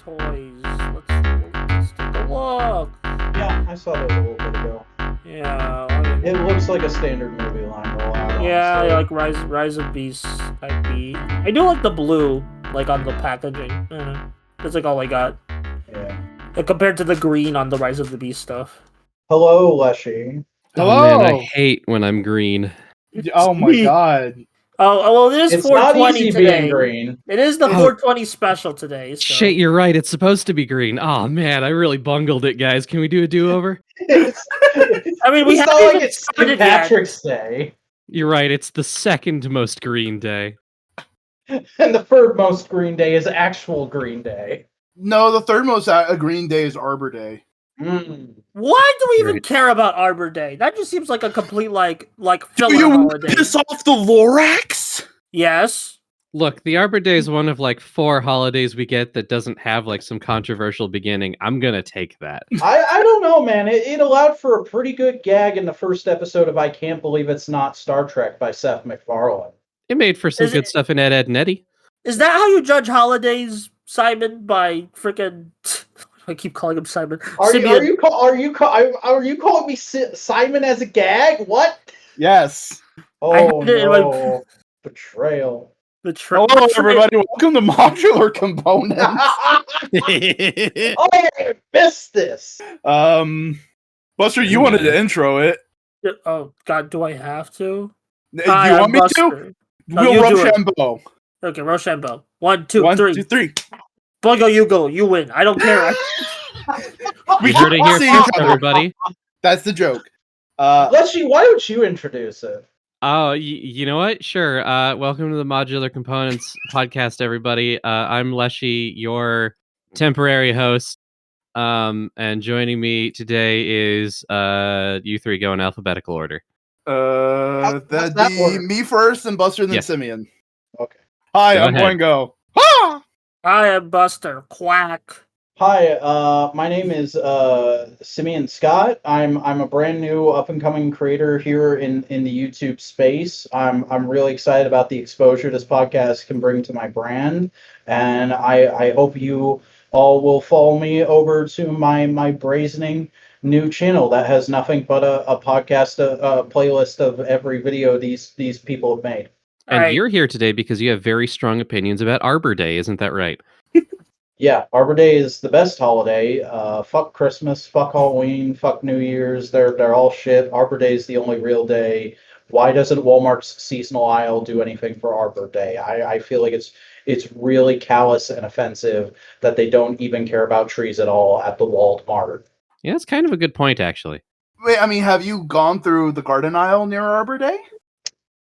toys. Let's take a look. Yeah, I saw that a little bit ago. Yeah. It looks like a standard movie line rollout. Yeah, honestly. like Rise of Beasts type B. I do like the blue, like on the packaging. I don't know. That's like all I got. Yeah. Like, compared to the green on the Rise of the Beast stuff. Hello, Leshy. Oh man, I Hello. hate when I'm green. Oh my god. Oh, well, it is It's not 420 easy today. being green. It is the It's- 420 special today. So. Shit, you're right. It's supposed to be green. Oh man, I really bungled it, guys. Can we do a do-over? I mean, we it's haven't not like even it's started St. yet. Patrick's Day. You're right. It's the second most green day. And the third most green day is actual Green Day. No, the third most green day is Arbor Day. Why do we even Right. care about Arbor Day? That just seems like a complete like Do filler you holiday. piss off the Lorax? Yes. Look, the Arbor Day is one of like 4 holidays we get that doesn't have like some controversial beginning. I'm gonna take that. I don't know, man. It allowed for a pretty good gag in the first episode of I Can't Believe It's Not Star Trek by Seth MacFarlane. It made for some Is good it- stuff in Ed, Ed, and Eddie. Is that how you judge holidays, Simon? By freaking I keep calling him Simon. Are Simeon. you calling me Simon as a gag? What? Yes. Oh had it in my- no. Betrayal. Hello, everybody. Welcome to Modular Components. Oh, I missed this. Buster, you wanted to intro it. Oh God, do I have to? You Hi, want I'm me to? Buster. No, We'll you do it. Rochambeau. Okay, Rochambeau. 1, 2, 1, 3. 2, 3. Bogo, you go. You win. I don't care. You heard it here See first, each other. everybody. That's the joke. Leshy, why don't you introduce it? Oh, you know what? Sure. Welcome to the Modular Components podcast, everybody. I'm Leshy, your temporary host. And joining me today is you three go in alphabetical order. That'd that be work? me first and Buster then Yeah. Simeon. Okay. Hi, Go I'm ahead. Boingo. Ah! I am Buster. Quack. Hi, my name is Simeon Scott. I'm a brand new up and coming creator here in the YouTube space. I'm really excited about the exposure this podcast can bring to my brand, and I hope you all will follow me over to my brazening new channel that has nothing but a podcast, a playlist of every video these people have made. And Alright. you're here today because you have very strong opinions about Arbor Day, isn't that right? Yeah, Arbor Day is the best holiday. Fuck Christmas, fuck Halloween, fuck New Year's. They're all shit. Arbor Day is the only real day. Why doesn't Walmart's seasonal aisle do anything for Arbor Day? I feel like it's really callous and offensive that they don't even care about trees at all at the Walled Mart. Yeah, that's kind of a good point, actually. Wait, I mean, have you gone through the garden aisle near Arbor Day?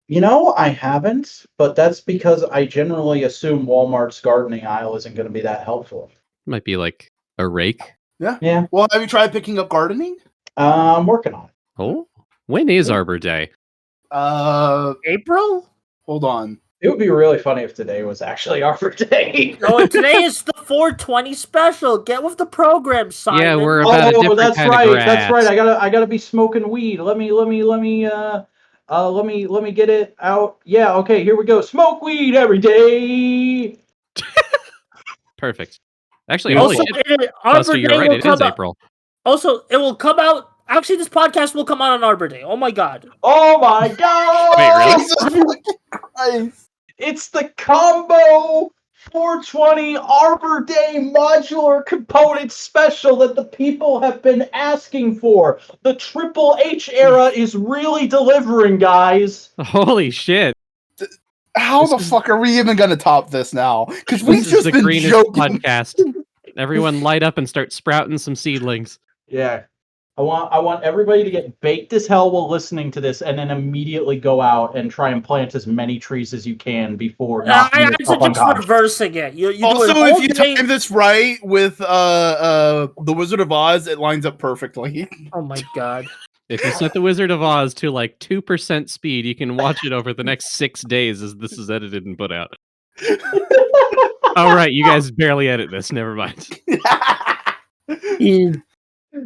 You know, I haven't, but that's because I generally assume Walmart's gardening aisle isn't going to be that helpful. Might be like a rake. Yeah, Well, have you tried picking up gardening? I'm working on it. Oh, when is Arbor Day? April? Hold on. It would be really funny if today was actually Arbor Day. Oh, and today is the 420 special. Get with the program, Simon. Yeah, we're about a different that's kind right. of grass. That's right. I gotta be smoking weed. Let me get it out. Yeah, okay, here we go. Smoke weed every day. Perfect. Actually, Yeah. holy Also, shit, Arbor Buster, Day you're right. will It come is out. April. Also, it will come out. Actually, this podcast will come out on Arbor Day. Oh my God. Oh my god! Wait, really? Jesus fucking Christ. It's the combo 420 Arbor Day modular component special that the people have been asking for. The Triple H era is really delivering, guys. Holy shit. How This the is- fuck are we even gonna top this now? Because we've This is just the been greenest joking. podcast. Everyone light up and start sprouting some seedlings. Yeah. I want everybody to get baked as hell while listening to this, and then immediately go out and try and plant as many trees as you can before knocking I yourself suggest unconscious. reversing it. You do Also, it all if you day- time this right with the Wizard of Oz, it lines up perfectly. Oh my God. If you set the Wizard of Oz to like 2% speed, you can watch it over the next 6 days as this is edited and put out. All right, you guys barely edit this. Never mind.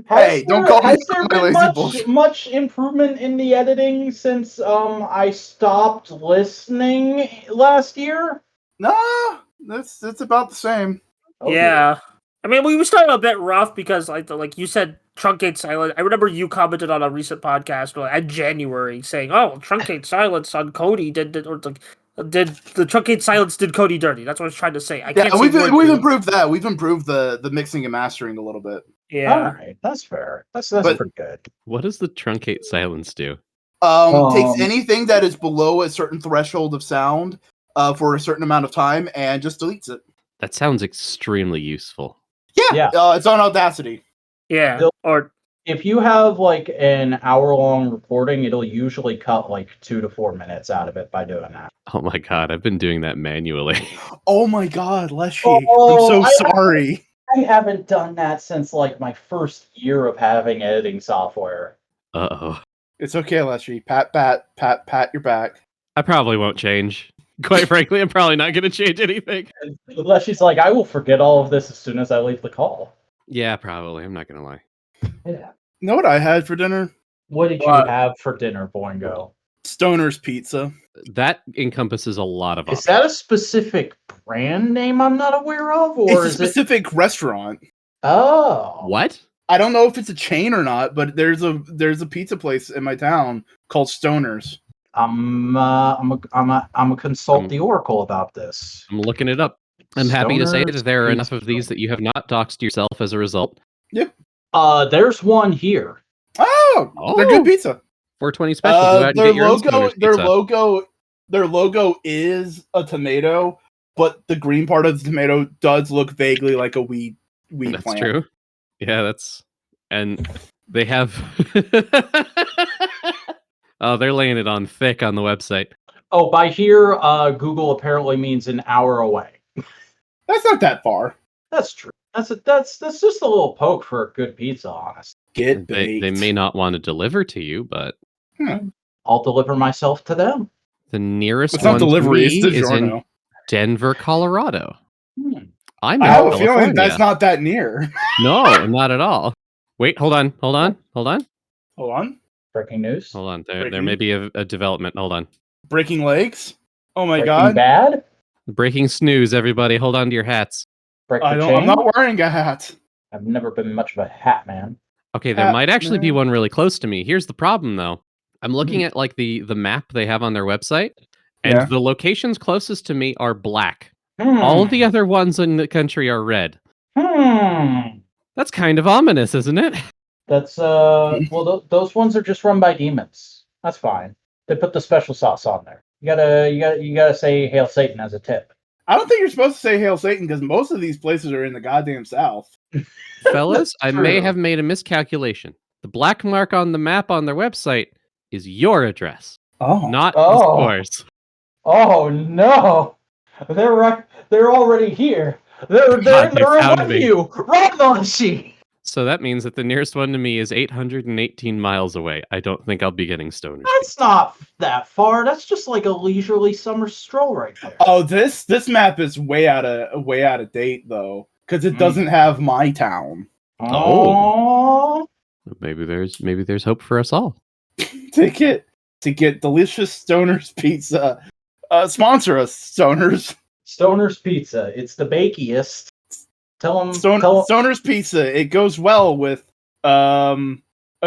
Hey, don't call me Has there my been lazy bullshit. much improvement in the editing since I stopped listening last year? No, that's about the same. Oh, Yeah. I mean, we started a bit rough because, like you said, truncate silence. I remember you commented on a recent podcast in January saying, "Oh, well, truncate silence on Cody did the truncate silence did Cody dirty." That's what I was trying to say. I can't say we've word we've two. improved that. We've improved the mixing and mastering a little bit. Yeah. All right, that's fair. That's But- pretty good. What does the truncate silence do? Takes anything that is below a certain threshold of sound for a certain amount of time and just deletes it. That sounds extremely useful. Yeah. It's on Audacity. Yeah. Still- Or If you have like an hour-long recording, it'll usually cut like 2 to 4 minutes out of it by doing that. Oh my god, I've been doing that manually. Oh my god, Leshy. Oh, I'm so sorry. I haven't done that since like my first year of having editing software. Uh-oh. It's okay, Leshy. Pat your back. I probably won't change. Quite frankly, I'm probably not going to change anything. Unless she's like, I will forget all of this as soon as I leave the call. Yeah, probably. I'm not going to lie. Yeah. You know what I had for dinner? What did you What? have for dinner, Boingo? Stoner's Pizza. That encompasses a lot of Is options. that a specific brand name I'm not aware of, or It's a is it? specific restaurant. Oh, What? I don't know if it's a chain or not, but there's a pizza place in my town called Stoner's. I'm a consult the Oracle about this. I'm looking it up. I'm happy to say Stoner's that there are enough Pizza. of these that you have not doxed yourself as a result. There's one here. Oh, they're good pizza. 420 special. Go out and Their get your own logo, Stoner's pizza. their logo is a tomato, but the green part of the tomato does look vaguely like a weed That's plant. true. Yeah, and they have. Oh, they're laying it on thick on the website. Oh, by here, Google apparently means an hour away. That's not that far. That's true. That's just a little poke for a good pizza, honestly. Get They baked. may not want to deliver to you, but I'll deliver myself to them. the nearest It's not one delivery, to it's me is in DiGiorno. Denver, Colorado. Hmm. I'm I in have a feeling California. that's not that near. No, not at all. Wait, hold on. Hold on. Breaking news. Hold on. There Breaking. may be a development. Hold on. Breaking legs. Oh my Breaking god. Bad. Breaking snooze, everybody. Hold on to your hats. Break the I'm chain. not wearing a hat. I've never been much of a hat man. Okay, there might actually be man. one really close to me. Here's the problem, though. I'm looking at like the map they have on their website, and Yeah. the locations closest to me are black. Hmm. All the other ones in the country are red. That's kind of ominous, isn't it? That's well, those ones are just run by demons. That's fine. They put the special sauce on there. You gotta say Hail Satan as a tip. I don't think you're supposed to say Hail Satan because most of these places are in the goddamn South. Fellas, I may true. have made a miscalculation. The black mark on the map on their website is your address, Oh. not the Oh. store's. Oh no! They're already here. They're God, in they the room found with me. you. Run, Monshi! So that means that the nearest one to me is 818 miles away. I don't think I'll be getting stoners. That's not that far. That's just like a leisurely summer stroll right there. Oh, this map is way out of date though, because it doesn't have my town. Oh. Maybe there's hope for us all. to get delicious Stoner's pizza. Sponsor us, Stoners. Stoner's Pizza. It's the bakiest. Tell them. Stoner's pizza. It goes well with a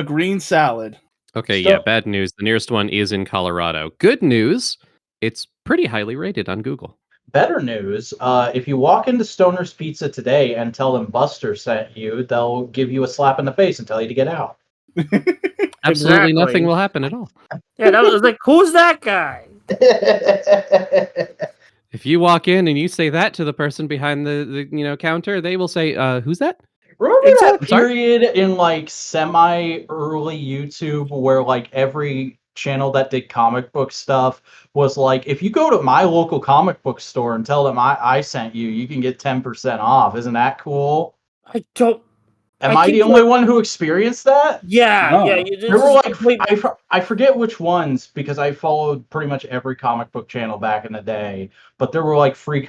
green salad. Okay, So- yeah, bad news. The nearest one is in Colorado. Good news, it's pretty highly rated on Google. Better news, if you walk into Stoner's Pizza today and tell them Buster sent you, they'll give you a slap in the face and tell you to get out. Absolutely Exactly. nothing will happen at all. yeah, that was like, who's that guy? If you walk in and you say that to the person behind the counter, they will say, "Who's that?" Remember that I'm sorry? period in like semi-early YouTube where like every channel that did comic book stuff was like, if you go to my local comic book store and tell them I sent you, you can get 10% off. Isn't that cool? I don't. Am I I the think only one who experienced that? Yeah, No. yeah. You just There were like complete- I forget which ones because I followed pretty much every comic book channel back in the day, but there were like free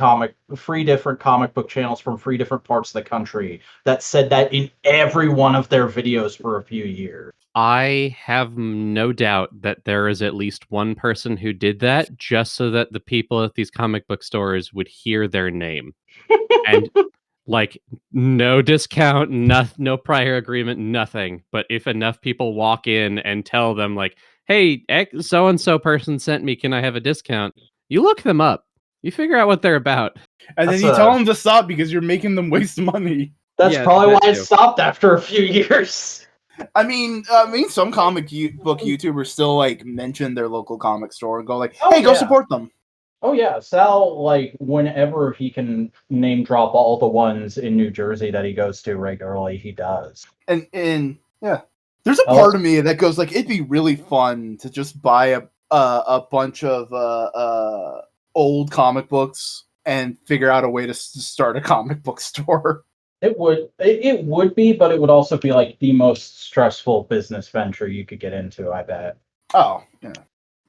different comic book channels from free different parts of the country that said that in every one of their videos for a few years. I have no doubt that there is at least one person who did that just so that the people at these comic book stores would hear their name. And Like no discount, no prior agreement, nothing. But if enough people walk in and tell them like, "Hey, so and so person sent me, can I have a discount?" You look them up. You figure out what they're about. And then That's you tell them to stop because you're making them waste money. That's Yeah, probably why that it too. stopped after a few years. I mean, some book YouTubers still like mention their local comic store and go like, Oh, "Hey, go yeah. support them." Oh yeah, Sal, like whenever he can name drop all the ones in New Jersey that he goes to regularly, he does. And yeah, there's a Oh. part of me that goes like, it'd be really fun to just buy a bunch of old comic books and figure out a way to start a comic book store. It would be, but it would also be like the most stressful business venture you could get into, I bet. Oh, yeah.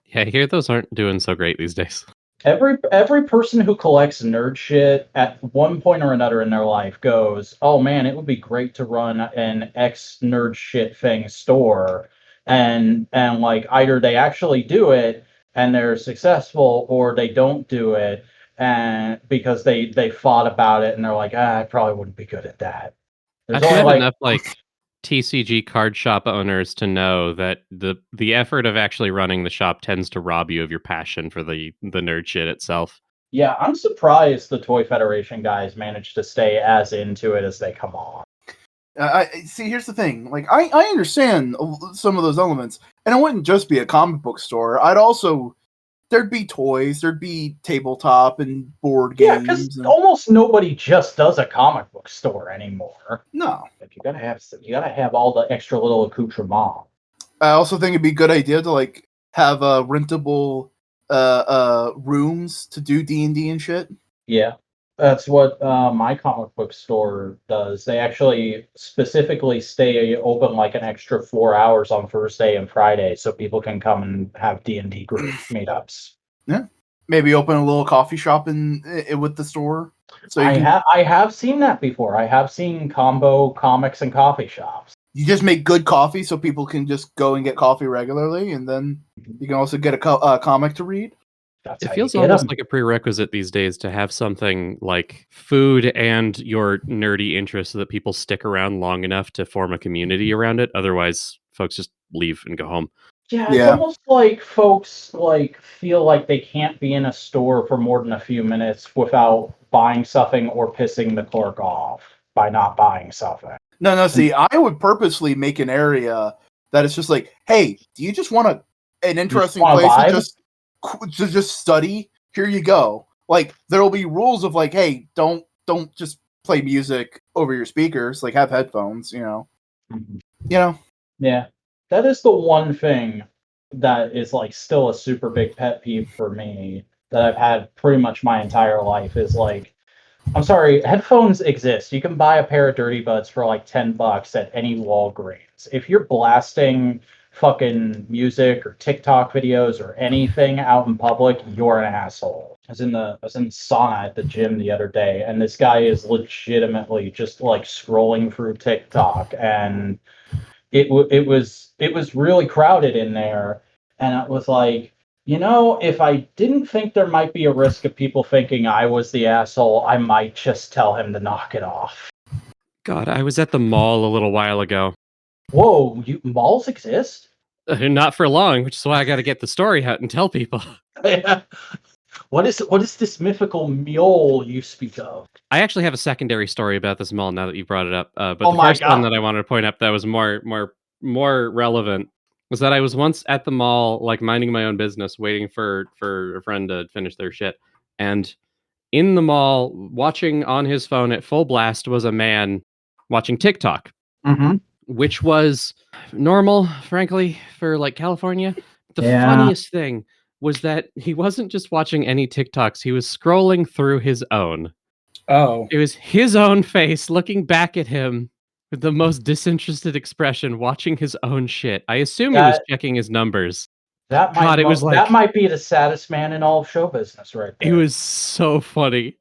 Yeah, I hear those aren't doing so great these days. Every person who collects nerd shit at one point or another in their life goes, "Oh man, it would be great to run an X nerd shit thing store," and like either they actually do it and they're successful, or they don't do it, and because they fought about it and they're like, "I probably wouldn't be good at that." There's I've only met like enough like TCG card shop owners to know that the effort of actually running the shop tends to rob you of your passion for the nerd shit itself. Yeah, I'm surprised the Toy Federation guys managed to stay as into it as they come on. I see. Here's the thing. Like, I understand some of those elements, and it wouldn't just be a comic book store. There'd be toys, there'd be tabletop and board Yeah, games. because almost nobody just does a comic book store anymore. No, Like you gotta have all the extra little accoutrement. I also think it'd be a good idea to like have rentable rooms to do D&D and shit. Yeah, that's what my comic book store does. They actually specifically stay open like an extra 4 hours on Thursday and Friday, so people can come and have D&D group meetups. Maybe open a little coffee shop in with the store. So I have seen that before. I have seen combo comics and coffee shops. you just make good coffee so people can just go and get coffee regularly, and then you can also get a comic to read. That's It how feels you get almost 'em. like a prerequisite these days to have something like food and your nerdy interests so that people stick around long enough to form a community around it. Otherwise, folks just leave and go home. Yeah, it's Yeah. almost like folks like feel like they can't be in a store for more than a few minutes without buying something or pissing the clerk off by not buying something. No. See, I would purposely make an area that is just like, hey, do you just want an interesting wanna place vibe? to just study? Here you go. Like there will be rules of like, hey, don't just play music over your speakers. Like have headphones. You know. Yeah, that is the one thing that is like still a super big pet peeve for me that I've had pretty much my entire life is like, I'm sorry, headphones exist. You can buy a pair of Dirty Buds for like $10 at any Walgreens. If you're blasting fucking music or TikTok videos or anything out in public, you're an asshole. I was in sauna at the gym the other day, and this guy is legitimately just like scrolling through TikTok, and it was really crowded in there, and it was like, if I didn't think there might be a risk of people thinking I was the asshole, I might just tell him to knock it off. God, I was at the mall a little while ago. Whoa, malls exist? Not for long, which is why I got to get the story out and tell people. What is this mythical mule you speak of? I actually have a secondary story about this mall now that you brought it up. But Oh the my first one God. that I wanted to point up that was more relevant was that I was once at the mall, like minding my own business, waiting for a friend to finish their shit. And in the mall, watching on his phone at full blast was a man watching TikTok, Mm-hmm. which was normal, frankly, for like California. The Yeah. funniest thing was that he wasn't just watching any TikToks, he was scrolling through his own. Oh. It was his own face looking back at him with the most disinterested expression, watching his own shit. I assume he was checking his numbers. That God, it was like, that might be the saddest man in all of show business right there. it was so funny.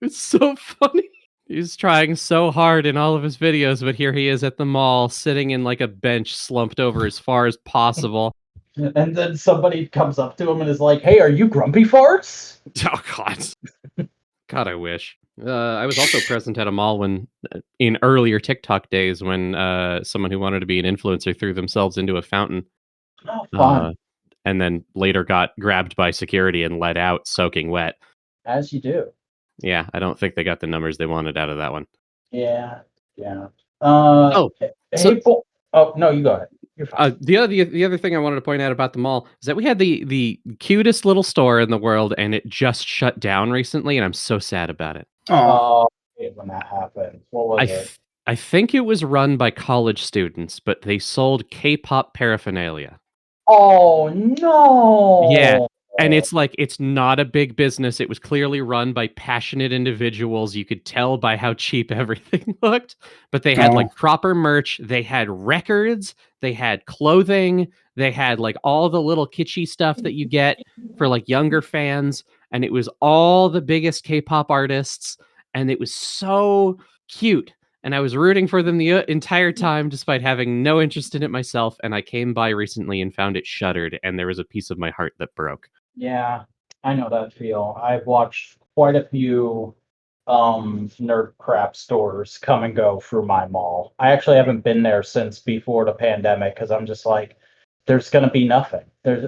It's so funny. He's trying so hard in all of his videos, but here he is at the mall, sitting in like a bench, slumped over as far as possible. And then somebody comes up to him and is like, "Hey, are you Grumpy Farts?" Oh God. God, I wish. I was also present at a mall when, in earlier TikTok days, when someone who wanted to be an influencer threw themselves into a fountain, Oh, fun. and then later got grabbed by security and let out soaking wet. As you do. Yeah, I don't think they got the numbers they wanted out of that one. Yeah. Yeah. Oh, so- Oh, no, you go ahead. You're fine. the other thing I wanted to point out about the mall is that we had the cutest little store in the world, and it just shut down recently, and I'm so sad about it. Oh, When that happened. What was it? I think it was run by college students, but they sold K-pop paraphernalia. Oh no. Yeah. And it's like, it's not a big business. It was clearly run by passionate individuals. You could tell by how cheap everything looked. But they had Oh. like proper merch. They had records. They had clothing. They had like all the little kitschy stuff that you get for like younger fans. And it was all the biggest K-pop artists. And it was so cute. And I was rooting for them the entire time, despite having no interest in it myself. And I came by recently and found it shuttered, and there was a piece of my heart that broke. Yeah, I know that feel. I've watched quite a few nerd crap stores come and go through my mall. I actually haven't been there since before the pandemic because I'm just like, there's gonna be nothing. Yeah.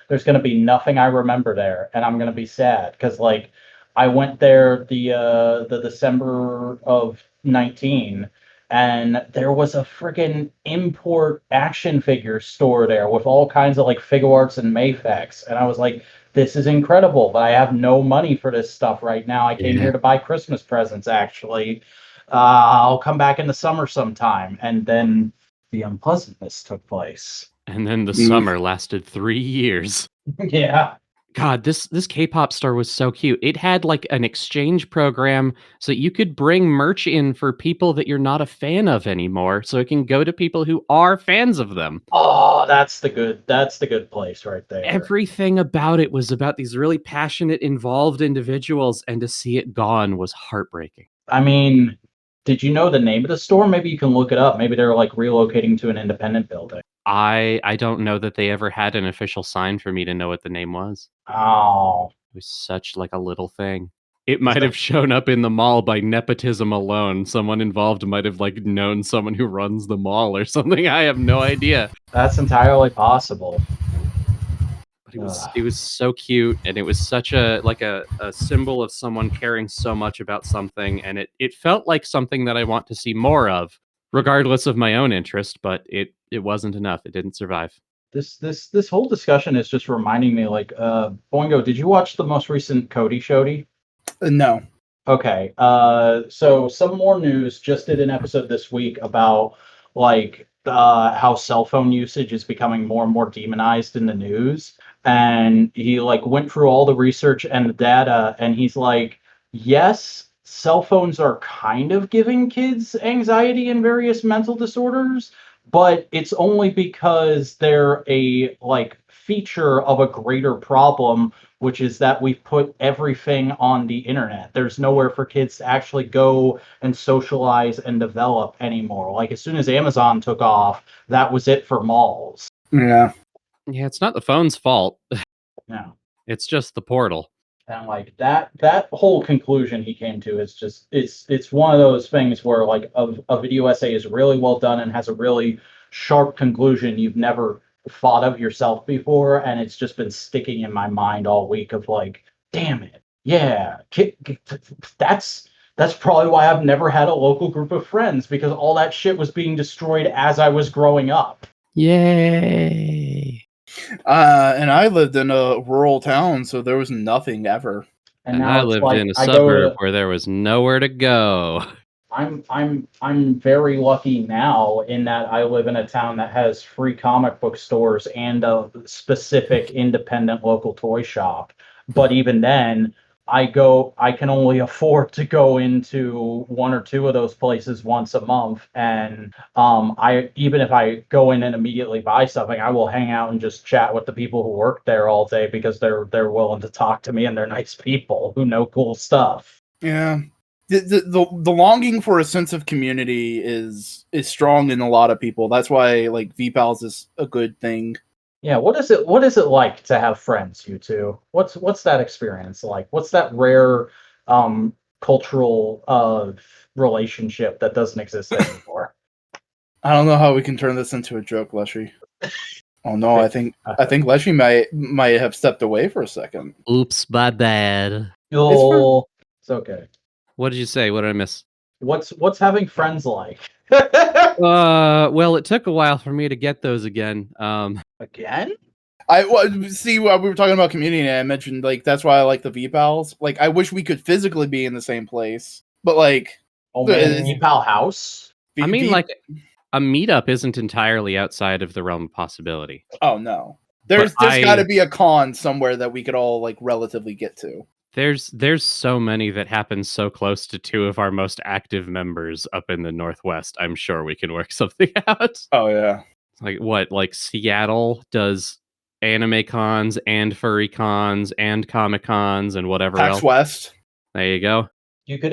There's gonna be nothing I remember there, and I'm gonna be sad because like I went there the December of 19, and there was a friggin' import action figure store there with all kinds of like Figure Arts and Mayfex, and I was like, this is incredible, but I have no money for this stuff right now. I came Yeah. here to buy Christmas presents, actually. I'll come back in the summer sometime. And then the unpleasantness took place. And then the summer lasted 3 years. Yeah. God, this K-pop store was so cute. It had like an exchange program so that you could bring merch in for people that you're not a fan of anymore, so it can go to people who are fans of them. Oh, that's the good place right there. Everything about it was about these really passionate, involved individuals, and to see it gone was heartbreaking. I mean, did you know the name of the store? Maybe you can look it up. Maybe they're like relocating to an independent building. I don't know that they ever had an official sign for me to know what the name was. Oh. It was such like a little thing. It might have shown up in the mall by nepotism alone. Someone involved might have like known someone who runs the mall or something. I have no idea. That's entirely possible. But it was so cute, and it was such a symbol of someone caring so much about something, and it felt like something that I want to see more of, regardless of my own interest, but it wasn't enough. It didn't survive. This whole discussion is just reminding me, like, Boingo, did you watch the most recent Cody Shody? No. Okay. So some more news. Just did an episode this week about like how cell phone usage is becoming more and more demonized in the news. And he like went through all the research and the data, and he's like, yes, cell phones are kind of giving kids anxiety and various mental disorders, but it's only because they're a like feature of a greater problem, which is that we've put everything on the internet. There's nowhere for kids to actually go and socialize and develop anymore. Like as soon as Amazon took off, that was it for malls. Yeah. Yeah, it's not the phone's fault. No. It's just the portal. And like that whole conclusion he came to is just it's one of those things where like a video essay is really well done and has a really sharp conclusion you've never thought of yourself before, and it's just been sticking in my mind all week of like, damn it, yeah, that's probably why I've never had a local group of friends, because all that shit was being destroyed as I was growing up. Yay. And I lived in a rural town, so there was nothing ever. And now I it's lived like in a I go suburb to- where there was nowhere to go. I'm very lucky now in that I live in a town that has free comic book stores and a specific independent local toy shop. But even then, I can only afford to go into one or two of those places once a month. And even if I go in and immediately buy something, I will hang out and just chat with the people who work there all day because they're willing to talk to me, and they're nice people who know cool stuff. Yeah. The longing for a sense of community is strong in a lot of people. That's why like VPALs is a good thing. Yeah, what is it like to have friends, you two? What's that experience like? What's that rare cultural relationship that doesn't exist anymore. I don't know how we can turn this into a joke, Leshy. Oh no, I think Leshy might have stepped away for a second. Oops, my bad. Oh, it's okay. What did you say? What did I miss? What's having friends like? Well, it took a while for me to get those again. Again? See what we were talking about community, and I mentioned like that's why I like the VPALs. Like I wish we could physically be in the same place, but like Oh man, VPAL house. I mean, like a meetup isn't entirely outside of the realm of possibility. Oh no, there's got to be a con somewhere that we could all like relatively get to. There's so many that happen so close to two of our most active members up in the Northwest. I'm sure we can work something out. Oh yeah, like what? Like Seattle does anime cons and furry cons and comic cons and whatever PAX else. West. There you go. You could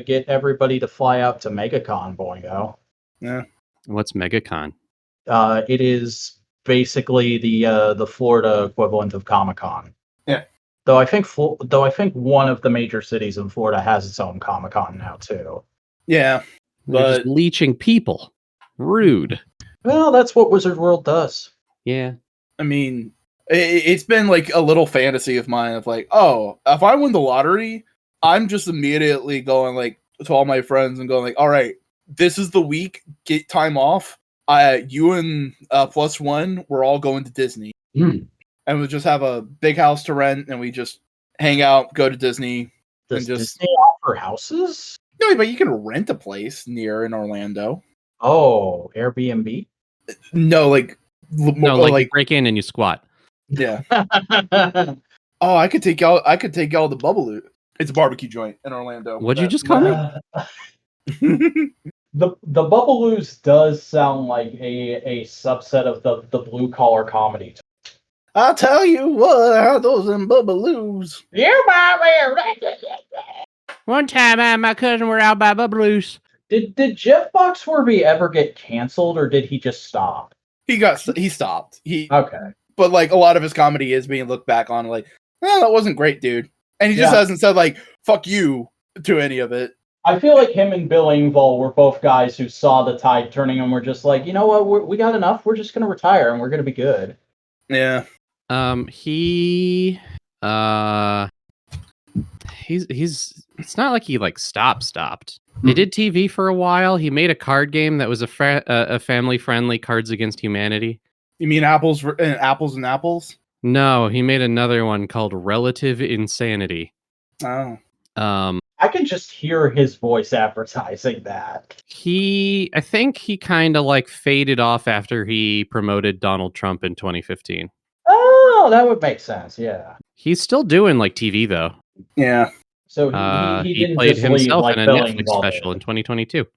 get everybody to fly out to MegaCon, Boingo. Yeah. What's MegaCon? It is basically the Florida equivalent of Comic-Con. Yeah. Though I think one of the major cities in Florida has its own Comic-Con now too. Yeah. They're But just leeching people. Rude. Well, that's what Wizard World does. Yeah. I mean, it's been like a little fantasy of mine of like, oh, if I win the lottery, I'm just immediately going like to all my friends and going like, all right, this is the week, get time off. You and +1, we're all going to Disney. And we just have a big house to rent, and we just hang out, go to Disney. Does and just Disney offer houses? No, but you can rent a place near in Orlando. Oh, Airbnb? No, like you break in and you squat. Yeah. Oh, I could take y'all to Bubbaloo. It's a barbecue joint in Orlando. What'd you just call me? The Bubbaloo's does sound like a subset of the blue collar comedy. I'll tell you what, how those in Bubbaloo's. One time, I and my cousin were out by Bubbaloo's. Did Jeff Foxworthy ever get canceled, or did he just stop? He stopped. Okay. But like a lot of his comedy is being looked back on like, that wasn't great, dude. And he just hasn't said like, fuck you to any of it. I feel like him and Bill Engvall were both guys who saw the tide turning and were just like, you know what, we got enough. We're just going to retire and we're going to be good. Yeah. He's it's not like he like stopped. He did TV for a while. He made a card game that was a family friendly Cards Against Humanity. You mean apples and apples? No, he made another one called Relative Insanity. Oh. I can just hear his voice advertising that. I think he kind of like faded off after he promoted Donald Trump in 2015. Oh, that would make sense. Yeah. He's still doing like TV though. Yeah. So he didn't played just himself leave, like in a Bill Netflix Engvall special did. in 2022.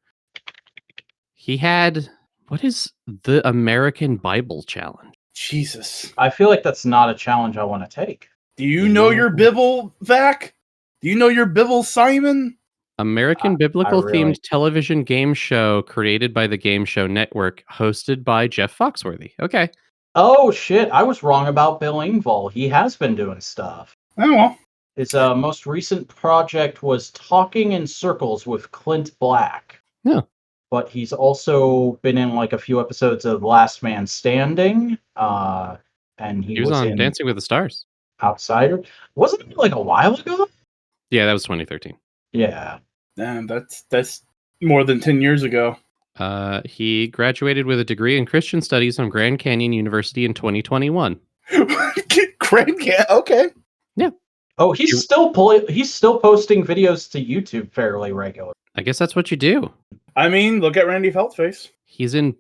He had what is the American Bible Challenge? Jesus. I feel like that's not a challenge I want to take. Do you know your Bible, Vac? Do you know your Bible, Simon? American biblical themed television game show created by the Game Show Network, hosted by Jeff Foxworthy. Okay. Oh shit! I was wrong about Bill Engvall. He has been doing stuff. Oh well. His most recent project was Talking in Circles with Clint Black. Yeah. But he's also been in like a few episodes of Last Man Standing. And he was on in Dancing with the Stars. Outsider. Wasn't it like a while ago? Yeah, that was 2013. Yeah. Damn, that's more than 10 years ago. He graduated with a degree in Christian Studies from Grand Canyon University in 2021. Grand Canyon, okay. Yeah. Oh, he's still posting videos to YouTube fairly regularly. I guess that's what you do. I mean, look at Randy Feltface. He's in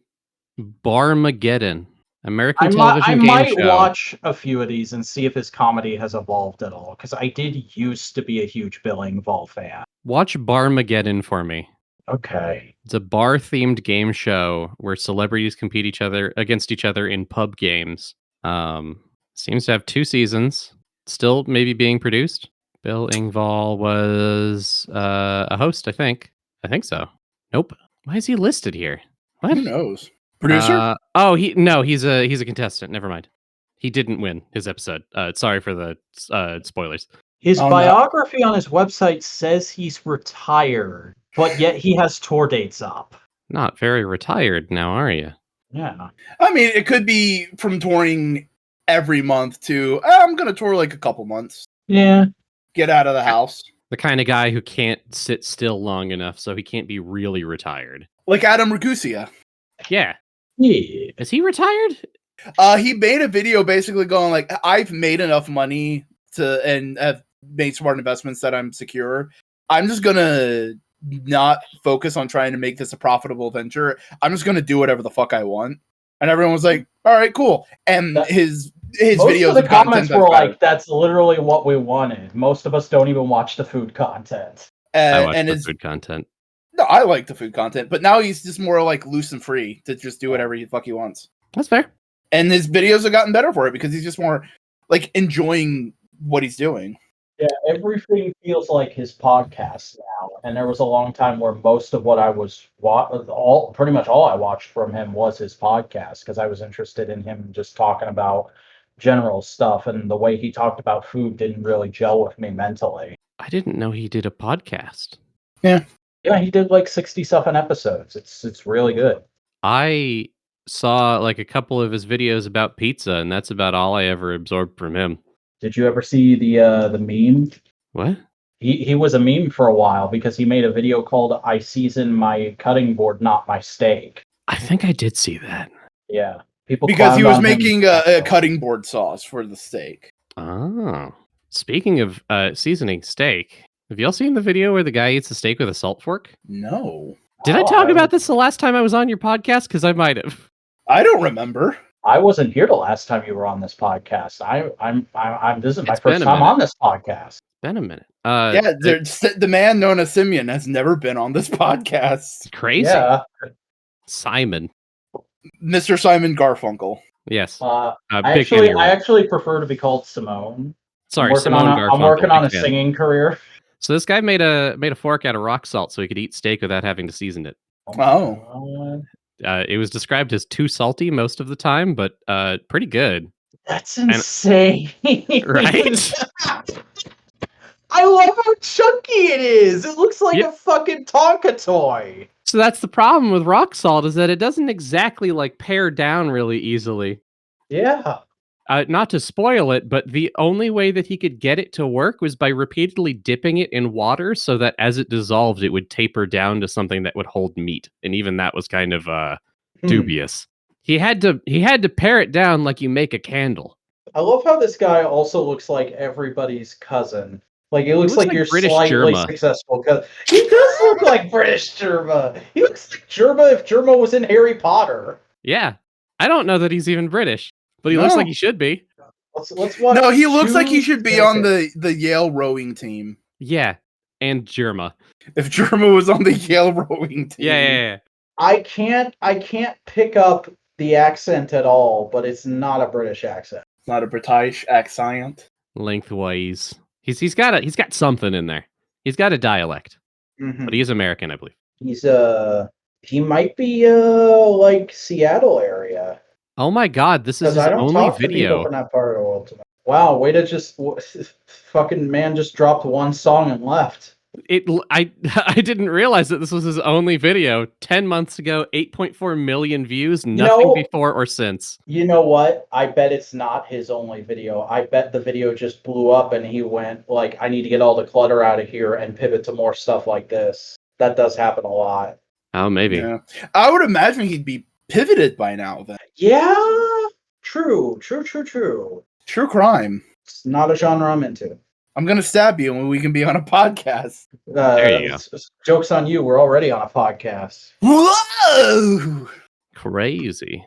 Barmageddon, American I television game might show. watch a few of these and see if his comedy has evolved at all, because I did used to be a huge Bill Engvall fan. Watch Barmageddon for me. Okay. It's a bar-themed game show where celebrities compete against each other in pub games. Seems to have 2 seasons. Still maybe being produced. Bill Engvall was a host, I think. I think so. Nope. Why is he listed here? What? Who knows? Producer? He's a contestant. Never mind. He didn't win his episode. Sorry for the spoilers. His Oh, no. biography on his website says he's retired, but yet he has tour dates up. Not very retired now, are you? Yeah. I mean, it could be from touring every month to I'm gonna tour like a couple months. Yeah. Get out of the house. The kind of guy who can't sit still long enough, so he can't be really retired. Like Adam Ragusa. Yeah. Yeah. Is he retired? He made a video basically going like, I've made enough money to and have made smart investments that I'm secure. I'm just gonna not focus on trying to make this a profitable venture. I'm just gonna do whatever the fuck I want. And everyone was like, all right, cool. And his Most videos of the have gotten comments 10 were times better. like, "That's literally what we wanted." Most of us don't even watch the food content. I watch and the his food content. no, I like the food content, but now he's just more like loose and free to just do whatever the fuck he wants. That's fair. And his videos have gotten better for it because he's just more like enjoying what he's doing. Yeah, everything feels like his podcast now. And there was a long time where most of what I was pretty much all I watched from him was his podcast because I was interested in him just talking about general stuff, and the way he talked about food didn't really gel with me mentally. I didn't know he did a podcast. Yeah, he did like 60-something episodes. It's really good. I saw like a couple of his videos about pizza, and that's about all I ever absorbed from him. Did you ever see the meme? What? He was a meme for a while because he made a video called "I season my cutting board, not my steak." I think I did see that. Yeah, people Because he clowned was on him. making a cutting board sauce for the steak. Oh. Speaking of seasoning steak, have y'all seen the video where the guy eats a steak with a salt fork? No. Did I Oh, talk I about this the last time I was on your podcast? Because I might have. I don't remember. I wasn't here the last time you were on this podcast. This is my It's been first a time minute. on this podcast. Been a minute. Yeah, the man known as Simeon has never been on this podcast. Crazy. Yeah. Simon. Mr. Simon Garfunkel. Yes. I big fan of your work. actually prefer to be called Simone. Sorry, I'm working Simone on Garfunkel. I'm working on a big fan. singing career. So this guy made a fork out of rock salt so he could eat steak without having to season it. Oh. It was described as too salty most of the time, but pretty good. That's insane. Right? I love how chunky it is. It looks like a fucking Tonka toy. So that's the problem with rock salt, is that it doesn't exactly like pare down really easily. Yeah. Not to spoil it, but the only way that he could get it to work was by repeatedly dipping it in water so that as it dissolved, it would taper down to something that would hold meat. And even that was kind of dubious. He had to pare it down like you make a candle. I love how this guy also looks like everybody's cousin. Like, he looks like your British slightly Germa. successful cousin. He does look like British Germa. He looks like Germa if Germa was in Harry Potter. Yeah. I don't know that he's even British, but he looks like he should be. Let's watch. No, he looks like he 2 should be on the Yale rowing team. Yeah. And Germa. If Germa was on the Yale rowing team. Yeah. I can't pick up the accent at all, but it's not a British accent. It's not a British accent. Lengthwise. He's got something in there. He's got a dialect. Mm-hmm. But he's American, I believe. He's he might be like Seattle area. Oh my god, this is his I don't only talk to people video. from that part of the world. Wow, way to just fucking man just dropped one song and left. I didn't realize that this was his only video. 10 months ago, 8.4 million views, nothing before or since. You know what? I bet it's not his only video. I bet the video just blew up and he went like, I need to get all the clutter out of here and pivot to more stuff like this. That does happen a lot. Oh, maybe. Yeah. I would imagine he'd be pivoted by now then. Yeah. True. True crime. It's not a genre I'm into. I'm gonna stab you and we can be on a podcast. There you go. Joke's on you. We're already on a podcast. Whoa! Crazy.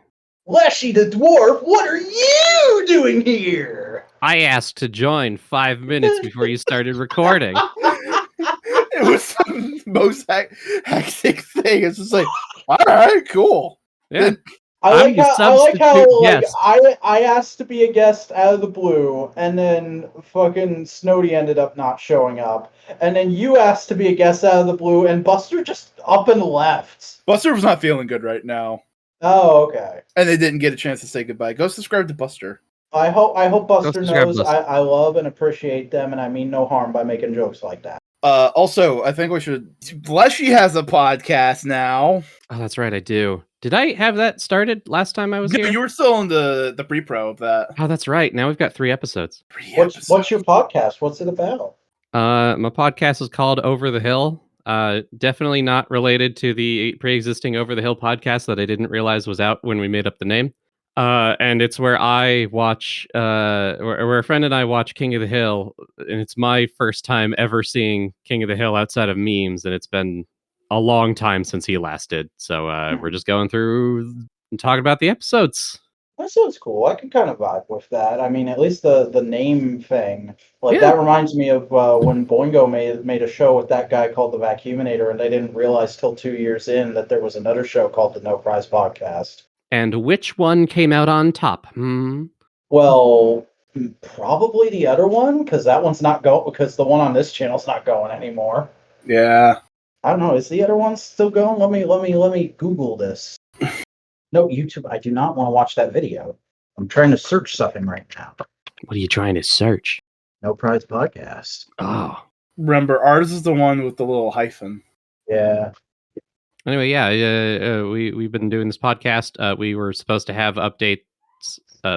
Leshy the dwarf, what are you doing here? I asked to join 5 minutes before you started recording. It was the most hectic thing. It's just like, all right, cool. Yeah. I like how like, guest. I asked to be a guest out of the blue, and then fucking Snowdy ended up not showing up, and then you asked to be a guest out of the blue, and Buster just up and left. Buster was not feeling good right now, Oh, okay. and they didn't get a chance to say goodbye. Go subscribe to Buster. I hope Buster subscribe, knows Buster. I love and appreciate them, and I mean no harm by making jokes like that. Also, I think we should. Fleshy has a podcast now. Oh, that's right, I do. Did I have that started last time I was No, here? you were still in the pre-pro of that. Oh, that's right. Now we've got 3 episodes. What's your podcast? What's it about? My podcast is called Over the Hill. Definitely not related to the pre-existing Over the Hill podcast that I didn't realize was out when we made up the name. And it's where I watch, where a friend and I watch King of the Hill, and it's my first time ever seeing King of the Hill outside of memes, and it's been a long time since he last did. So we're just going through and talking about the episodes. That sounds cool. I can kind of vibe with that. I mean, at least the name thing. Like, Yeah. that reminds me of when Boingo made a show with that guy called The Vacuuminator, and they didn't realize till 2 years in that there was another show called The No Prize Podcast. And which one came out on top? Well, probably the other one, because that one's not going, because the one on this channel's not going anymore. Yeah. I don't know. Is the other one still going? Let me Google this. No, YouTube. I do not want to watch that video. I'm trying to search something right now. What are you trying to search? No Prize Podcast. Oh. Remember, ours is the one with the little hyphen. Yeah. Anyway, yeah, we've been doing this podcast. We were supposed to have updates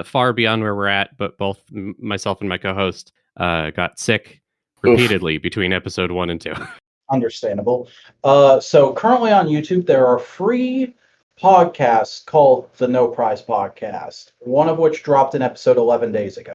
far beyond where we're at, but both myself and my co-host got sick repeatedly between episode 1 and 2. Understandable. So currently on YouTube, there are free podcasts called the No Prize Podcast, one of which dropped in episode 11 days ago,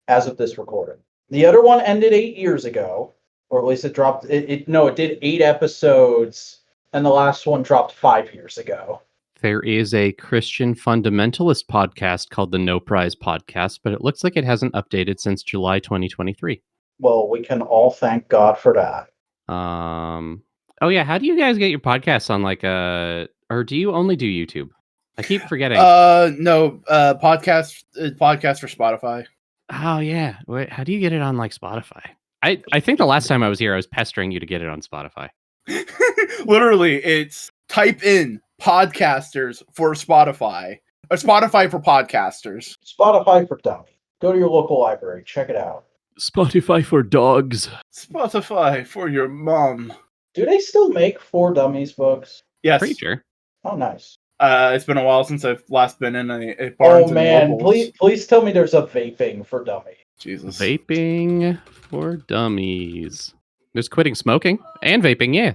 as of this recording. The other one ended 8 years ago, or at least it dropped. It did 8 episodes, and the last one dropped 5 years ago. There is a Christian fundamentalist podcast called the No Prize Podcast, but it looks like it hasn't updated since July 2023. Well, we can all thank God for that. Oh yeah, how do you guys get your podcasts on or do you only do YouTube? I keep forgetting. No, podcast for Spotify. Oh yeah. Wait, how do you get it on like Spotify? I think the last time I was here, I was pestering you to get it on Spotify. Literally, it's type in podcasters for Spotify. Or Spotify for podcasters. Spotify for Dummies. Go to your local library. Check it out. Spotify for dogs. Spotify for your mom. Do they still make For Dummies books? Yes. Pretty sure. Oh, nice. It's been a while since I've last been in a Barnes Oh man, and Nobles. please tell me there's a vaping for dummies. Jesus. Vaping for dummies. There's quitting smoking and vaping, yeah.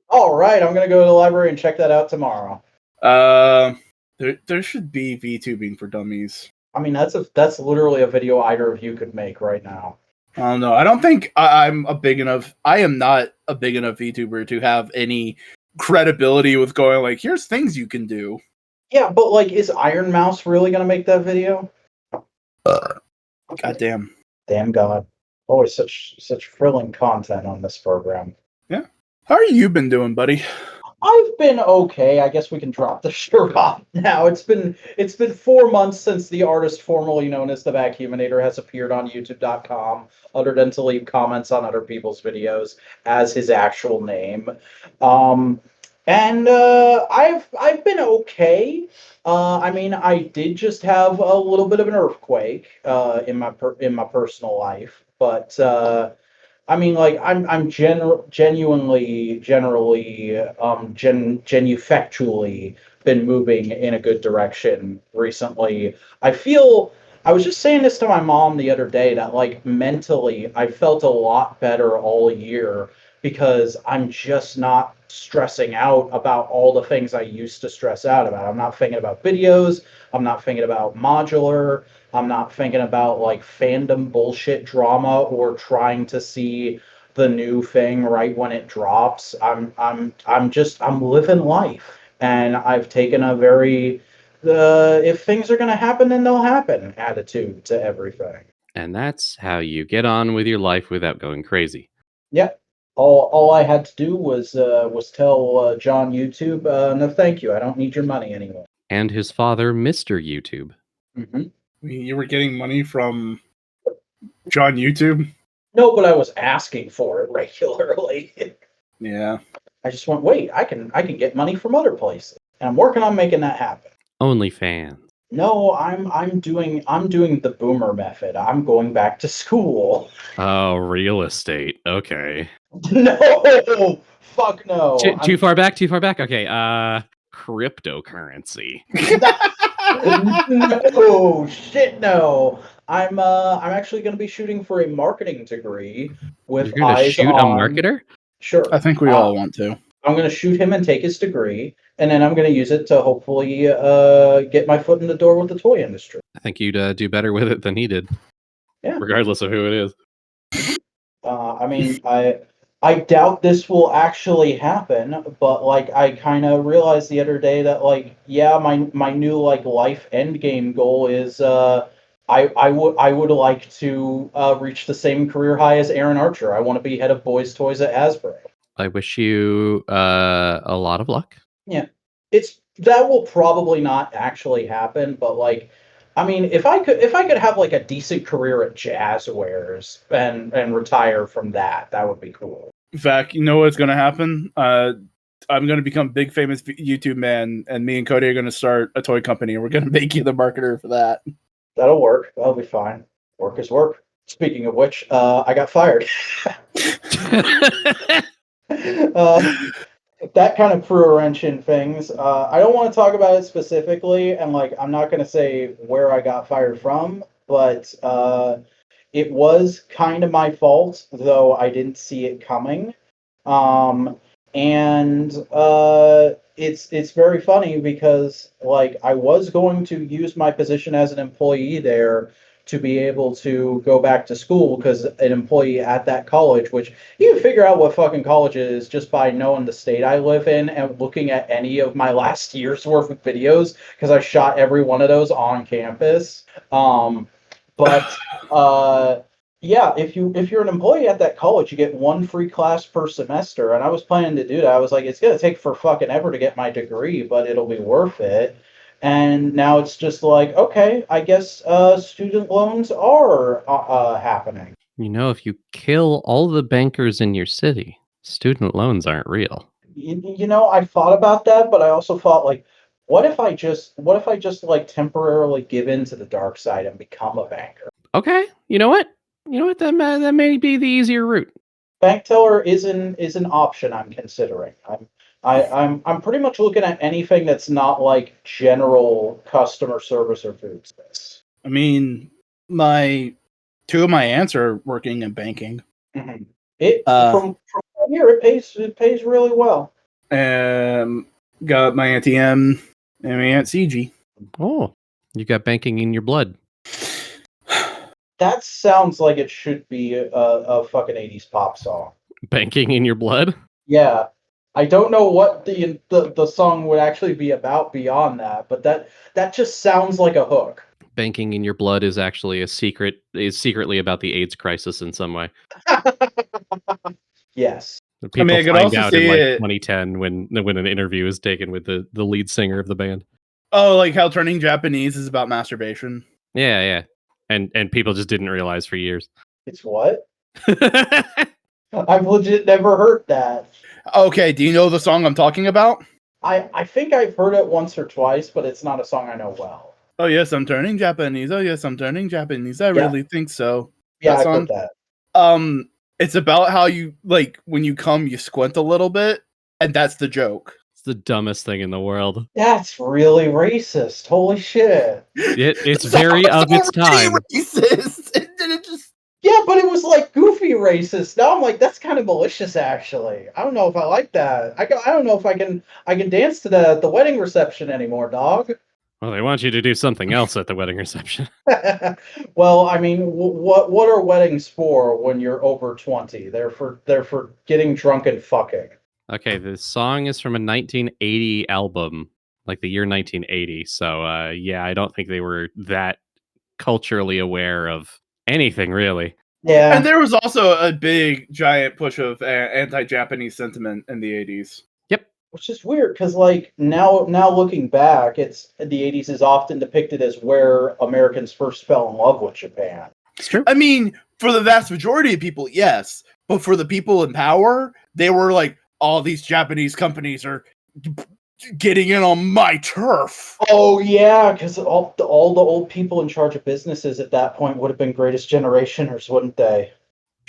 All right, I'm gonna go to the library and check that out tomorrow. There should be VTubing for dummies. I mean, that's literally a video either of you could make right now. I don't know. I don't think I am not a big enough VTuber to have any credibility with going like, here's things you can do. Yeah, but like, is Iron Mouse really gonna make that video? Goddamn. Damn God! Always such thrilling content on this program. How are you been doing, buddy? I've been okay. I guess we can drop the shirt off now. It's been 4 months since the artist formerly known as the Vacuuminator has appeared on YouTube.com, other than to leave comments on other people's videos as his actual name. And I've been okay. I mean, I did just have a little bit of an earthquake in my personal life, but I mean, like, I'm genuinely genufactually been moving in a good direction recently. I was just saying this to my mom the other day that, like, mentally I felt a lot better all year because I'm just not stressing out about all the things I used to stress out about. I'm not thinking about videos. I'm not thinking about Modular. I'm not thinking about like fandom bullshit drama or trying to see the new thing right when it drops. I'm living life, and I've taken a very if things are going to happen, then they'll happen attitude to everything. And that's how you get on with your life without going crazy. Yeah. All I had to do was tell John YouTube, no thank you, I don't need your money anymore. And his father, Mr. YouTube. Mm-hmm. You were getting money from John YouTube? No, but I was asking for it regularly. Yeah. I just went, wait, I can get money from other places. And I'm working on making that happen. OnlyFans. No, I'm doing the boomer method. I'm going back to school. Oh, real estate. Okay. No, fuck no. Too far back. Too far back. Okay. Cryptocurrency. No, shit, no. I'm actually going to be shooting for a marketing degree with You're gonna eyes shoot a on. marketer? Sure. I think we all want to. I'm going to shoot him and take his degree, and then I'm going to use it to hopefully get my foot in the door with the toy industry. I think you'd do better with it than he did. Yeah. Regardless of who it is. I mean, I doubt this will actually happen, but like I kind of realized the other day that like yeah, my new like life end game goal is I would like to reach the same career high as Aaron Archer. I want to be head of boys toys at Asbury. I wish you a lot of luck. Yeah, that will probably not actually happen, but like, I mean, if I could have like a decent career at Jazzwares and retire from that, that would be cool. In fact, you know what's going to happen? I'm going to become big famous YouTube man, and me and Cody are going to start a toy company, and we're going to make you the marketer for that. That'll work. That'll be fine. Work is work. Speaking of which, I got fired. That kind of threw a wrench in things. I don't want to talk about it specifically, and like I'm not going to say where I got fired from, but it was kind of my fault, though I didn't see it coming. And it's very funny because like I was going to use my position as an employee there to be able to go back to school because an employee at that college, which you can figure out what fucking college is just by knowing the state I live in and looking at any of my last year's worth of videos because I shot every one of those on campus. But yeah, if you're an employee at that college, you get one free class per semester, and I was planning to do that. I was like, it's gonna take for fucking ever to get my degree, but it'll be worth it. And now it's just like, okay, I guess student loans are happening. You know, if you kill all the bankers in your city, student loans aren't real. You know, I thought about that, but I also thought like, what if I just like temporarily give in to the dark side and become a banker? Okay, you know what? That may be the easier route. Bank teller is an option I'm considering. I'm pretty much looking at anything that's not like general customer service or food service. I mean, two of my aunts are working in banking. Mm-hmm. From here it pays really well. Got my Auntie M and my Aunt CG. Oh, you got banking in your blood. That sounds like it should be a fucking 80s pop song. Banking in your blood? Yeah. I don't know what the song would actually be about beyond that, but that just sounds like a hook. Banking in your blood is actually secretly about the AIDS crisis in some way. Yes. People I could find also out see in like it- 2010 when an interview is taken with the lead singer of the band. Oh, like how turning Japanese is about masturbation. Yeah. And people just didn't realize for years. It's what? I've legit never heard that. Okay, do you know the song I'm talking about? I think I've heard it once or twice, but it's not a song I know well. Oh yes, I'm turning Japanese. Oh yes, I'm turning Japanese. I Yeah. really think so. Yeah, That I've song? heard that. It's about how you like when you come, you squint a little bit, and that's the joke. It's the dumbest thing in the world. That's really racist. Holy shit. It's very of its time. Racist. And then it just Yeah, but it was like goofy racist. Now I'm like, that's kind of malicious, actually. I don't know if I like that. I don't know if I can dance to the wedding reception anymore, dog. Well, they want you to do something else at the wedding reception. Well, I mean, what are weddings for when you're over 20? They're for getting drunk and fucking. Okay, the song is from a 1980 album, like the year 1980. So, yeah, I don't think they were that culturally aware of anything, really. Yeah. and there was also a big giant push of anti-Japanese sentiment in the 80s. Which is weird because, like, now looking back, it's the 80s is often depicted as where Americans first fell in love with Japan. It's true. I mean, for the vast majority of people, yes, but for the people in power, they were like, all these Japanese companies are getting in on my turf. Oh yeah, because all the old people in charge of businesses at that point would have been greatest generationers, wouldn't they?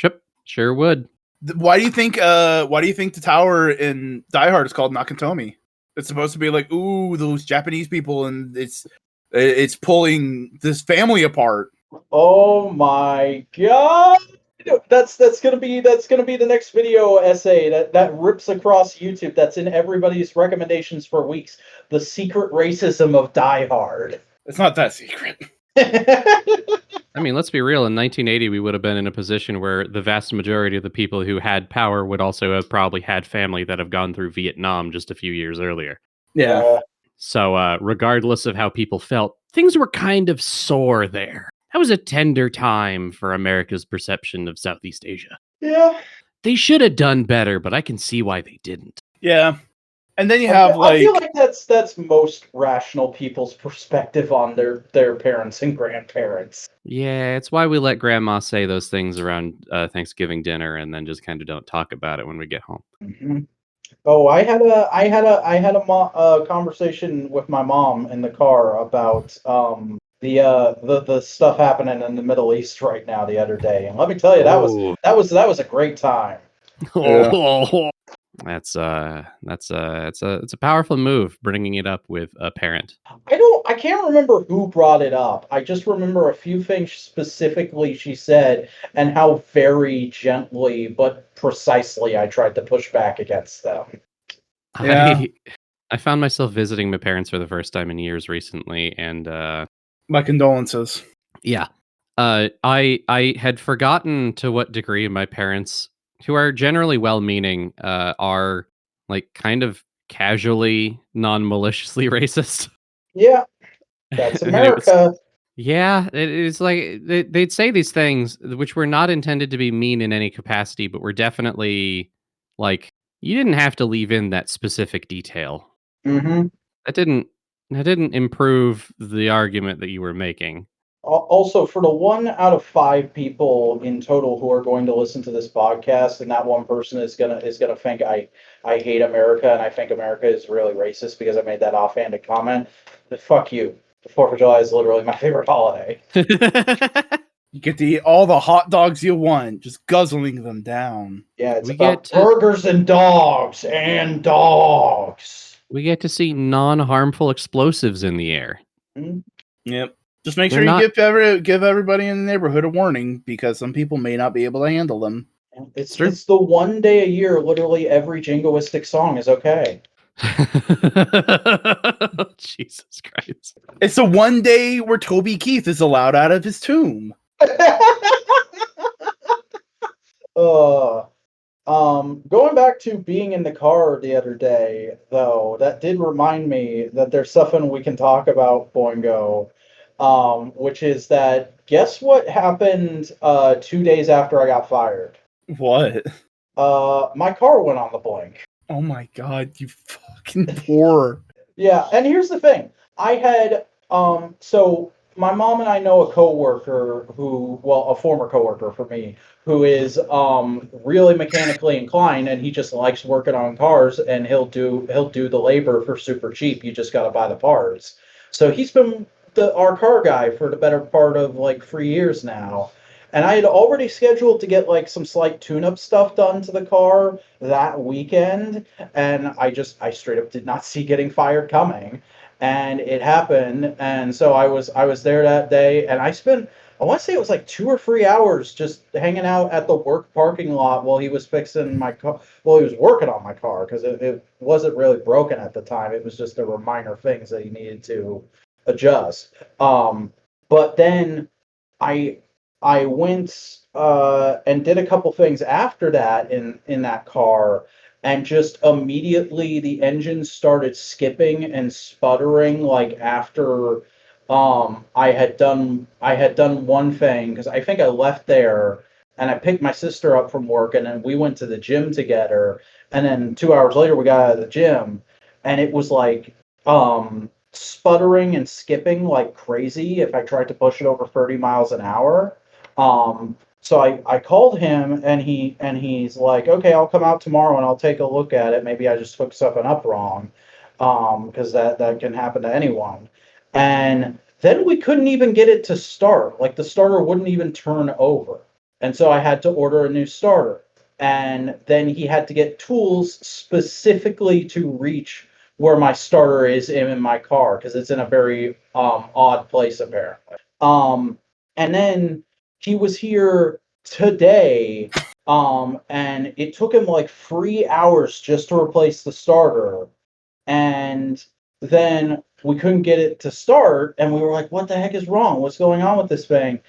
Yep, sure would. Why do you think? Why do you think the tower in Die Hard is called Nakatomi? It's supposed to be like, ooh, those Japanese people, and it's pulling this family apart. Oh my god! That's gonna be the next video essay that rips across YouTube. That's in everybody's recommendations for weeks. The secret racism of Die Hard. It's not that secret. I mean, let's be real. In 1980, we would have been in a position where the vast majority of the people who had power would also have probably had family that have gone through Vietnam just a few years earlier. Yeah. So, regardless of how people felt, things were kind of sore there. That was a tender time for America's perception of Southeast Asia. Yeah. They should have done better, but I can see why they didn't. Yeah. And then you have I feel like that's most rational people's perspective on their parents and grandparents. Yeah, it's why we let grandma say those things around Thanksgiving dinner and then just kind of don't talk about it when we get home. Mm-hmm. Oh, I had a conversation with my mom in the car about the stuff happening in the Middle East right now the other day, and let me tell you, that was a great time. Yeah. It's a powerful move bringing it up with a parent. I can't remember who brought it up. I just remember a few things specifically she said and how very gently but precisely I tried to push back against them. Yeah. I found myself visiting my parents for the first time in years recently, and My condolences. yeah, I had forgotten to what degree my parents, who are generally well-meaning, are like kind of casually, non-maliciously racist. Yeah, that's And it was- America. yeah, it is like they'd say these things which were not intended to be mean in any capacity, but were definitely like, you didn't have to leave in that specific detail. Mm-hmm. That didn't improve the argument that you were making. Also, for the 1 out of 5 people in total who are going to listen to this podcast, and that one person is gonna think I hate America and I think America is really racist because I made that offhanded comment. Fuck you. The 4th of July is literally my favorite holiday. You get to eat all the hot dogs you want, just guzzling them down. Yeah, it's We about get to- burgers and dogs and dogs. We get to see non-harmful explosives in the air. Yep. Just make They're sure not- you give everybody in the neighborhood a warning, because some people may not be able to handle them. It's True. the one day a year literally every jingoistic song is okay. Jesus Christ. It's the one day where Toby Keith is allowed out of his tomb. Going back to being in the car the other day, though, that did remind me that there's something we can talk about, Boingo, which is that guess what happened 2 days after I got fired? What? My car went on the blink. Oh my god, you fucking poor. Yeah, and here's the thing. I had so my mom and I know a coworker who, well, a former coworker for me, who is really mechanically inclined, and he just likes working on cars, and he'll do the labor for super cheap. You just got to buy the parts. So he's been our car guy for the better part of like 3 years now. And I had already scheduled to get like some slight tune-up stuff done to the car that weekend, and I straight up did not see getting fired coming, and it happened. And so I was there that day, and I want to say it was like 2 or 3 hours just hanging out at the work parking lot while he was fixing my car. Well, he was working on my car because it wasn't really broken at the time. It was just there were minor things that he needed to adjust. But then I went and did a couple things after that in that car, and just immediately the engine started skipping and sputtering like after I had done one thing, because I think I left there and I picked my sister up from work, and then we went to the gym together, and then 2 hours later we got out of the gym, and it was like sputtering and skipping like crazy if I tried to push it over 30 miles an hour. So I called him, and he's like, okay, I'll come out tomorrow and I'll take a look at it. Maybe I just hooked something up wrong. because that can happen to anyone. And then we couldn't even get it to start. Like the starter wouldn't even turn over. And so I had to order a new starter. And then he had to get tools specifically to reach where my starter is in my car because it's in a very odd place apparently. And then he was here today, and it took him like 3 hours just to replace the starter. And then we couldn't get it to start, and we were like, what the heck is wrong? What's going on with this thing?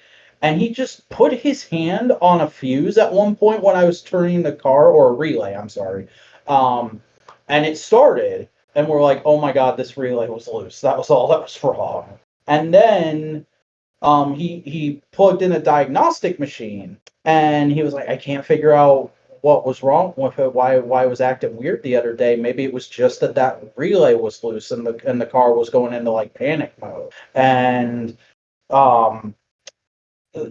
And he just put his hand on a fuse at one point when I was turning the car, or a relay, I'm sorry. And it started, and we're like, oh my god, this relay was loose. That was all that was wrong. And then he plugged in a diagnostic machine, and he was like, I can't figure out what was wrong with it, why it was acting weird the other day. Maybe it was just that relay was loose and the car was going into like panic mode. And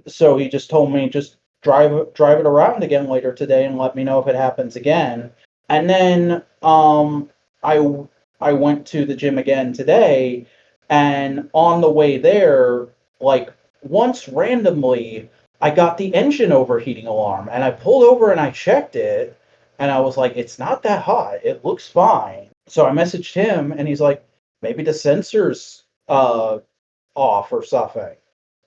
so he just told me just drive it around again later today and let me know if it happens again. And then I I went to the gym again today, and on the way there, like once randomly, I got the engine overheating alarm, and I pulled over and I checked it, and I was like, it's not that hot. It looks fine. So I messaged him, and he's like, maybe the sensor's off or something,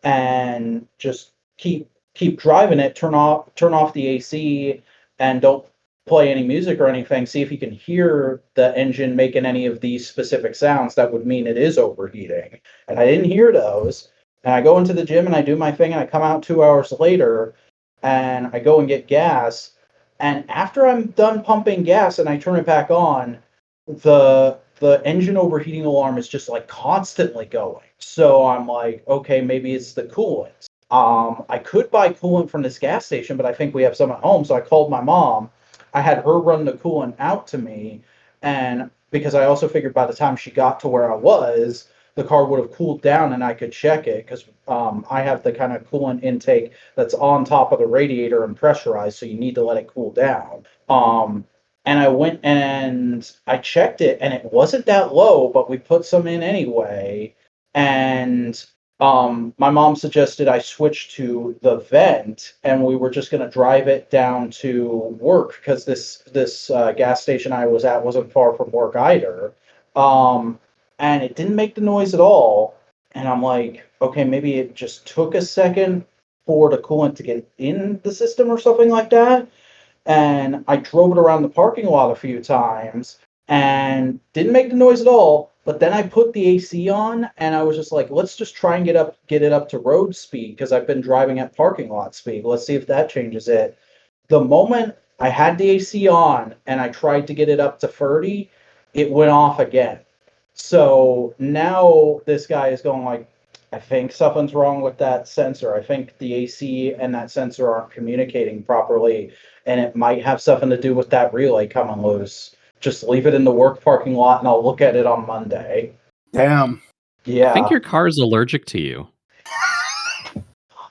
and just keep driving it. Turn off the AC, and don't play any music or anything. See if you can hear the engine making any of these specific sounds that would mean it is overheating. And I didn't hear those. And I go into the gym and I do my thing, and I come out 2 hours later and I go and get gas. And after I'm done pumping gas and I turn it back on, the engine overheating alarm is just like constantly going. So I'm like, okay, maybe it's the coolant. I could buy coolant from this gas station, but I think we have some at home. So I called my mom. I had her run the coolant out to me, and because I also figured by the time she got to where I was, the car would have cooled down and I could check it because I have the kind of coolant intake that's on top of the radiator and pressurized, so you need to let it cool down. And I went and I checked it, and it wasn't that low, but we put some in anyway. And my mom suggested I switch to the vent, and we were just going to drive it down to work because this gas station I was at wasn't far from work either. And it didn't make the noise at all. And I'm like, okay, maybe it just took a second for the coolant to get in the system or something like that. And I drove it around the parking lot a few times and didn't make the noise at all. But then I put the AC on, and I was just like, let's just try and get it up to road speed because I've been driving at parking lot speed. Let's see if that changes it. The moment I had the AC on and I tried to get it up to 30, it went off again. So now this guy is going like, I think something's wrong with that sensor. I think the AC and that sensor aren't communicating properly, and it might have something to do with that relay coming loose. Just leave it in the work parking lot, and I'll look at it on Monday. Damn. Yeah. I think your car's allergic to you.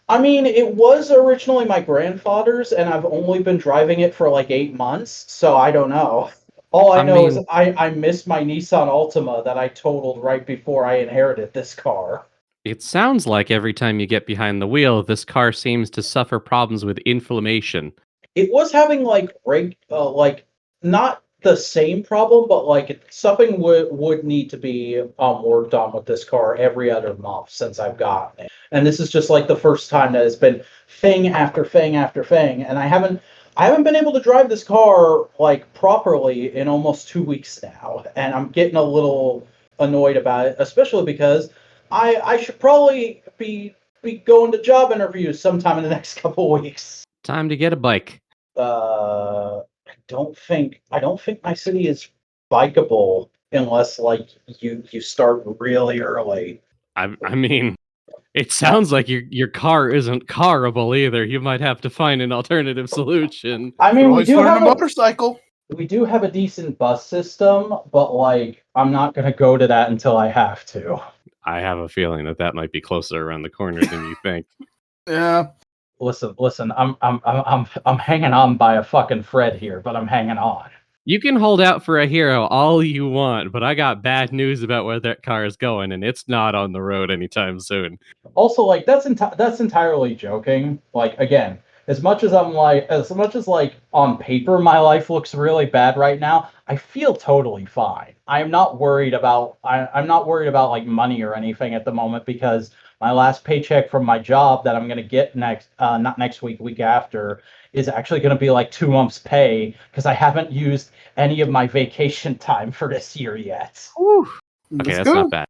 I mean, it was originally my grandfather's, and I've only been driving it for like 8 months, so I don't know. All I know is I miss my Nissan Altima that I totaled right before I inherited this car. It sounds like every time you get behind the wheel, this car seems to suffer problems with inflammation. It was having like not the same problem, but like something would need to be worked on with this car every other month since I've gotten it. And this is just like the first time that it's been thing after thing after thing, and I haven't been able to drive this car like properly in almost 2 weeks now, and I'm getting a little annoyed about it, especially because I should probably be going to job interviews sometime in the next couple of weeks. Time to get a bike. I don't think my city is bikeable unless like you start really early. I mean, it sounds like your car isn't carable either. You might have to find an alternative solution. I mean, we Always do learn have a motorcycle. we do have a decent bus system, but like I'm not gonna go to that until I have to. I have a feeling that might be closer around the corner than you think. Yeah. Listen, I'm hanging on by a fucking thread here, but I'm hanging on. You can hold out for a hero all you want, but I got bad news about where that car is going, and it's not on the road anytime soon. Also, like that's entirely joking. Like again, as much as on paper my life looks really bad right now, I feel totally fine. I'm not worried about I'm not worried about like money or anything at the moment because my last paycheck from my job that I'm gonna get not next week, week after, is actually gonna be like 2 months' pay because I haven't used any of my vacation time for this year yet. Okay, Let's that's go. not bad.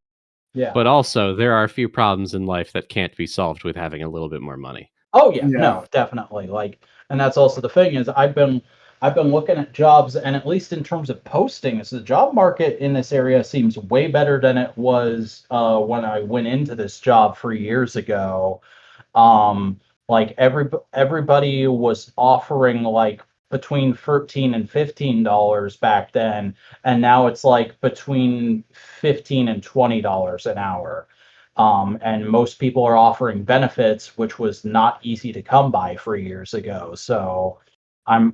Yeah. But also, there are a few problems in life that can't be solved with having a little bit more money. Oh yeah, Yeah. no, definitely. Like, and that's also the thing is I've been looking at jobs, and at least in terms of postings, the job market in this area seems way better than it was when I went into this job 3 years ago. Um, like everybody was offering like between $13 and $15 back then, and now it's like between $15 and $20 an hour. And most people are offering benefits, which was not easy to come by 3 years ago. So I'm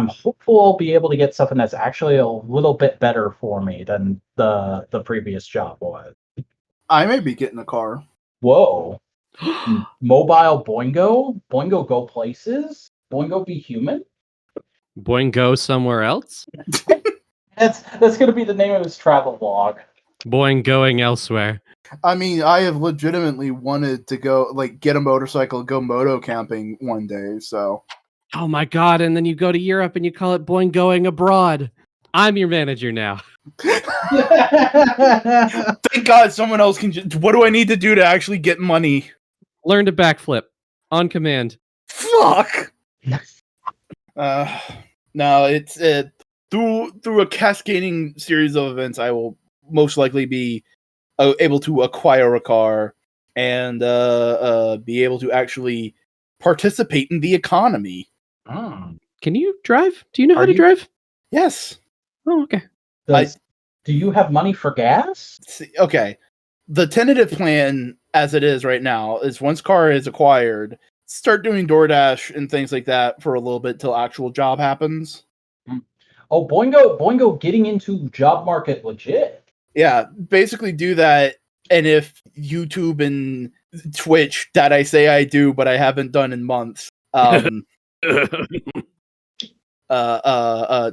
hopeful I'll be able to get something that's actually a little bit better for me than the previous job was. I may be getting a car. Whoa. Mobile Boingo? Boingo go places? Boingo be human? Boing somewhere else? That's gonna be the name of his travel vlog. Boing going elsewhere. I mean, I have legitimately wanted to go, like, get a motorcycle, go moto camping one day. So, Oh my god, and then you go to Europe and you call it Boing going abroad. I'm your manager now. thank God someone else can. What do I need to do to actually get money? Learn to backflip on command. Fuck. No, it's through a cascading series of events. I will most likely be able to acquire a car and be able to actually participate in the economy. Can you drive? Do you know Are how to you- drive? Yes. Oh, okay. Do you have money for gas? See, okay. The tentative plan, as it is right now, is once car is acquired, start doing DoorDash and things like that for a little bit till actual job happens. Oh, Boingo getting into job market legit. Yeah, basically do that. And if YouTube and Twitch, that I say I do, but I haven't done in months,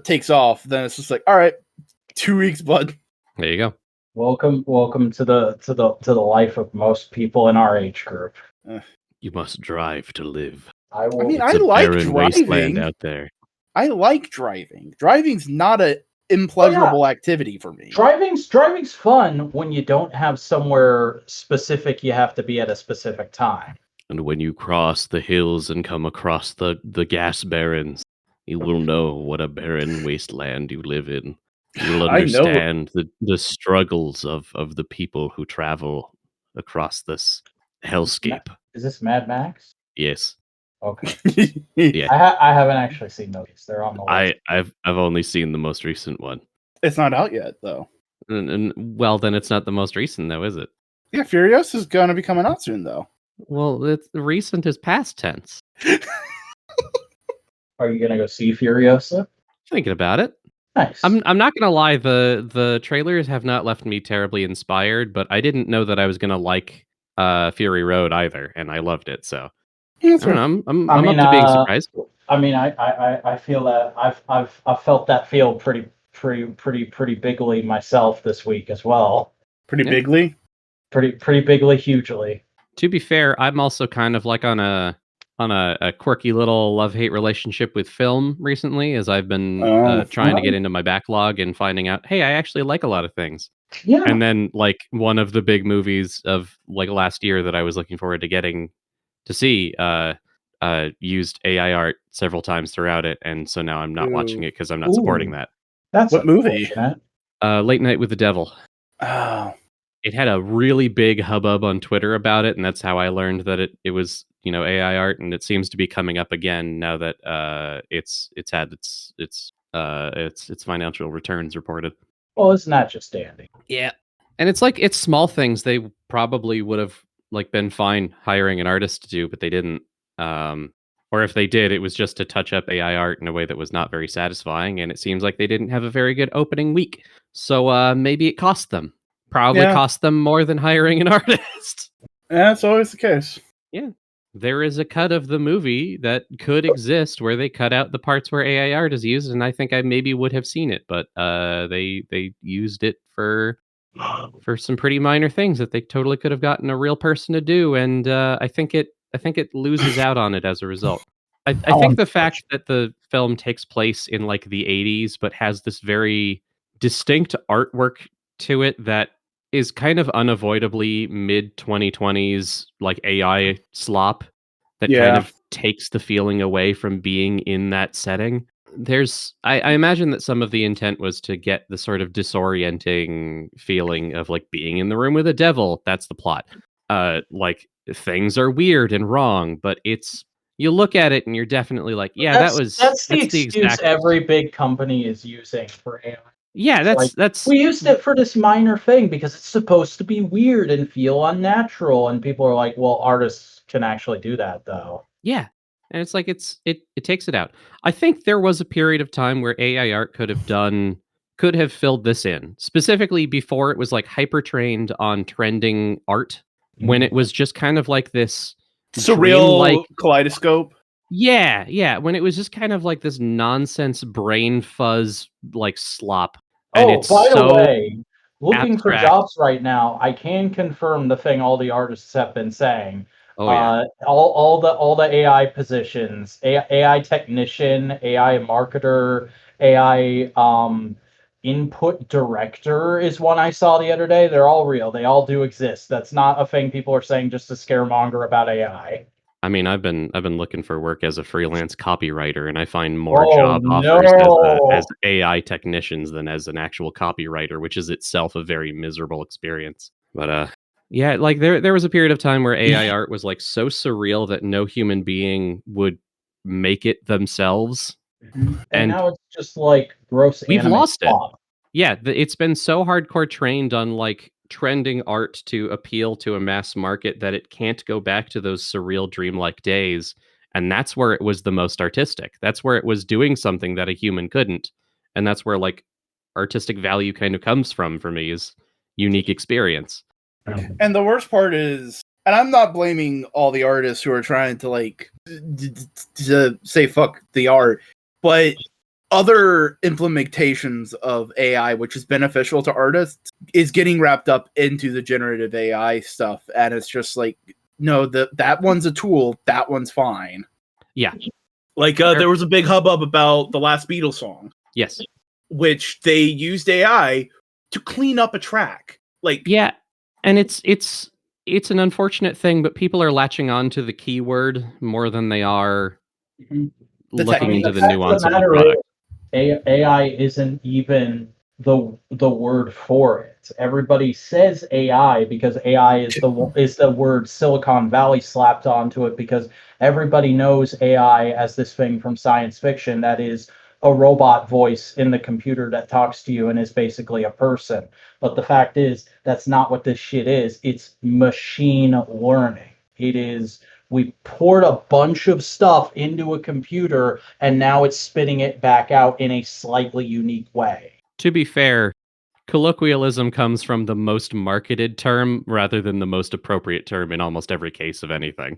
takes off, then it's just like, all right, 2 weeks, bud. There you go. Welcome to the life of most people in our age group. You must drive to live. I will. I mean, It's I a like barren wasteland driving. out there. I like driving. Driving's not a impleasurable activity for me. Driving's fun when you don't have somewhere specific you have to be at a specific time. And when you cross the hills and come across the gas barrens, you will know what a barren wasteland you live in. You'll I know. understand the struggles of the people who travel across this hellscape. Is this Mad Max? Yes. Okay. Yeah. I haven't actually seen those. They're on the list. I've only seen the most recent one. It's not out yet, though. And well, then it's not the most recent, though, is it? Yeah, Furious is going to be coming out soon, though. Well, it's recent is past tense. Are you gonna go see Furiosa? Thinking about it. Nice. I'm not gonna lie, the trailers have not left me terribly inspired, but I didn't know that I was gonna like Fury Road either, and I loved it. So I don't know. I'm up to being surprised. I mean, I feel that I've felt that feel pretty bigly myself this week as well. Pretty Yeah. bigly. Pretty bigly, hugely. To be fair, I'm also kind of like on a quirky little love-hate relationship with film recently, as I've been trying to get into my backlog and finding out, hey, I actually like a lot of things. Yeah. And then, like, one of the big movies of like last year that I was looking forward to getting to see used AI art several times throughout it, and so now I'm not watching it because I'm not supporting Ooh. that. That's What movie? unfortunate. Late Night with the Devil. Oh. It had a really big hubbub on Twitter about it, and that's how I learned that it was AI art, and it seems to be coming up again now that it's had its financial returns reported. Well, isn't that just dandy? Yeah, and it's small things they probably would have like been fine hiring an artist to do, but they didn't. Or if they did, it was just to touch up AI art in a way that was not very satisfying, and it seems like they didn't have a very good opening week. So maybe it cost them. Probably Yeah. cost them more than hiring an artist. That's always the case. Yeah. There is a cut of the movie that could exist where they cut out the parts where AI art is used, and I think I maybe would have seen it, but they used it for some pretty minor things that they totally could have gotten a real person to do, and I think it loses out on it as a result. I think the fact that the film takes place in like the 80s, but has this very distinct artwork to it that is kind of unavoidably mid 2020s like AI slop that kind Yeah. of takes the feeling away from being in that setting. I imagine that some of the intent was to get the sort of disorienting feeling of like being in the room with a devil. That's the plot. Like things are weird and wrong, but you look at it and you're definitely like, yeah, That's the excuse exact every big company is using for AI. Yeah, It's that's we used it for this minor thing because it's supposed to be weird and feel unnatural, and people are like, "Well, artists can actually do that, though." yeah. And it's like it takes it out. I think there was a period of time where AI art could have filled this in. Specifically before it was like hyper trained on trending art, when it was just kind of like this dreamlike Surreal kaleidoscope. Yeah, when it was just kind of like this nonsense brain fuzz like slop. And Oh, it's by the so way, looking for abstract. jobs right now, I can confirm the thing all the artists have been saying. Oh yeah. All the AI positions, AI technician, AI marketer, AI input director is one I saw the other day. They're all real. They all do exist. That's not a thing people are saying just to scaremonger about AI. I mean, I've been looking for work as a freelance copywriter, and I find more Oh job offers no. as AI technicians than as an actual copywriter, which is itself a very miserable experience. But yeah, like there was a period of time where AI art was like so surreal that no human being would make it themselves, And and now it's just like gross we've anime lost it. slop. Yeah, it's been so hardcore trained on like trending art to appeal to a mass market that it can't go back to those surreal dreamlike days. And that's where it was the most artistic. That's where it was doing something that a human couldn't. And that's where like artistic value kind of comes from for me is unique experience. And the worst part is, and I'm not blaming all the artists who are trying to like to say fuck the art, but other implementations of AI, which is beneficial to artists, is getting wrapped up into the generative AI stuff, and it's just like, no, that one's a tool, that one's fine. Yeah. Like there was a big hubbub about the last Beatles song, Yes. which they used AI to clean up a track. Like Yeah. And it's an unfortunate thing, but people are latching on to the keyword more than they are Mhm. looking into the fact nuance the of the matter product. AI isn't even the word for it. Everybody says AI because AI is the word Silicon Valley slapped onto it because everybody knows AI as this thing from science fiction that is a robot voice in the computer that talks to you and is basically a person. But the fact is that's not what this shit is. It's machine learning. It is we poured a bunch of stuff into a computer and now it's spitting it back out in a slightly unique way. To be fair, colloquialism comes from the most marketed term rather than the most appropriate term in almost every case of anything.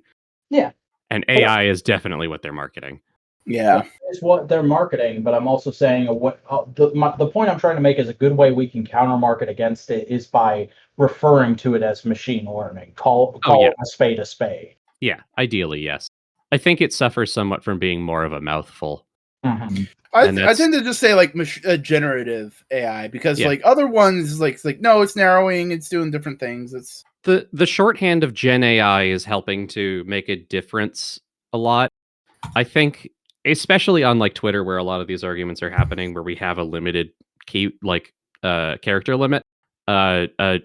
Yeah. And AI is definitely what they're marketing. Yeah. Is what they're marketing, but I'm also saying the point I'm trying to make is a good way we can counter market against it is by referring to it as machine learning. Call yeah. it a spade a spade. Yeah, ideally, yes. I think it suffers somewhat from being more of a mouthful. Mm-hmm. I tend to just say like generative AI because Yeah. like other ones like no, it's narrowing, it's doing different things. It's the shorthand of Gen AI is helping to make a difference a lot. I think, especially on like Twitter, where a lot of these arguments are happening, where we have a limited character limit.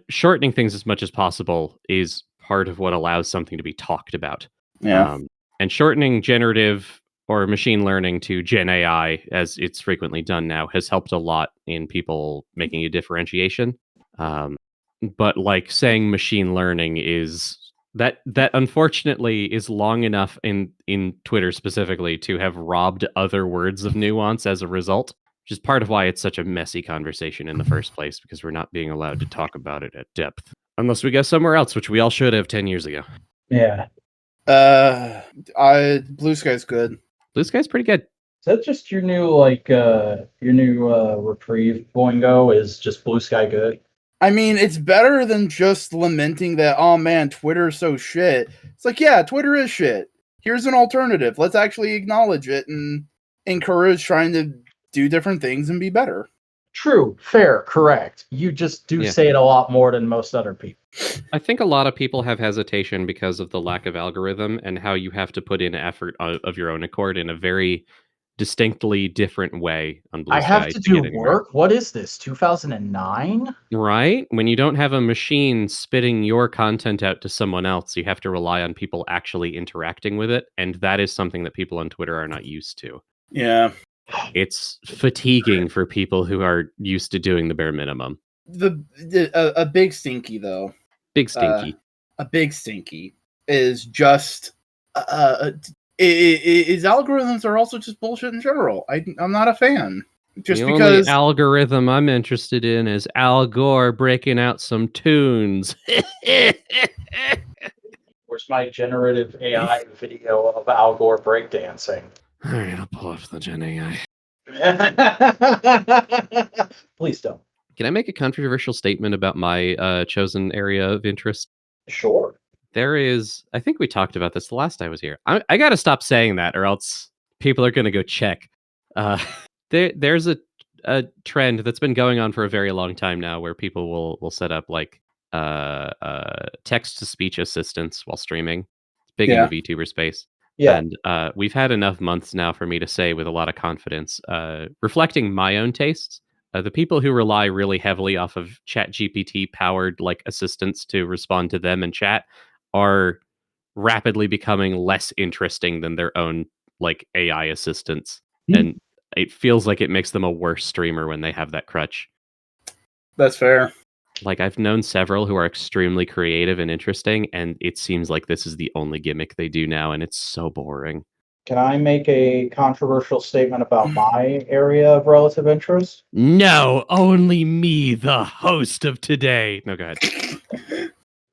Shortening things as much as possible is part of what allows something to be talked about. yeah. And shortening generative or machine learning to Gen AI, as it's frequently done now, has helped a lot in people making a differentiation. But like saying machine learning is That unfortunately is long enough in Twitter specifically to have robbed other words of nuance as a result, which is part of why it's such a messy conversation in the first place, because we're not being allowed to talk about it at depth. Unless we go somewhere else, which we all should have 10 years ago. Yeah. Bluesky's good. Bluesky's pretty good. Is that just your new reprieve boingo is just Blue Sky good? I mean, it's better than just lamenting that, oh man, Twitter's so shit. It's like, yeah, Twitter is shit. Here's an alternative. Let's actually acknowledge it and encourage trying to do different things and be better. True, fair, correct. You just do say it a lot more than most other people. I think a lot of people have hesitation because of the lack of algorithm and how you have to put in effort of your own accord in a very distinctly different way on Blue I Sky have to do get anywhere. work? What is this, 2009? Right? When you don't have a machine spitting your content out to someone else, you have to rely on people actually interacting with it, and that is something that people on Twitter are not used to. Yeah. It's fatiguing for people who are used to doing the bare minimum. A big stinky though. Big stinky. A big stinky is just is algorithms are also just bullshit in general. I'm not a fan. Just the because only algorithm I'm interested in is Al Gore breaking out some tunes. Where's my generative AI video of Al Gore breakdancing? All right, I'll pull up the Gen AI. Please don't. Can I make a controversial statement about my chosen area of interest? Sure. There is, I think we talked about this the last I was here. I got to stop saying that, or else people are going to go check. There's a trend that's been going on for a very long time now, where people will set up like text to speech assistants while streaming. It's big in the VTuber space. Yeah. And we've had enough months now for me to say with a lot of confidence, reflecting my own tastes, the people who rely really heavily off of ChatGPT powered like assistants to respond to them in chat are rapidly becoming less interesting than their own like AI assistants. And it feels like it makes them a worse streamer when they have that crutch. That's fair. Like I've known several who are extremely creative and interesting, and it seems like this is the only gimmick they do now, and it's so boring. Can I make a controversial statement about my area of relative interest? No, only me, the host of today. No, go ahead.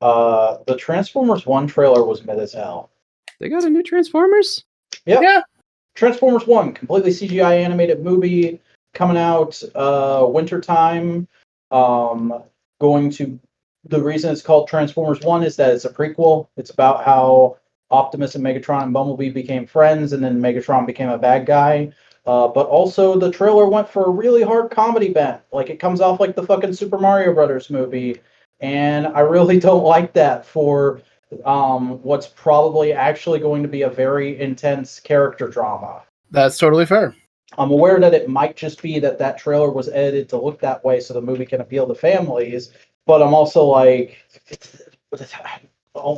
The Transformers 1 trailer was mid as hell. They got a new Transformers? Yep. Yeah. Transformers 1, completely CGI animated movie, coming out wintertime. The reason it's called Transformers 1 is that it's a prequel. It's about how Optimus and Megatron and Bumblebee became friends, and then Megatron became a bad guy. But also, the trailer went for a really hard comedy bent. Like, it comes off like the fucking Super Mario Brothers movie. And I really don't like that for what's probably actually going to be a very intense character drama. That's totally fair. I'm aware that it might just be that trailer was edited to look that way so the movie can appeal to families. But I'm also like,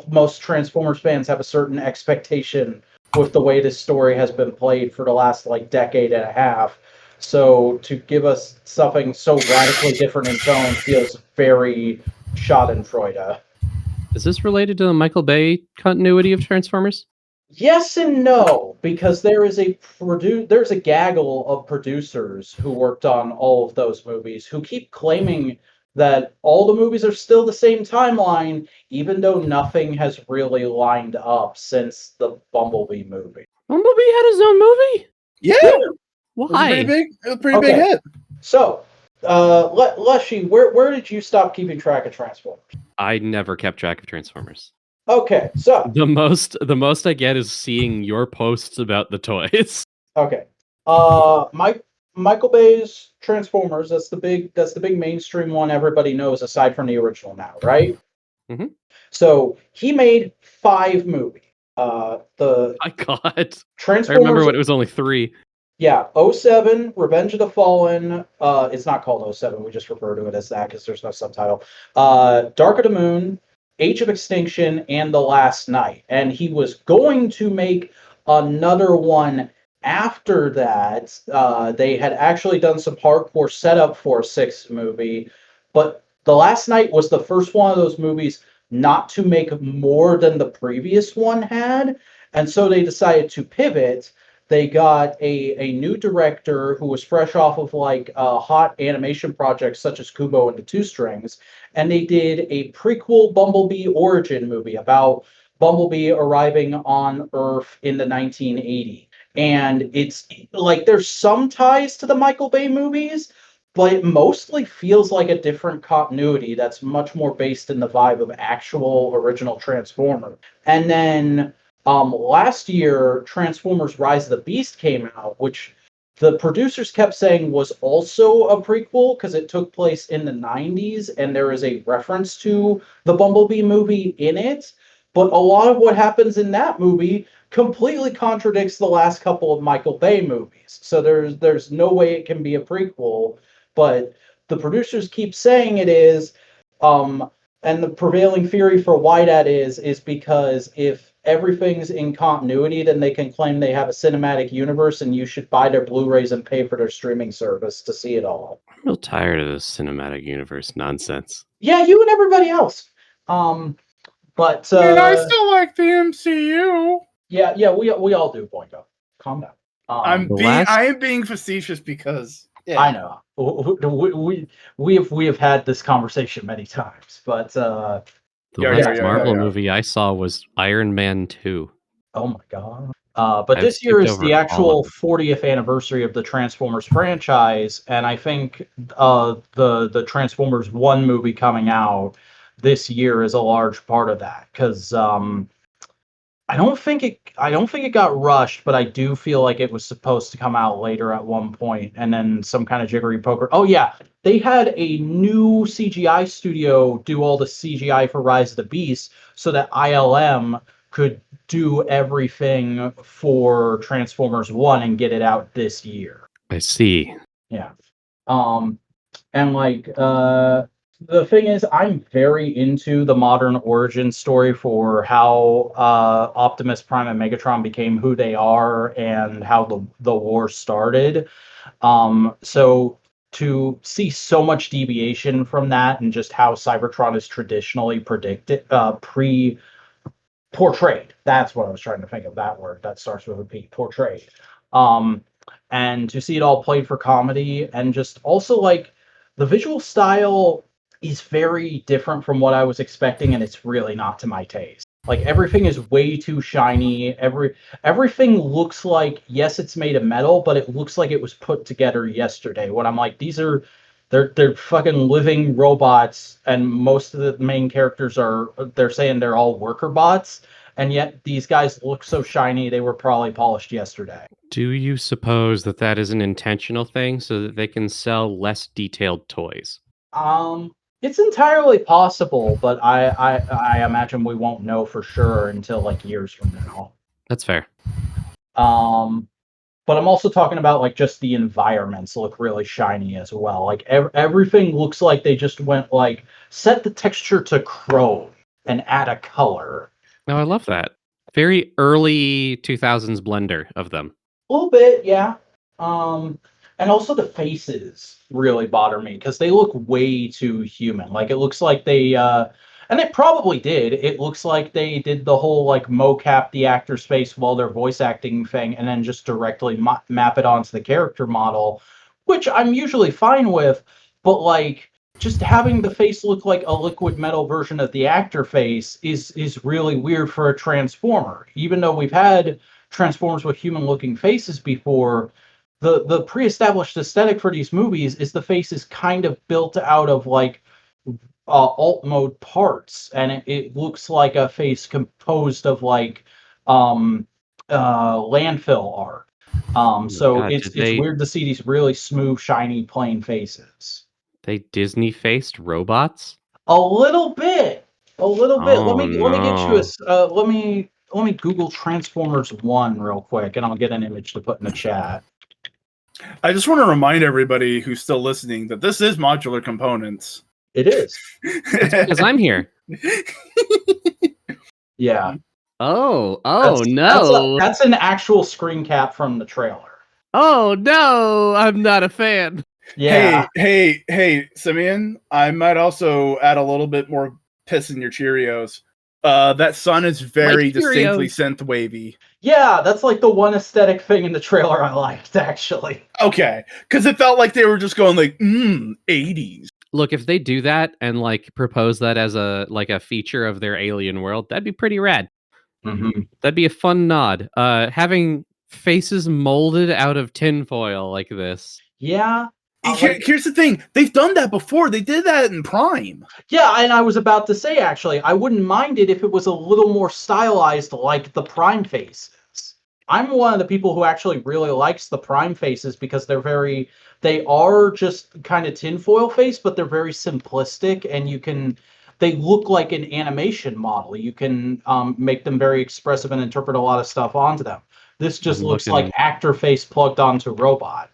most Transformers fans have a certain expectation with the way this story has been played for the last like decade and a half. So to give us something so radically different in tone feels very Schadenfreude. Is this related to the Michael Bay continuity of Transformers? Yes and no, because there's a gaggle of producers who worked on all of those movies who keep claiming that all the movies are still the same timeline, even though nothing has really lined up since the Bumblebee movie. Bumblebee had his own movie? Yeah. Why? It was a pretty big hit. So, Leshy, where did you stop keeping track of Transformers? I never kept track of Transformers. Okay, so the most I get is seeing your posts about the toys. Okay, Michael Bay's Transformers. That's the big mainstream one everybody knows, aside from the original now, right? Mm-hmm. So he made 5 movies. My God, Transformers. I remember when it was only 3. Yeah, 07, Revenge of the Fallen. It's not called 07. We just refer to it as that because there's no subtitle. Dark of the Moon, Age of Extinction, and The Last Night. And he was going to make another one after that. They had actually done some hardcore setup for a 6th movie. But The Last Night was the first one of those movies not to make more than the previous one had. And so they decided to pivot. They got a new director who was fresh off of like hot animation projects such as Kubo and the Two Strings. And they did a prequel Bumblebee origin movie about Bumblebee arriving on Earth in the 1980s. And it's like there's some ties to the Michael Bay movies, but it mostly feels like a different continuity that's much more based in the vibe of actual original Transformers. And then last year, Transformers Rise of the Beast came out, which the producers kept saying was also a prequel because it took place in the 90s and there is a reference to the Bumblebee movie in it. But a lot of what happens in that movie completely contradicts the last couple of Michael Bay movies. So there's no way it can be a prequel, but the producers keep saying it is. And the prevailing theory for why that is because if everything's in continuity, then they can claim they have a cinematic universe and you should buy their Blu-rays and pay for their streaming service to see it all. I'm real tired of this cinematic universe nonsense. Yeah, you and everybody else. But I still like the MCU. yeah, we all do, Boingo. Calm down. I am being facetious because I know we have had this conversation many times, but the last Marvel movie I saw was Iron Man 2. Oh my god! But this year is the actual 40th anniversary of the Transformers franchise, and I think the Transformers 1 movie coming out this year is a large part of that because I don't think it got rushed, but I do feel like it was supposed to come out later at one point, and then some kind of jiggery poker. Oh yeah, they had a new CGI studio do all the CGI for Rise of the Beast, so that ILM could do everything for Transformers 1 and get it out this year. I see. Yeah. And like the thing is, I'm very into the modern origin story for how Optimus Prime and Megatron became who they are and how the war started. So to see so much deviation from that and just how Cybertron is traditionally portrayed. That's what I was trying to think of, that word that starts with a P, portrayed. And to see it all played for comedy and just also like the visual style is very different from what I was expecting, and it's really not to my taste. Like everything is way too shiny. Everything looks like, yes, it's made of metal, but it looks like it was put together yesterday. When I'm like, they're fucking living robots, and most of the main characters they're saying they're all worker bots, and yet these guys look so shiny they were probably polished yesterday. Do you suppose that is an intentional thing so that they can sell less detailed toys? It's entirely possible, but I imagine we won't know for sure until like years from now. That's fair. But I'm also talking about like just the environments look really shiny as well. Like everything looks like they just went like set the texture to chrome and add a color. No, I love that. Very early 2000s blender of them. A little bit, yeah. And also the faces really bother me because they look way too human. Like it looks like they and it probably did. It looks like they did the whole like mocap the actor's face while they're voice acting thing and then just directly map it onto the character model, which I'm usually fine with, but like just having the face look like a liquid metal version of the actor face is really weird for a Transformer. Even though we've had Transformers with human looking faces before, the pre-established aesthetic for these movies is the face is kind of built out of like alt mode parts, and it looks like a face composed of like landfill art. So God, it's weird to see these really smooth, shiny, plain faces. They Disney faced robots? A little bit. Oh, Let me get you let me Google Transformers 1 real quick, and I'll get an image to put in the chat. I just want to remind everybody who's still listening that this is Modular Components. It is. Because I'm here. Yeah. Oh no. That's an actual screen cap from the trailer. Oh no, I'm not a fan. Yeah. Hey, Simeon, I might also add a little bit more piss in your Cheerios. That sun is very distinctly synth wavy. Yeah, that's like the one aesthetic thing in the trailer I liked, actually. Okay, because it felt like they were just going like, 80s. Look, if they do that and like propose that as a feature of their alien world, that'd be pretty rad. Mm-hmm. That'd be a fun nod. Having faces molded out of tinfoil like this. Yeah. Here's the thing. They've done that before. They did that in Prime. Yeah, and I was about to say, actually, I wouldn't mind it if it was a little more stylized like the Prime faces. I'm one of the people who actually really likes the Prime faces because they are just kind of tinfoil face, but they're very simplistic, and they look like an animation model. You can make them very expressive and interpret a lot of stuff onto them. This just looks like actor face plugged onto robot.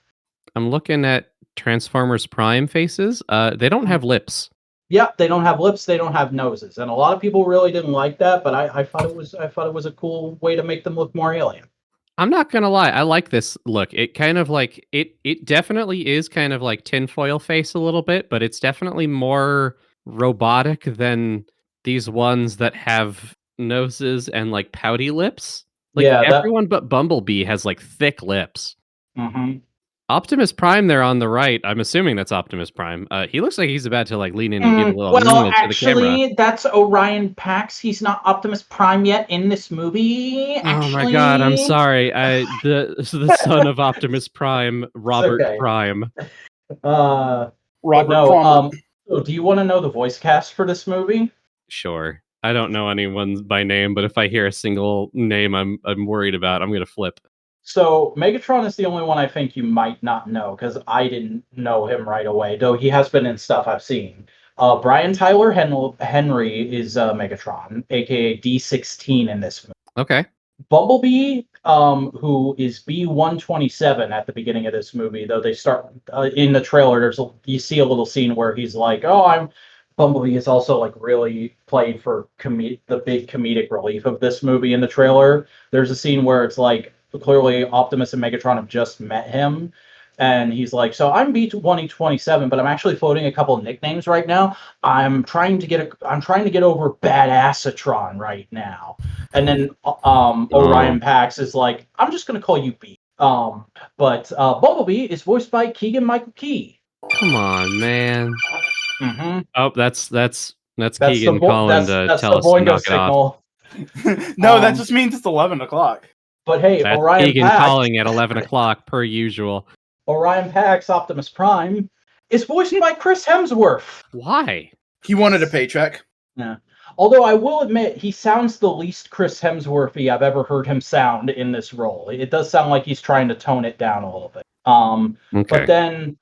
I'm looking at Transformers Prime faces. They don't have lips. Yeah, they don't have lips, they don't have noses, and a lot of people really didn't like that. But I thought it was a cool way to make them look more alien. I'm not gonna lie, I like this look. It kind of like it definitely is kind of like tinfoil face a little bit, but it's definitely more robotic than these ones that have noses and like pouty lips. Like Yeah, everyone but Bumblebee has like thick lips. Mm-hmm. Optimus Prime there on the right. I'm assuming that's Optimus Prime. He looks like he's about to like lean in and give a little to the camera. Actually, that's Orion Pax. He's not Optimus Prime yet in this movie. Oh my god, I'm sorry. The son of Optimus Prime, Robert Prime. Robert Prime. So do you want to know the voice cast for this movie? Sure. I don't know anyone by name, but if I hear a single name I'm worried about, I'm gonna flip. So Megatron is the only one I think you might not know because I didn't know him right away, though he has been in stuff I've seen. Brian Tyler Henry is Megatron, aka D16 in this movie. Okay. Bumblebee, who is B127 at the beginning of this movie, though they start in the trailer. You see a little scene where he's like, "Oh, Bumblebee is also like really played for the big comedic relief of this movie in the trailer." There's a scene where it's like clearly Optimus and Megatron have just met him, and he's like, "So I'm B127, but I'm actually floating a couple of nicknames right now. I'm trying to get over Badassatron right now." And then Orion Pax is like, "I'm just gonna call you B." But Bumblebee is voiced by Keegan-Michael Key. Come on, man. Mm-hmm. Oh, that's Keegan calling to tell us to knock it off. No, that just means it's 11 o'clock. But hey, That's Orion Keegan Pax, calling at 11 o'clock per usual. Orion Pax, Optimus Prime, is voiced by Chris Hemsworth. Why? He wanted a paycheck. Yeah. Although I will admit, he sounds the least Chris Hemsworthy I've ever heard him sound in this role. It does sound like he's trying to tone it down a little bit. Okay. But then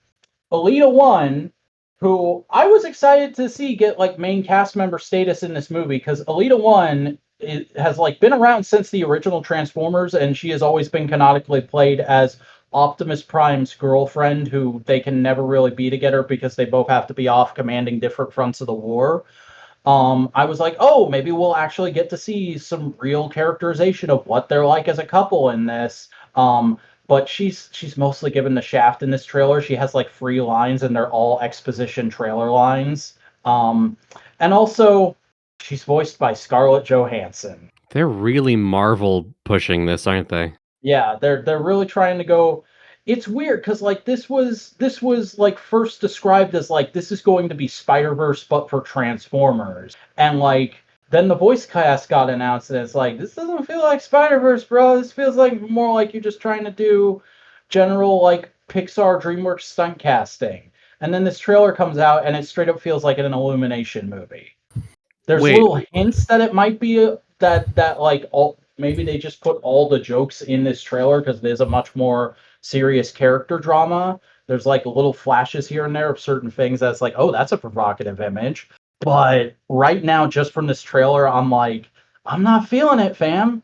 Alita 1, who I was excited to see get like main cast member status in this movie, because Alita 1 has like been around since the original Transformers, and she has always been canonically played as Optimus Prime's girlfriend, who they can never really be together because they both have to be off commanding different fronts of the war. I was like, oh, maybe we'll actually get to see some real characterization of what they're like as a couple in this. But she's mostly given the shaft in this trailer. She has like 3 lines, and they're all exposition trailer lines. And also, she's voiced by Scarlett Johansson. They're really Marvel pushing this, aren't they? Yeah, they're really trying to go. It's weird because like this was like first described as like this is going to be Spider-Verse but for Transformers, and like then the voice cast got announced, and it's like this doesn't feel like Spider-Verse, bro. This feels like more like you're just trying to do general like Pixar DreamWorks stunt casting. And then this trailer comes out, and it straight up feels like an Illumination movie. There's little hints that it might be that like maybe they just put all the jokes in this trailer because there's a much more serious character drama. There's like little flashes here and there of certain things that's like, oh, that's a provocative image. But right now, just from this trailer, I'm like, I'm not feeling it, fam.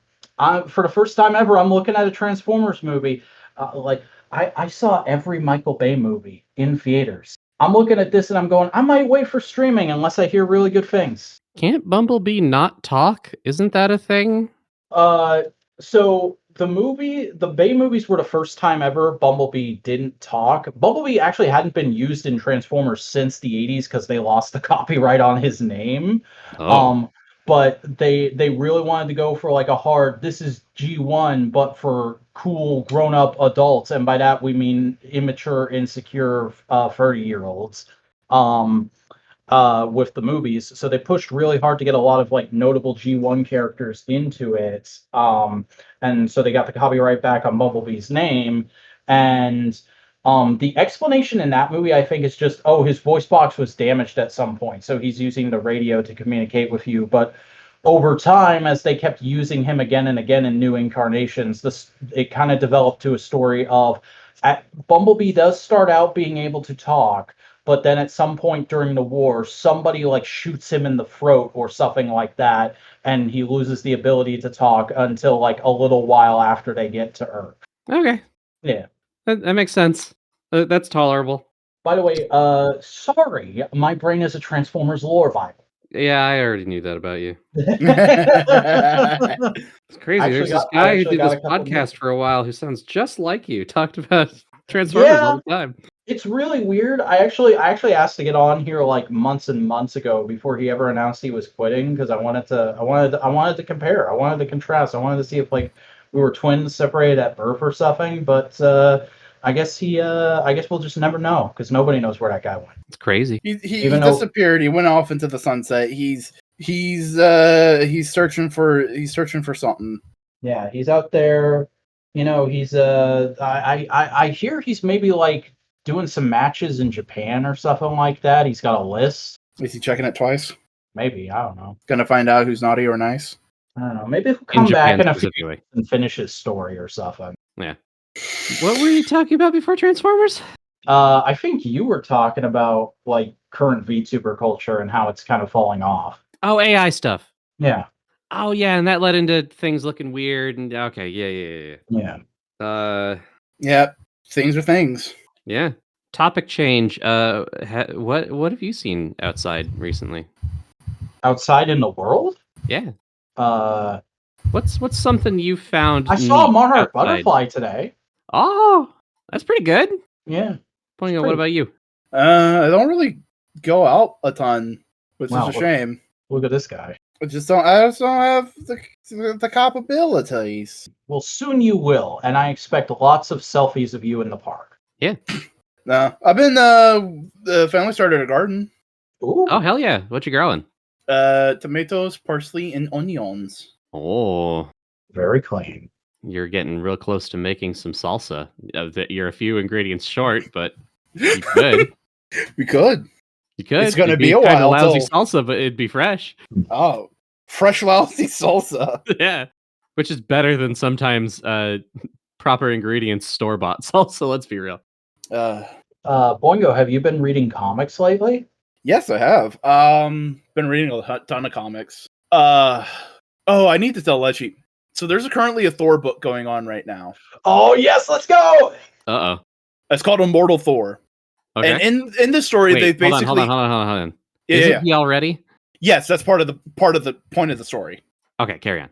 For the first time ever, I'm looking at a Transformers movie. I saw every Michael Bay movie in theaters. I'm looking at this and I'm going, I might wait for streaming unless I hear really good things. Can't Bumblebee not talk? Isn't that a thing? So the Bay movies were the first time ever Bumblebee didn't talk. Bumblebee actually hadn't been used in Transformers since the 80s because they lost the copyright on his name. Oh. But they really wanted to go for like a hard, this is G1, but for cool grown-up adults, and by that we mean immature, insecure 30-year-olds. With the movies. So they pushed really hard to get a lot of like notable G1 characters into it. And so they got the copyright back on Bumblebee's name. And the explanation in that movie, I think, is just, oh, his voice box was damaged at some point. So he's using the radio to communicate with you. But over time, as they kept using him again and again in new incarnations, it kind of developed to a story of Bumblebee does start out being able to talk, but then at some point during the war, somebody like shoots him in the throat or something like that, and he loses the ability to talk until like a little while after they get to Earth. Okay. Yeah. That makes sense. That's tolerable. By the way, sorry, my brain is a Transformers lore Bible. Yeah, I already knew that about you. I It's crazy. Actually There's this got- I guy who actually did got this a couple podcast for a while who sounds just like you. Talked about Transformers all the time. It's really weird. I actually asked to get on here like months and months ago before he ever announced he was quitting because I wanted to compare. I wanted to contrast. I wanted to see if like we were twins separated at birth or something. But I guess we'll just never know because nobody knows where that guy went. It's crazy. He Even though- disappeared. He went off into the sunset. He's searching for something. Yeah, he's out there. You know, he's I hear he's maybe like doing some matches in Japan or something like that. He's got a list. Is he checking it twice? Maybe, I don't know. Gonna find out who's naughty or nice. I don't know. Maybe he'll come In back Japan in a few specifically. and finish his story or something. Yeah. What were you talking about before Transformers? I think you were talking about like current VTuber culture and how it's kind of falling off. Oh, AI stuff. Yeah, Oh yeah, and that led into things looking weird. And okay, yeah. yeah. Things are things. Yeah. Topic change. What have you seen outside recently? Outside in the world, Yeah. uh, What's something you found? I saw a neat monarch outside? butterfly today. Oh, that's pretty good. Yeah. Pointing out, what about you? I don't really go out a ton, which Wow, is a shame. Look at this guy. I just don't have the capabilities. Well, soon you will, and I expect lots of selfies of you in the park. No, I've been the family started a garden. Ooh. Oh hell yeah! What you growing? Tomatoes, parsley, and onions. Oh, Very clean. you're getting real close to making some salsa. You're a few ingredients short, but you could. We could. You could. It's gonna It'd be a kinda while lousy till- salsa, but it'd be fresh. Oh, fresh lousy salsa. Yeah, which is better than sometimes proper ingredients store bought salsa. Let's be real. Boingo, have you been reading comics lately? Yes, I have. Been reading a ton of comics. I need to tell Lechy. So there's currently a Thor book going on right now. Oh yes, let's go. Uh oh. It's called Immortal Thor. Okay. And in this story, Wait, they've basically hold on. Yeah, Is yeah. it he already? Yes, that's part of the point of the story. Okay, carry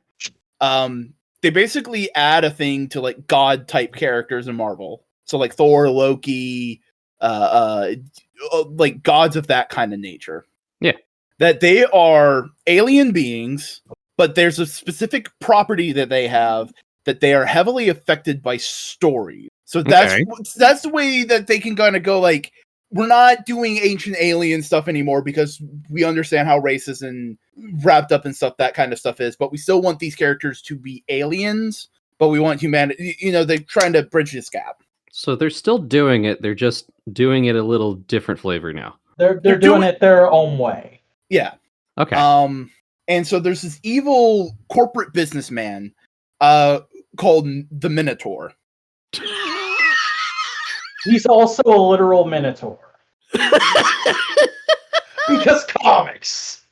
on. They basically add a thing to like god type characters in Marvel. So like Thor, Loki, like gods of that kind of nature. Yeah. That they are alien beings, but there's a specific property that they have that they are heavily affected by story. So that's the way that they can kind of go like, we're not doing ancient alien stuff anymore because we understand how racist and wrapped up in stuff that kind of stuff is, but we still want these characters to be aliens, but we want humanity. You know, they're trying to bridge this gap. So they're still doing it. They're just doing it a little different flavor now. They're doing it their own way. Yeah. Okay. And so there's this evil corporate businessman called the Minotaur. He's also a literal minotaur. Because comics.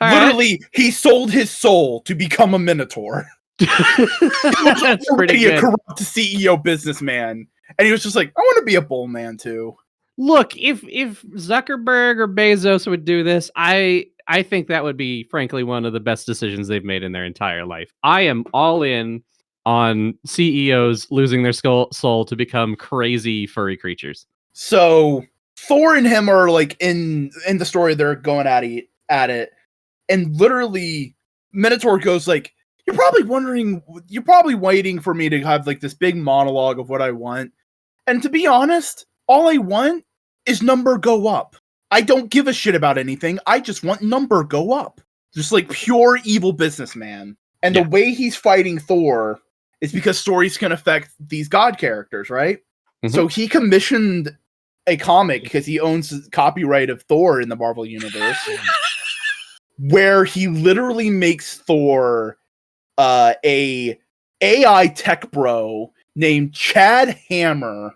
All right. Literally, he sold his soul to become a Minotaur. That's pretty Already a good. corrupt CEO businessman. And he was just like, I want to be a bull man too. Look, if Zuckerberg or Bezos would do this, I think that would be, frankly, one of the best decisions they've made in their entire life. I am all in on CEOs losing their soul to become crazy furry creatures. So Thor and him are like in the story, they're going at it, and literally Minotaur goes like, you're probably waiting for me to have like this big monologue of what I want. And to be honest, all I want is number go up. I don't give a shit about anything. I just want number go up. Just like pure evil businessman. And the way he's fighting Thor is because stories can affect these god characters, right? Mhm. So he commissioned a comic because he owns the copyright of Thor in the Marvel Universe, where he literally makes Thor a AI tech bro named Chad Hammer,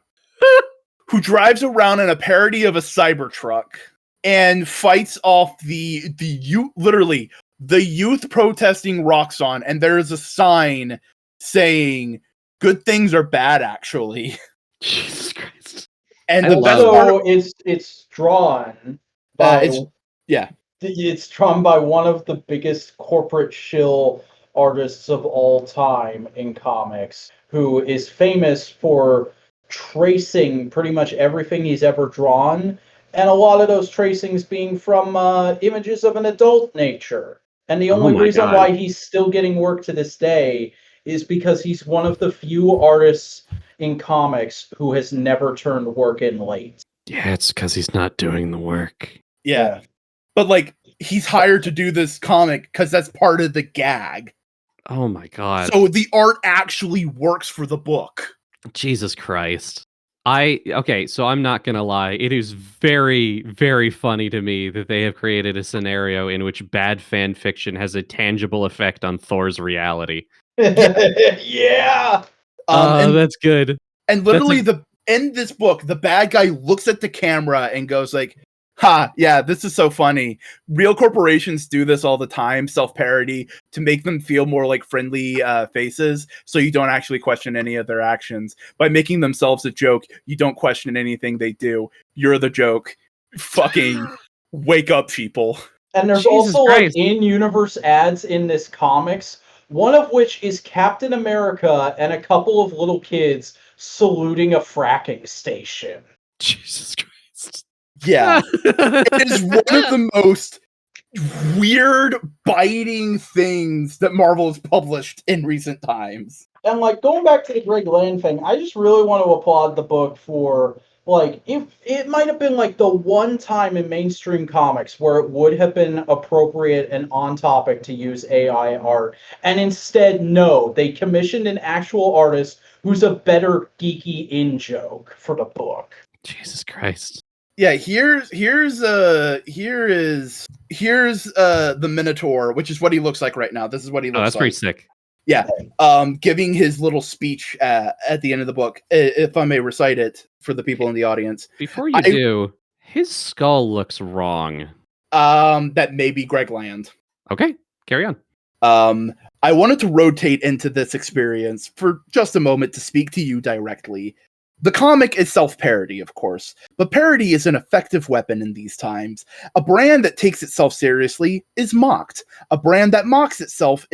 who drives around in a parody of a Cybertruck and fights off the youth protesting Roxxon, and there's a sign saying good things are bad actually. Jesus Christ. And I the love best it. part So it's drawn by it's drawn by one of the biggest corporate shill artists of all time in comics, who is famous for tracing pretty much everything he's ever drawn, and a lot of those tracings being from images of an adult nature. And the Oh only my reason God. why he's still getting work to this day is because he's one of the few artists in comics who has never turned work in late. Yeah, it's because he's not doing the work. yeah. But like he's hired to do this comic because that's part of the gag. Oh my God. So the art actually works for the book. Jesus Christ. So I'm not gonna lie. It is very, very funny to me that they have created a scenario in which bad fan fiction has a tangible effect on Thor's reality. Yeah. And That's good. literally in this book, the bad guy looks at the camera and goes like, ha, yeah, this is so funny. Real corporations do this all the time, self-parody, to make them feel more like friendly faces, so you don't actually question any of their actions. By making themselves a joke, you don't question anything they do. You're the joke. Fucking wake up, people. And there's Jesus also Christ. like in-universe ads in this comics, one of which is Captain America and a couple of little kids saluting a fracking station. Jesus Christ. Yeah. It is one of the most weird, biting things that Marvel has published in recent times. And like going back to the Greg Land thing, I just really want to applaud the book for like if it might have been like the one time in mainstream comics where it would have been appropriate and on topic to use AI art, and instead no, they commissioned an actual artist who's a better geeky in joke for the book. Jesus Christ. Yeah, here's the Minotaur, which is what he looks like right now. This is what he looks Oh, that's like. pretty sick. Yeah, giving his little speech at the end of the book, if I may recite it for the people in the audience. Before you do, his skull looks wrong. That may be Greg Land. Okay, carry on. I wanted to rotate into this experience for just a moment to speak to you directly. The comic is self-parody, of course, but parody is an effective weapon in these times. A brand that takes itself seriously is mocked. A brand that mocks itself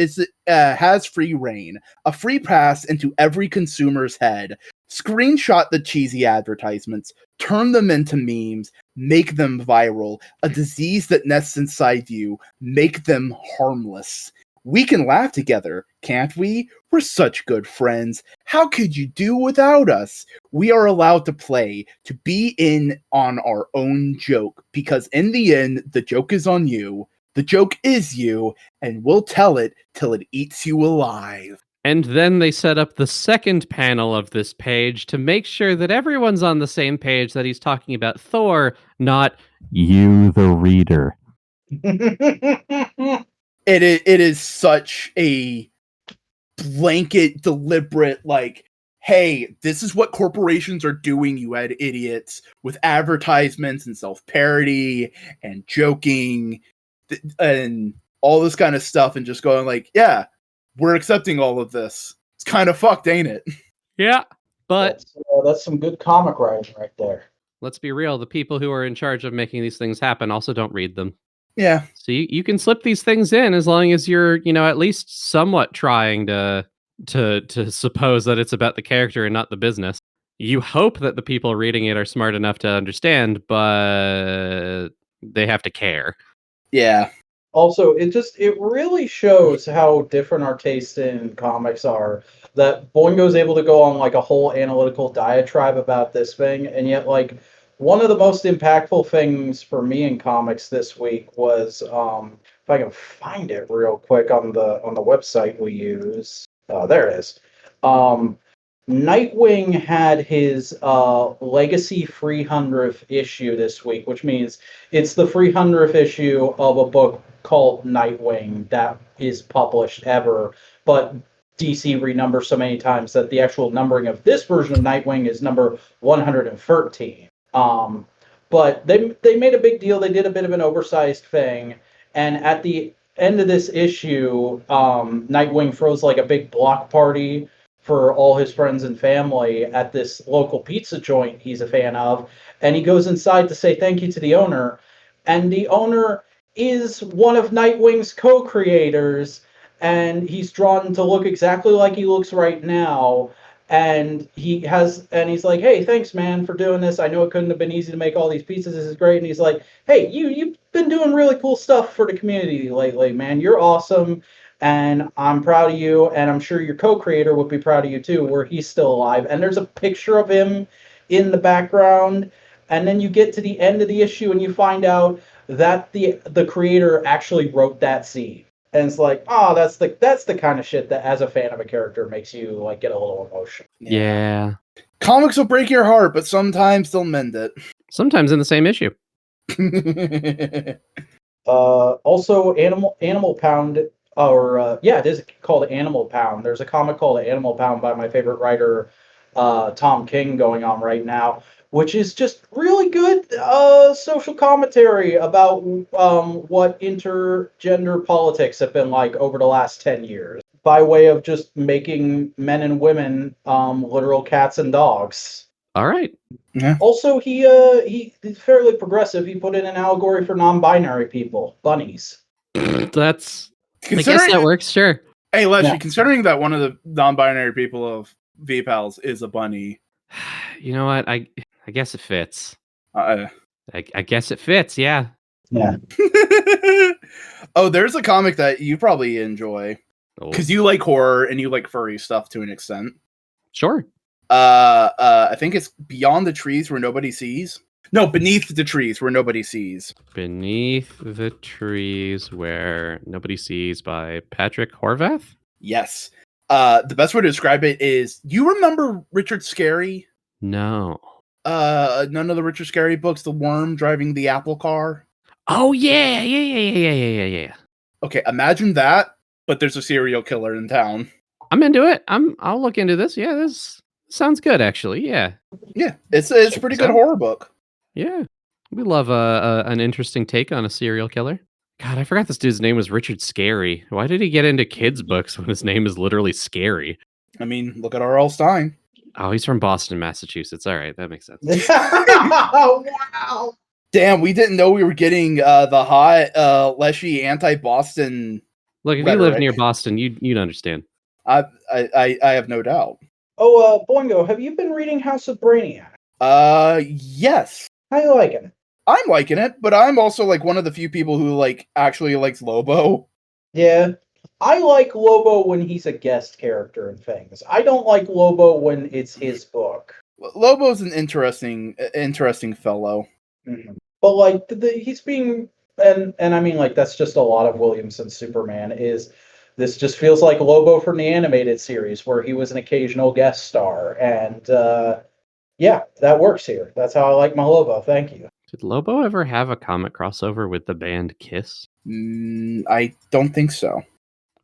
has free reign, a free pass into every consumer's head. Screenshot the cheesy advertisements, turn them into memes, make them viral. A disease that nests inside you, make them harmless. We can laugh together, can't we? We're such good friends. How could you do without us? We are allowed to play, to be in on our own joke, because in the end, the joke is on you. The joke is you, and we'll tell it till it eats you alive. And then they set up the second panel of this page to make sure that everyone's on the same page, that he's talking about Thor, not you, the reader. It is such a blanket, deliberate, like, hey, this is what corporations are doing, you idiots, with advertisements and self-parody and joking and all this kind of stuff, and just going like, yeah, we're accepting all of this. It's kind of fucked, ain't it? Yeah, but that's some good comic writing right there. let's be real. The people who are in charge of making these things happen also don't read them. Yeah. So you can slip these things in as long as you're, at least somewhat trying to to suppose that it's about the character and not the business. You hope that the people reading it are smart enough to understand, but they have to care. Yeah. Also, it really shows how different our tastes in comics are. That Boingo's able to go on like a whole analytical diatribe about this thing, and yet like one of the most impactful things for me in comics this week was if I can find it real quick on the website we use. There it is. Nightwing had his Legacy 300th issue this week, which means it's the 300th issue of a book called Nightwing that is published ever, but DC renumbers so many times that the actual numbering of this version of Nightwing is number 113. But they made a big deal. They did a bit of an oversized thing, and at the end of this issue, Nightwing throws like a big block party for all his friends and family at this local pizza joint he's a fan of, and he goes inside to say thank you to the owner, and the owner is one of Nightwing's co-creators, and he's drawn to look exactly like he looks right now. And he's like, hey, thanks, man, for doing this. I know it couldn't have been easy to make all these pizzas. This is great. And he's like, hey, you've been doing really cool stuff for the community lately, man. You're awesome, and I'm proud of you. And I'm sure your co-creator would be proud of you too, where he's still alive. And there's a picture of him in the background. And then you get to the end of the issue, and you find out that the creator actually wrote that scene. And it's like, oh, that's the kind of shit that, as a fan of a character, makes you like get a little emotional. Yeah. Comics will break your heart, but sometimes they'll mend it. Sometimes in the same issue. Also, Animal Pound, or it is called Animal Pound. There's a comic called Animal Pound by my favorite writer, Tom King, going on right now, which is just really good social commentary about what intergender politics have been like over the last 10 years, by way of just making men and women literal cats and dogs. All right. Yeah. Also, he's fairly progressive. He put in an allegory for non-binary people, bunnies. That's. I guess Considering, that works. Sure. hey, Leslie, Yeah. considering that one of the non-binary people of V-Pals is a bunny, You know what? I guess it fits. uh, I guess it fits. Yeah. Yeah. oh, there's a comic that you probably enjoy Oh, because you like horror and you like furry stuff to an extent. sure. I think it's Beyond the Trees Where Nobody Sees. No, Beneath the Trees Where Nobody Sees. Beneath the Trees Where Nobody Sees by Patrick Horvath. Yes. The best way to describe it is, you remember Richard Scarry? No. None of the Richard Scarry books, The Worm driving the Apple car. Oh yeah. Okay, imagine that, but there's a serial killer in town. I'm into it. I'll look into this. Yeah, this sounds good actually. Yeah. Yeah, it's a pretty good horror book. Yeah. We love an interesting take on a serial killer. God, I forgot this dude's name was Richard Scarry. Why did he get into kids' books when his name is literally Scary? I mean, look at R.L. Stein. Oh, he's from Boston, Massachusetts. All right, that makes sense. Wow. Damn, we didn't know we were getting the hot Leshy anti-Boston. Look, if you rhetoric. live near Boston, you'd understand. I have no doubt. Oh, Boingo, have you been reading House of Brainiac? Yes. How you liking it? I'm liking it, but I'm also like one of the few people who like actually likes Lobo. Yeah. I like Lobo when he's a guest character in things. I don't like Lobo when it's his book. Lobo's an interesting fellow. Mm-hmm. But like he's being and I mean like that's just a lot of Williamson's Superman is this just feels like Lobo from the animated series where he was an occasional guest star, and yeah, that works here. That's how I like my Lobo. Thank you. Did Lobo ever have a comic crossover with the band Kiss? I don't think so.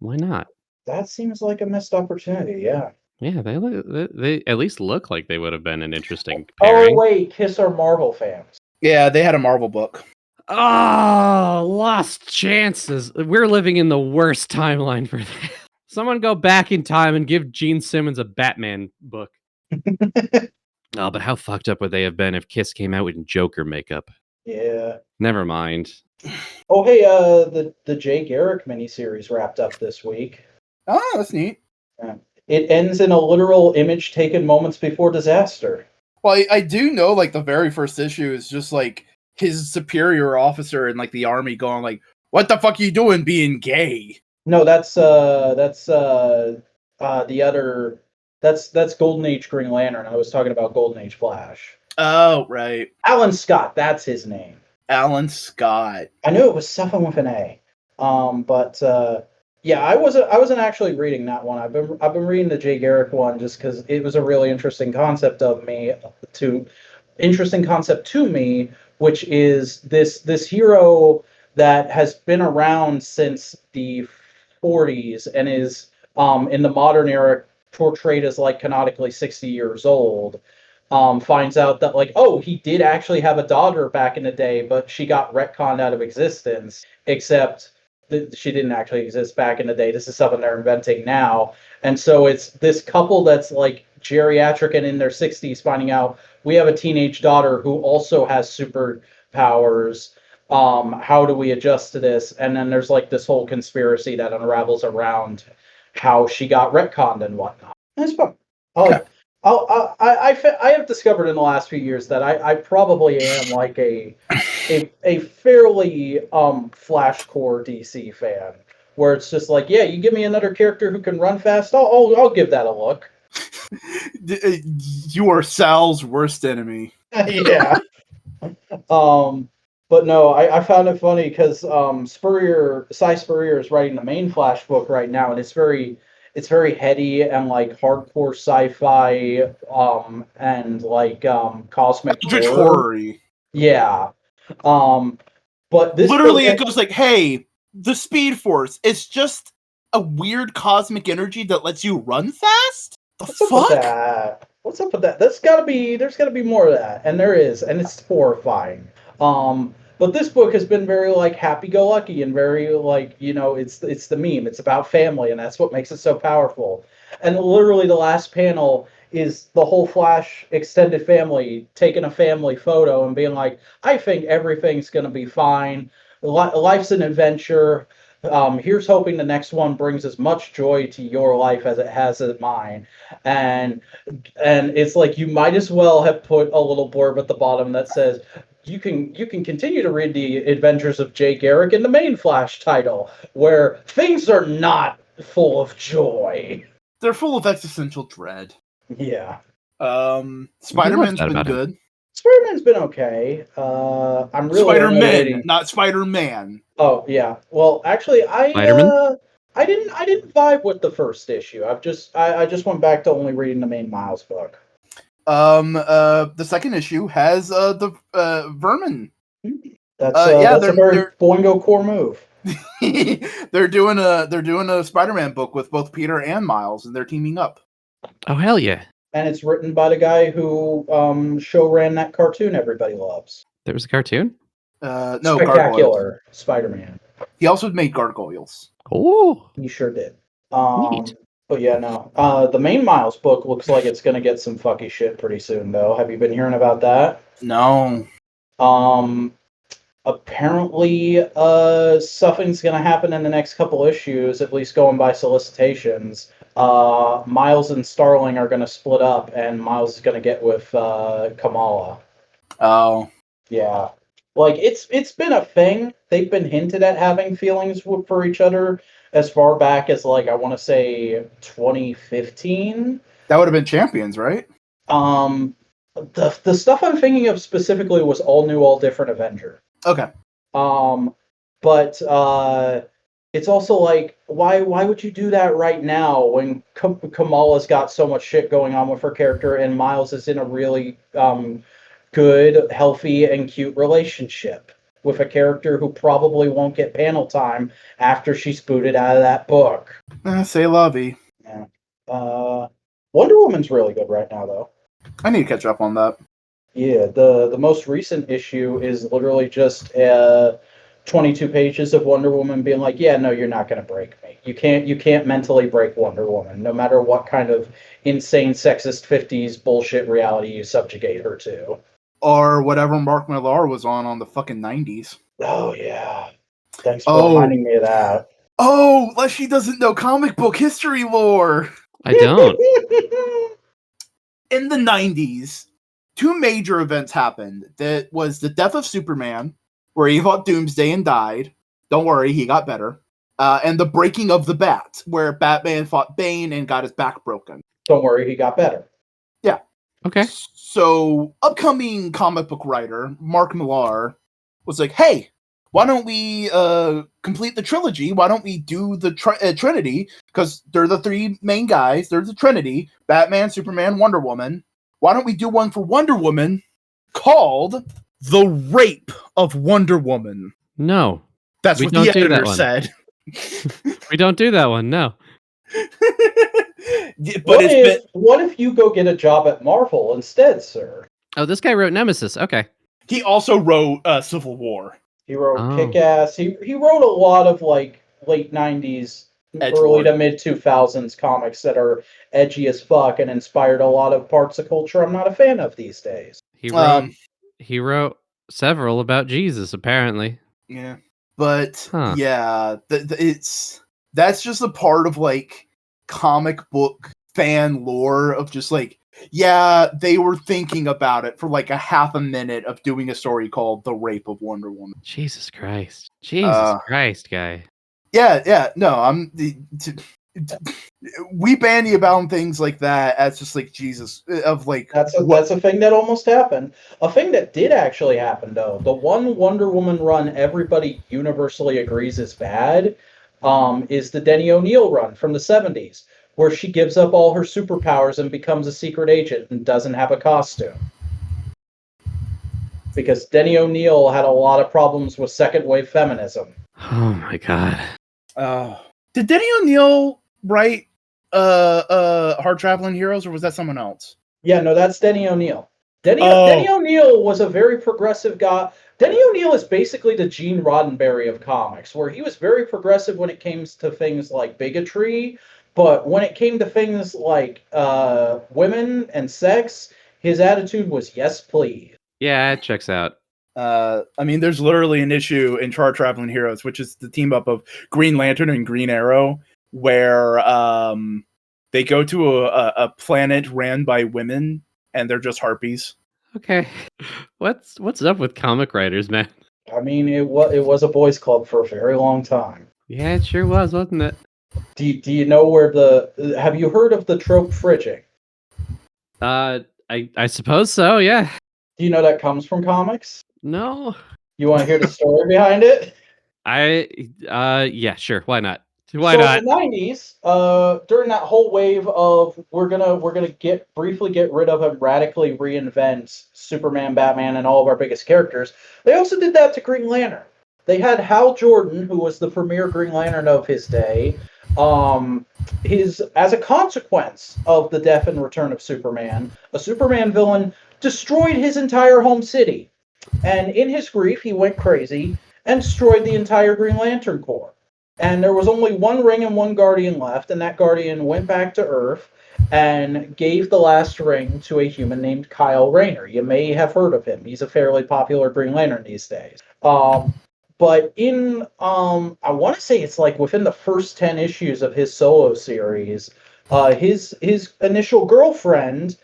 Why not? That seems like a missed opportunity. Yeah. Yeah, they at least look like they would have been an interesting pairing. Oh wait, Kiss are Marvel fans. Yeah, they had a Marvel book. Oh, lost chances. We're living in the worst timeline for that. Someone go back in time and give Gene Simmons a Batman book. Oh, but how fucked up would they have been if Kiss came out with Joker makeup? Yeah. Never mind. Oh hey, the Jay Garrick miniseries wrapped up this week. Oh, that's neat. it ends in a literal image taken moments before disaster. Well, I do know, like, the very first issue is just, like, his superior officer in, like, the army going, like, what the fuck are you doing being gay? No, that's the other. That's Golden Age Green Lantern. I was talking about Golden Age Flash. Oh, right. Alan Scott, that's his name. Alan Scott. I knew it was something with an A. Yeah, I wasn't actually reading that one. I've been reading the Jay Garrick one just because it was a really interesting concept to me, which is this hero that has been around since the 40s and is in the modern era portrayed as like canonically 60 years old. Finds out that like, oh, he did actually have a daughter back in the day, but she got retconned out of existence, except that she didn't actually exist back in the day. This is something they're inventing now. And so it's this couple that's like geriatric and in their 60s finding out we have a teenage daughter who also has superpowers. How do we adjust to this? And then there's like this whole conspiracy that unravels around how she got retconned and whatnot. It's fun. I have discovered in the last few years that I probably am like a fairly Flash core DC fan, where it's just like, yeah, you give me another character who can run fast, I'll give that a look. You are Sal's worst enemy. Yeah. But no, I found it funny because Cy Spurrier is writing the main Flash book right now, and it's very heady and like hardcore sci-fi and like cosmic horror. Yeah. But this literally it goes like, hey, the Speed Force, it's just a weird cosmic energy that lets you run fast? What's up with that? What's up with that? There's gotta be more of that. And there is, and it's horrifying. But this book has been very like happy-go-lucky and very like, it's the meme. It's about family, and that's what makes it so powerful. And literally the last panel is the whole Flash extended family taking a family photo and being like, I think everything's gonna be fine. Life's an adventure. Here's hoping the next one brings as much joy to your life as it has in mine. And it's like you might as well have put a little blurb at the bottom that says, you can continue to read the adventures of Jay Garrick in the main Flash title, where things are not full of joy. They're full of existential dread. Yeah. Spider-Man's been good. Spider-Man's been okay. I'm really Spider-Man, not Spider-Man. Oh yeah. Well, actually, I didn't vibe with the first issue. I just went back to only reading the main Miles book. The second issue has the Vermin. That's a very Boingo core move. They're doing a Spider-Man book with both Peter and Miles, and they're teaming up. Oh hell yeah! And it's written by the guy who show ran that cartoon everybody loves. There was a cartoon? No, Spectacular Spider-Man. He also made Gargoyles. Oh, He sure did. Neat. But yeah, no. The main Miles book looks like it's gonna get some fucky shit pretty soon, though. Have you been hearing about that? No. Apparently, something's gonna happen in the next couple issues, at least going by solicitations. Miles and Starling are gonna split up, and Miles is gonna get with Kamala. Oh. Yeah. Like, it's been a thing. They've been hinted at having feelings for each other as far back as, like, I want to say 2015. That would have been Champions, right? The stuff I'm thinking of specifically was All New, All Different Avenger. Okay. But it's also like, why would you do that right now when Kamala's got so much shit going on with her character and Miles is in a really good, healthy, and cute relationship with a character who probably won't get panel time after she's booted out of that book. Say la vie. Yeah. Wonder Woman's really good right now, though. I need to catch up on that. Yeah, the most recent issue is literally just 22 pages of Wonder Woman being like, yeah, no, you're not going to break me. You can't mentally break Wonder Woman, no matter what kind of insane sexist 50s bullshit reality you subjugate her to. Or whatever Mark Millar was on the fucking 90s. Oh, yeah. Thanks for reminding me of that. Oh, Leshy doesn't know comic book history lore. I don't. In the 90s, two major events happened. That was the death of Superman, where he fought Doomsday and died. Don't worry, he got better. And the breaking of the Bat, where Batman fought Bane and got his back broken. Don't worry, he got better. Yeah. Okay. So, upcoming comic book writer, Mark Millar, was like, hey, why don't we complete the trilogy? Why don't we do the Trinity? Because they're the three main guys. They're the Trinity. Batman, Superman, Wonder Woman. Why don't we do one for Wonder Woman called The Rape of Wonder Woman. No. That's We what don't the do that editor one. said. We don't do that one, no. But What if you go get a job at Marvel instead, sir? Oh, this guy wrote Nemesis. Okay. he also wrote Civil War. He wrote Oh. Kick-Ass. He wrote a lot of like late 90s, early Edgelord. to mid 2000s comics that are edgy as fuck and inspired a lot of parts of culture I'm not a fan of these days. He wrote several about Jesus, apparently. Yeah, but Huh. yeah, that's just a part of like comic book fan lore of just like, yeah, they were thinking about it for like a half a minute of doing a story called The Rape of Wonder Woman. Jesus Christ. Jesus Christ, guy. Yeah, no, we bandy about things like that as just like Jesus of like That's a thing that almost happened. A thing that did actually happen, though, the one Wonder Woman run everybody universally agrees is bad, is the Denny O'Neil run from the 70s, where she gives up all her superpowers and becomes a secret agent and doesn't have a costume. Because Denny O'Neil had a lot of problems with second wave feminism. Oh my god. Did Denny O'Neil write Hard Traveling Heroes, or was that someone else? Yeah, no, that's Denny O'Neil. Denny Oh. O'Neil was a very progressive guy. Denny O'Neil is basically the Gene Roddenberry of comics, where he was very progressive when it came to things like bigotry, but when it came to things like women and sex, his attitude was yes, please. Yeah, it checks out. I mean, there's literally an issue in Hard Traveling Heroes, which is the team up of Green Lantern and Green Arrow, where they go to a planet ran by women, and they're just harpies. Okay. What's up with comic writers, man? I mean, it was a boys' club for a very long time. Yeah, it sure was, wasn't it? Do you know where have you heard of the trope fridging? I suppose so, yeah. Do you know that comes from comics? No. You want to hear the story behind it? Yeah, sure. Why not? Why so not? in the 90s, during that whole wave of we're gonna briefly get rid of and radically reinvent Superman, Batman, and all of our biggest characters, they also did that to Green Lantern. They had Hal Jordan, who was the premier Green Lantern of his day. As a consequence of the death and return of Superman, a Superman villain destroyed his entire home city. And in his grief, he went crazy and destroyed the entire Green Lantern Corps. And there was only one ring and one guardian left, and that guardian went back to Earth and gave the last ring to a human named Kyle Rayner. You may have heard of him. He's a fairly popular Green Lantern these days. But in, I want to say it's like within the first 10 issues of his solo series, his initial girlfriend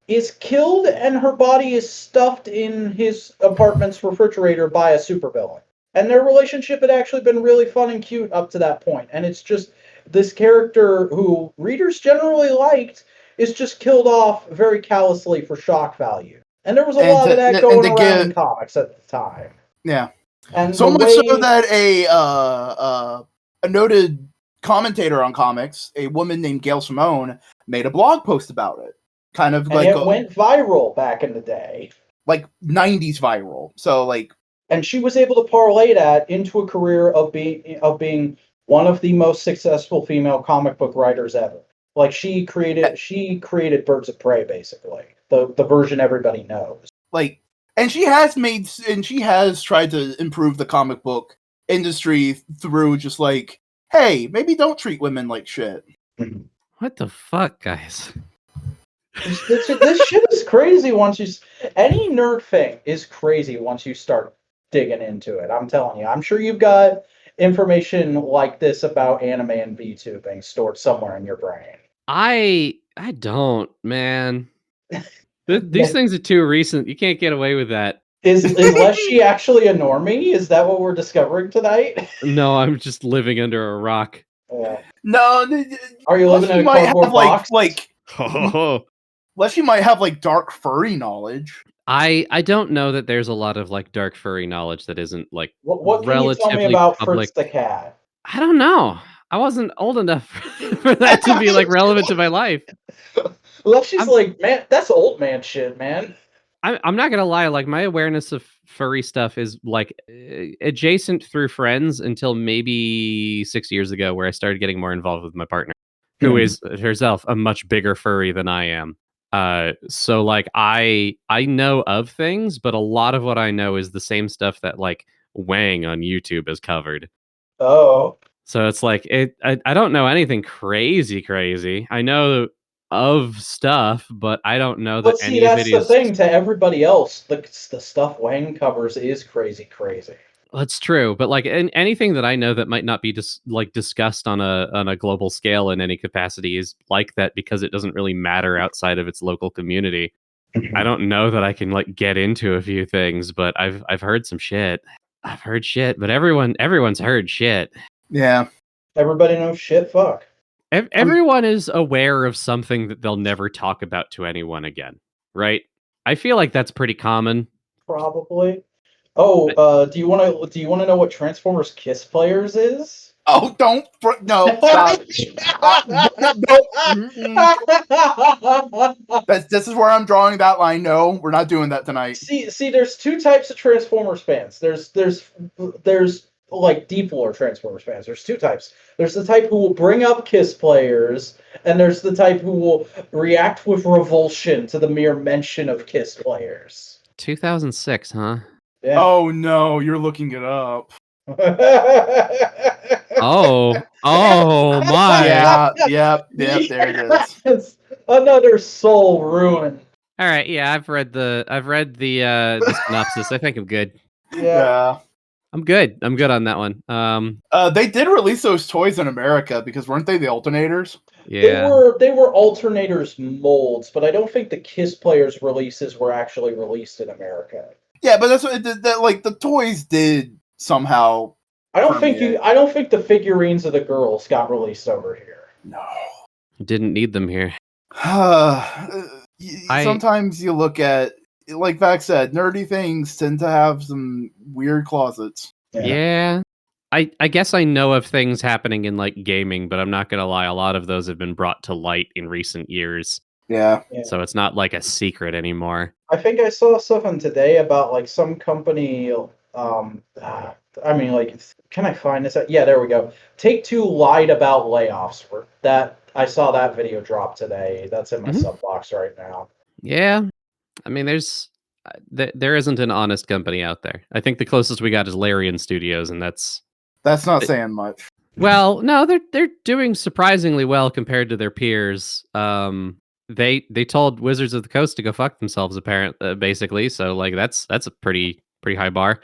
is killed and her body is stuffed in his apartment's refrigerator by a supervillain. And their relationship had actually been really fun and cute up to that point. And it's just this character who readers generally liked is just killed off very callously for shock value. And there was a lot of that going around in comics at the time. Yeah. And so much so that a noted commentator on comics, a woman named Gail Simone, made a blog post about it. Kind of like it went viral back in the day. Like 90s viral. So like, and she was able to parlay that into a career of being one of the most successful female comic book writers ever. Like she created Birds of Prey, basically. The version everybody knows. Like, and she has tried to improve the comic book industry through just like, hey, maybe don't treat women like shit. What the fuck, guys? This shit is crazy any nerd thing is crazy once you start digging into it. I'm telling you. I'm sure you've got information like this about anime and VTubing stored somewhere in your brain. I don't, man. These things are too recent. You can't get away with that. Is Leshy actually a normie? Is that what we're discovering tonight? No, I'm just living under a rock. No, Are you living in a cardboard box? Leshy might have like dark furry knowledge. I don't know that there's a lot of like dark furry knowledge that isn't like What can you tell me relatively about public. Fritz the cat? I don't know. I wasn't old enough for that to be like relevant to my life. Leshy's like, man, that's old man shit, man. I'm not gonna lie. Like my awareness of furry stuff is like adjacent through friends until maybe 6 years ago, where I started getting more involved with my partner, who is herself a much bigger furry than I am. So like I know of things, but a lot of what I know is the same stuff that like Wang on YouTube has covered. Oh. So it's like I don't know anything crazy. I know of stuff, but I don't know that But see, any of that's it the is. thing. To everybody else, the stuff Wang covers is crazy. That's true, but like anything that I know that might not be discussed on a global scale in any capacity is like that because it doesn't really matter outside of its local community. I don't know that I can like get into a few things, but I've heard some shit. I've heard shit, but everyone's heard shit. Yeah. Everybody knows shit. Fuck. Everyone is aware of something that they'll never talk about to anyone again, right? I feel like that's pretty common. Probably. Oh, do you want to know what Transformers Kiss Players is? Oh, don't no stop. This is where I'm drawing that line. No, we're not doing that tonight. See, there's two types of Transformers fans. There's like deep lore Transformers fans. There's two types. There's the type who will bring up Kiss Players, and there's the type who will react with revulsion to the mere mention of Kiss Players. 2006, huh? Yeah. Oh no, you're looking it up. Oh my! Yep. There it is. It's another soul ruin. All right, yeah, I've read the synopsis. I think I'm good. Yeah. I'm good on that one. They did release those toys in America because weren't they the alternators? Yeah, They were alternators molds, but I don't think the Kiss Players releases were actually released in America. Yeah, but that's what it did. That like the toys did somehow. I don't think the figurines of the girls got released over here. No. didn't need them here. Sometimes you look at, like Vac said, nerdy things tend to have some weird closets. Yeah. I guess I know of things happening in like gaming, but I'm not gonna lie, a lot of those have been brought to light in recent years. Yeah. So it's not like a secret anymore. I think I saw something today about like some company. I mean, like, can I find this? Yeah, there we go. Take-Two lied about layoffs. I saw that video drop today. That's in my sub box right now. Yeah, I mean, there isn't an honest company out there. I think the closest we got is Larian Studios, and that's not saying much. Well, no, they're doing surprisingly well compared to their peers. They told Wizards of the Coast to go fuck themselves, basically. So like that's a pretty high bar.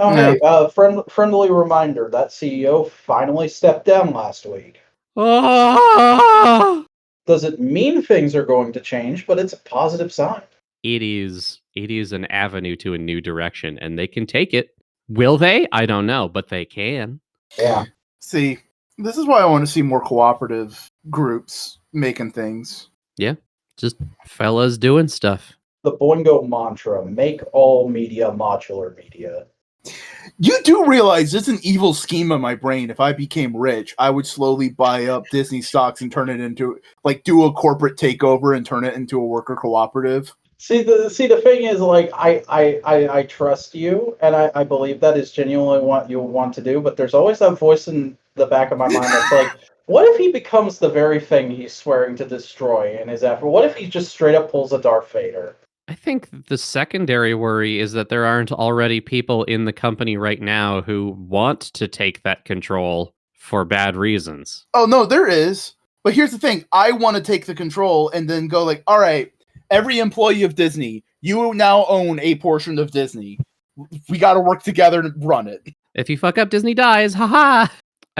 Oh, yeah. Hey, friendly reminder, that CEO finally stepped down last week. Oh! Doesn't mean things are going to change, but it's a positive sign. It is an avenue to a new direction, and they can take it. Will they? I don't know, but they can. Yeah. See, this is why I want to see more cooperative groups making things. Yeah, just fellas doing stuff. The Boingo mantra, make all media modular media. You do realize it's an evil scheme in my brain. If I became rich, I would slowly buy up Disney stocks and turn it into, like, do a corporate takeover and turn it into a worker cooperative. See, the thing is, like, I trust you, and I believe that is genuinely what you want to do, but there's always that voice in the back of my mind that's like, what if he becomes the very thing he's swearing to destroy in his effort? What if he just straight up pulls a Darth Vader? I think the secondary worry is that there aren't already people in the company right now who want to take that control for bad reasons. Oh, no, there is. But here's the thing. I want to take the control and then go like, all right, every employee of Disney, you now own a portion of Disney. We got to work together to run it. If you fuck up, Disney dies. Haha.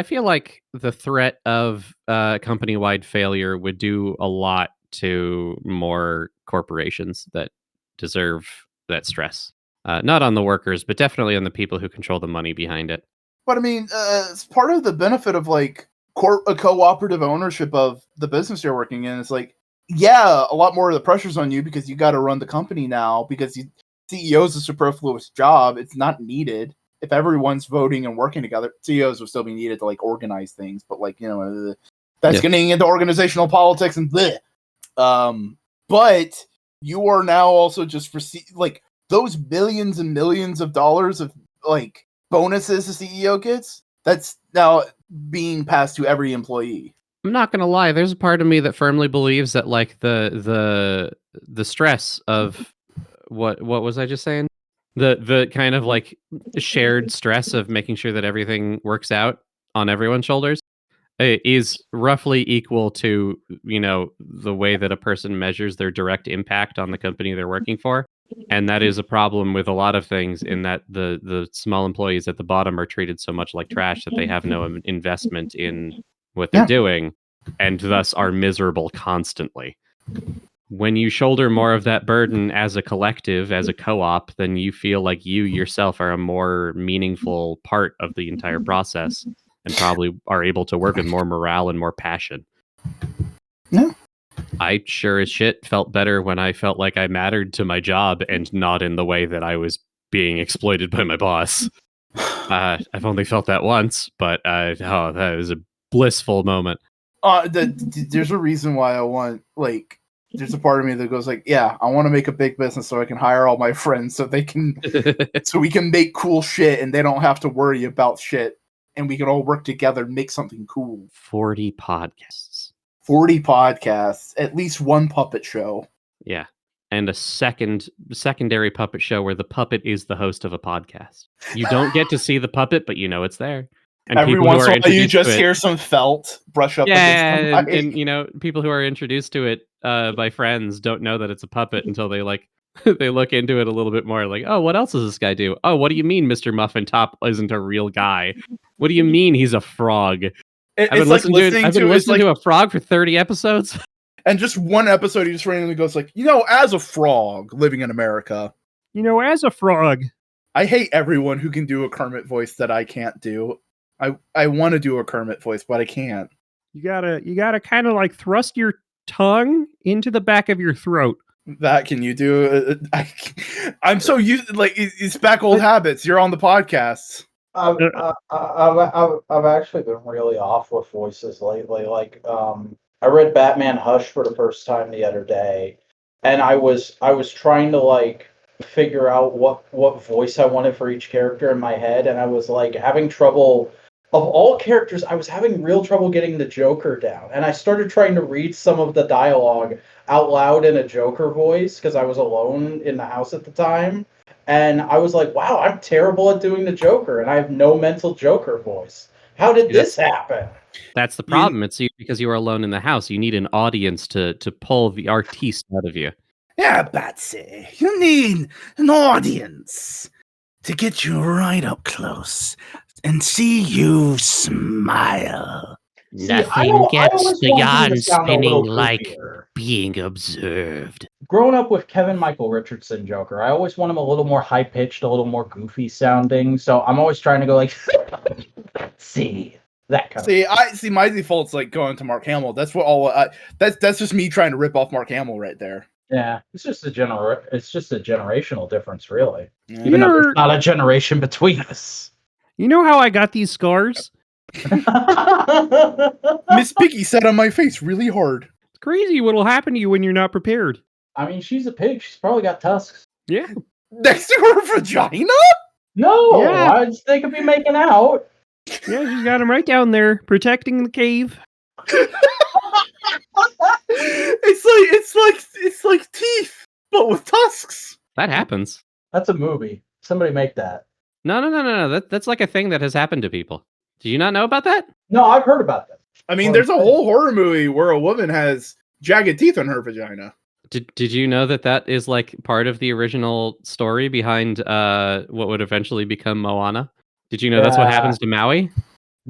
I feel like the threat of company-wide failure would do a lot to more corporations that deserve that stress. Not on the workers, but definitely on the people who control the money behind it. But I mean, it's part of the benefit of like a cooperative ownership of the business you're working in. It's like, yeah, a lot more of the pressure's on you because you got to run the company now because CEO is a superfluous job. It's not needed. If everyone's voting and working together, CEOs will still be needed to like organize things. But like, that's getting into organizational politics and bleh. But you are now also just like those millions and millions of dollars of like bonuses the CEO gets. That's now being passed to every employee. I'm not gonna lie. There's a part of me that firmly believes that like the stress of what was I just saying? The kind of like shared stress of making sure that everything works out on everyone's shoulders is roughly equal to the way that a person measures their direct impact on the company they're working for. And that is a problem with a lot of things in that the small employees at the bottom are treated so much like trash that they have no investment in what they're doing and thus are miserable constantly. When you shoulder more of that burden as a collective, as a co-op, then you feel like you yourself are a more meaningful part of the entire process and probably are able to work with more morale and more passion. Yeah. I sure as shit felt better when I felt like I mattered to my job and not in the way that I was being exploited by my boss. I've only felt that once, but that was a blissful moment. There's a reason why I want, like, there's a part of me that goes like, yeah, I want to make a big business so I can hire all my friends so they can, so we can make cool shit and they don't have to worry about shit and we can all work together and make something cool. 40 podcasts. 40 podcasts, at least one puppet show. Yeah. And a secondary puppet show where the puppet is the host of a podcast. You don't get to see the puppet, but you know it's there. And every once in a while you just hear some felt brush up against the mic. And people who are introduced to it by friends don't know that it's a puppet until they they look into it a little bit more, like, oh, what else does this guy do? Oh, what do you mean Mr. Muffin Top isn't a real guy? What do you mean he's a frog? I've been listening to a frog for 30 episodes. And just one episode, he just randomly goes like, as a frog living in America. As a frog. I hate everyone who can do a Kermit voice that I can't do. I want to do a Kermit voice, but I can't. You gotta kind of like thrust your tongue into the back of your throat. That can you do? I'm so used, like, it's back old habits. You're on the podcast. I've actually been really off with voices lately. Like, I read Batman Hush for the first time the other day, and I was trying to like figure out what voice I wanted for each character in my head, and I was like having trouble. Of all characters, I was having real trouble getting the Joker down, and I started trying to read some of the dialogue out loud in a Joker voice because I was alone in the house at the time, and I was like, wow, I'm terrible at doing the Joker, and I have no mental Joker voice. How did this happen? That's the problem. It's because you are alone in the house. You need an audience to pull the artiste out of you. Yeah, Batsy, you need an audience to get you right up close and see you smile. Nothing gets beyond spinning like being observed. Growing up with Kevin Michael Richardson Joker, I always want him a little more high pitched, a little more goofy sounding. So I'm always trying to go like, see that kind of. See, my default's like going to Mark Hamill. That's what that's just me trying to rip off Mark Hamill right there. Yeah, it's just a generational difference, really. Yeah. Even though there's not a generation between us. You know how I got these scars? Miss Piggy sat on my face really hard. It's crazy what'll happen to you when you're not prepared. I mean, she's a pig. She's probably got tusks. Yeah. Next to her vagina? No, yeah. They could be making out. Yeah, she's got them right down there, protecting the cave. It's like teeth, but with tusks. That happens. That's a movie. Somebody make that. No. That's like a thing that has happened to people. Do you not know about that? No, I've heard about that. I mean, there's a whole horror movie where a woman has jagged teeth on her vagina. Did you know that is like part of the original story behind what would eventually become Moana? Did you know that's what happens to Maui?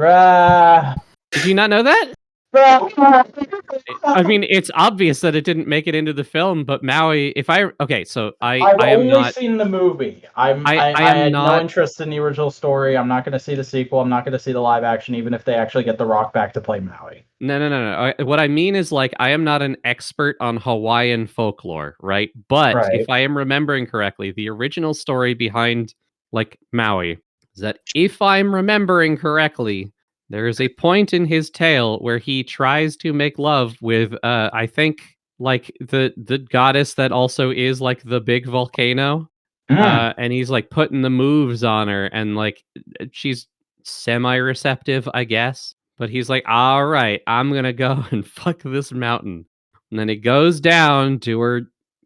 Bruh. Did you not know that? I mean, it's obvious that it didn't make it into the film, but Maui. I've I am only not. seen the movie. I I am had no not. interest in the original story. I'm not going to see the sequel. I'm not going to see the live action, even if they actually get The Rock back to play Maui. No. What I mean is, like, I am not an expert on Hawaiian folklore, right? But Right. if I am remembering correctly, the original story behind, like, Maui is that, if I'm remembering correctly, there is a point in his tale where he tries to make love with, I think, like, the goddess that also is, like, the big volcano. Mm. And he's, like, putting the moves on her, and, like, she's semi-receptive, I guess. But he's like, all right, I'm going to go and fuck this mountain. And then he goes down to her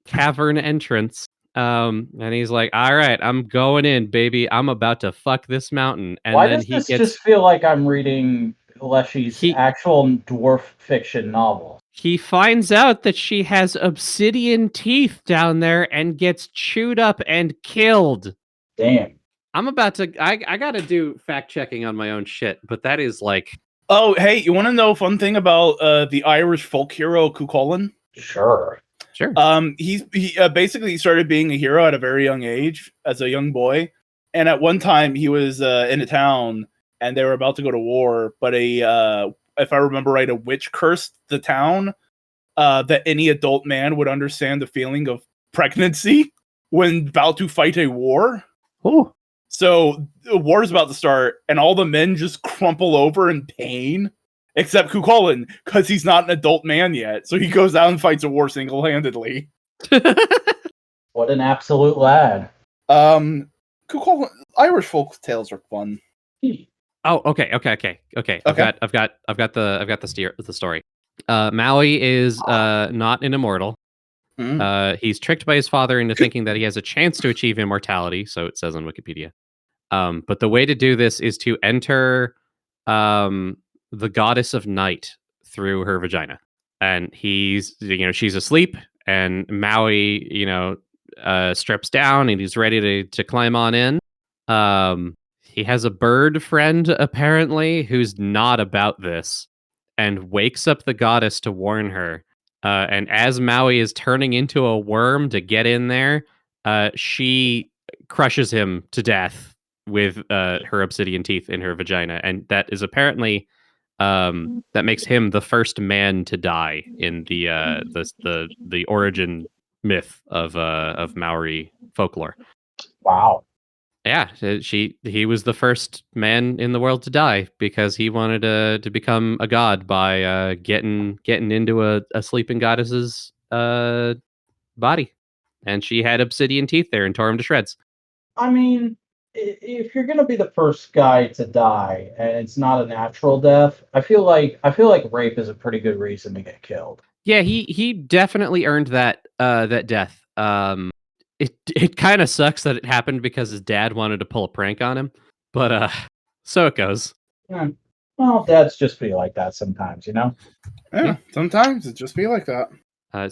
cavern entrance. And he's like, all right, I'm going in, baby. I'm about to fuck this mountain. And Why then does he this gets just feel like I'm reading Leshy's he actual dwarf fiction novel? he finds out that she has obsidian teeth down there and gets chewed up and killed. Damn. I'm about to I gotta do fact checking on my own shit, but that is like, Oh, hey, you want to know a fun thing about the Irish folk hero Cuchulainn? Sure. sure. He basically started being a hero at a very young age, as a young boy. And at one time, he was in a town, and they were about to go to war. But if I remember right, a witch cursed the town that any adult man would understand the feeling of pregnancy when about to fight a war. Oh. So the war is about to start, and all the men just crumple over in pain, except Cuchulainn, because he's not an adult man yet. So he goes out and fights a war single-handedly. What an absolute lad. Cuchulainn, Irish folk tales are fun. Oh, okay. I've got the story. Maui is not an immortal. He's tricked by his father into thinking that he has a chance to achieve immortality, so it says on Wikipedia. But the way to do this is to enter the goddess of night through her vagina. And she's asleep, and Maui, strips down, and he's ready to climb on in. He has a bird friend, apparently, who's not about this, and wakes up the goddess to warn her. And as Maui is turning into a worm to get in there, she crushes him to death with her obsidian teeth in her vagina, and that is apparently that makes him the first man to die in the origin myth of Maori folklore. Wow. Yeah, he was the first man in the world to die because he wanted to become a god by getting into a sleeping goddess's body, and she had obsidian teeth there and tore him to shreds. I mean, if you're gonna be the first guy to die and it's not a natural death, I feel like rape is a pretty good reason to get killed. Yeah, he definitely earned that death. It kind of sucks that it happened because his dad wanted to pull a prank on him, but so it goes. Yeah. Well, dads just feel like that sometimes, you know? Yeah, sometimes it just be like that.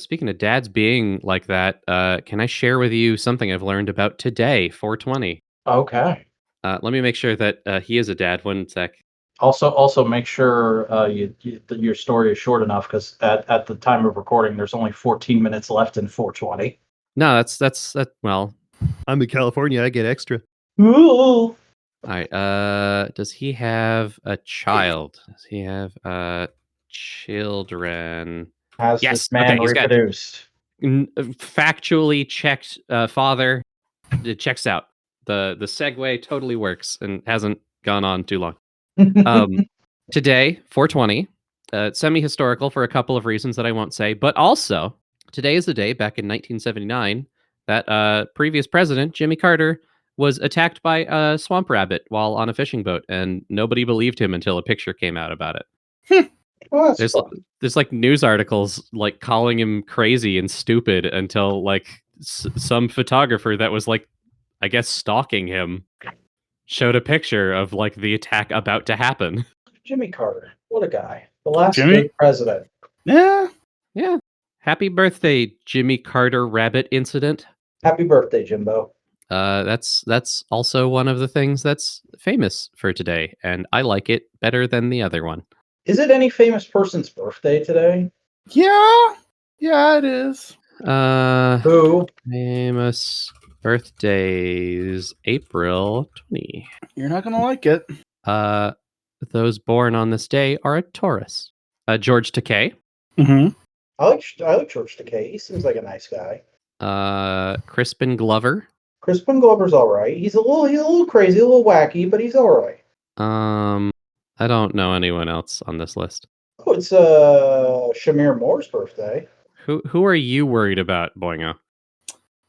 Speaking of dads being like that, can I share with you something I've learned about today, 420? Okay. Let me make sure that he is a dad. One sec. Also make sure your story is short enough, because at the time of recording, there's only 14 minutes left in 420. No, that's well, I'm in California. I get extra. Ooh. All right. Does he have a child? Does he have children? Has Yes. this man Okay, he's got reproduced? factually checked father. It checks out. The segue totally works and hasn't gone on too long. Today, 420, semi-historical for a couple of reasons that I won't say, but also today is the day back in 1979 that previous president Jimmy Carter was attacked by a swamp rabbit while on a fishing boat, and nobody believed him until a picture came out about it. Well, There's like news articles like calling him crazy and stupid until like some photographer that was like, I guess, stalking him showed a picture of like the attack about to happen. Jimmy Carter, what a guy! The last Jimmy? good president. Yeah. Happy birthday, Jimmy Carter rabbit incident. Happy birthday, Jimbo. That's also one of the things that's famous for today, and I like it better than the other one. Is it any famous person's birthday today? Yeah, it is. Who? Famous birthdays, April 20. You're not gonna like it. Those born on this day are a Taurus. George Takei. Mm-hmm. I like George Takei. He seems like a nice guy. Crispin Glover. Crispin Glover's all right. He's a little crazy, a little wacky, but he's all right. I don't know anyone else on this list. Oh, it's Shamir Moore's birthday. Who are you worried about, Boingo?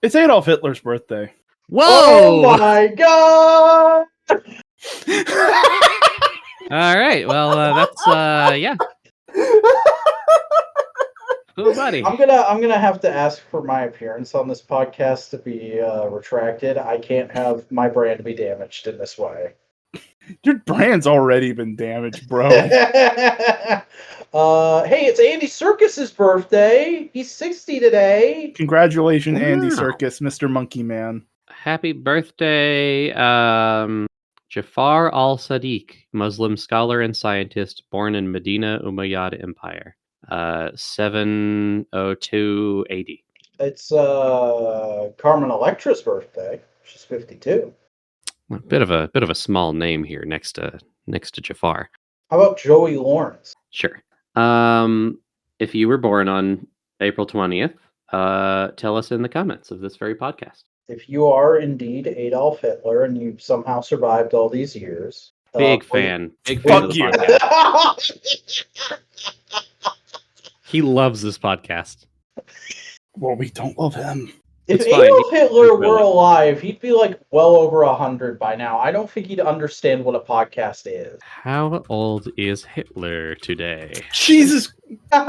It's Adolf Hitler's birthday. Whoa! Oh my god! All right. Well, that's yeah. Oh, buddy. I'm gonna have to ask for my appearance on this podcast to be retracted. I can't have my brand be damaged in this way. Your brand's already been damaged, bro. Hey, it's Andy Serkis's birthday. He's 60 today. Congratulations, Andy Wow. Serkis, Mr. Monkey Man. Happy birthday, Jafar al-Sadiq, Muslim scholar and scientist, born in Medina Umayyad Empire, 702 AD. It's Carmen Electra's birthday. She's 52. A bit of a small name here next to Jafar. How about Joey Lawrence? Sure. If you were born on April 20th, tell us in the comments of this very podcast. If you are indeed Adolf Hitler and you've somehow survived all these years, Big fan of the you. podcast. He loves this podcast. Well, we don't love him. If It's fine. Adolf Hitler He's were brilliant. alive, he'd be like well over 100 by now. I don't think he'd understand what a podcast is. How old is Hitler today? Jesus. You're going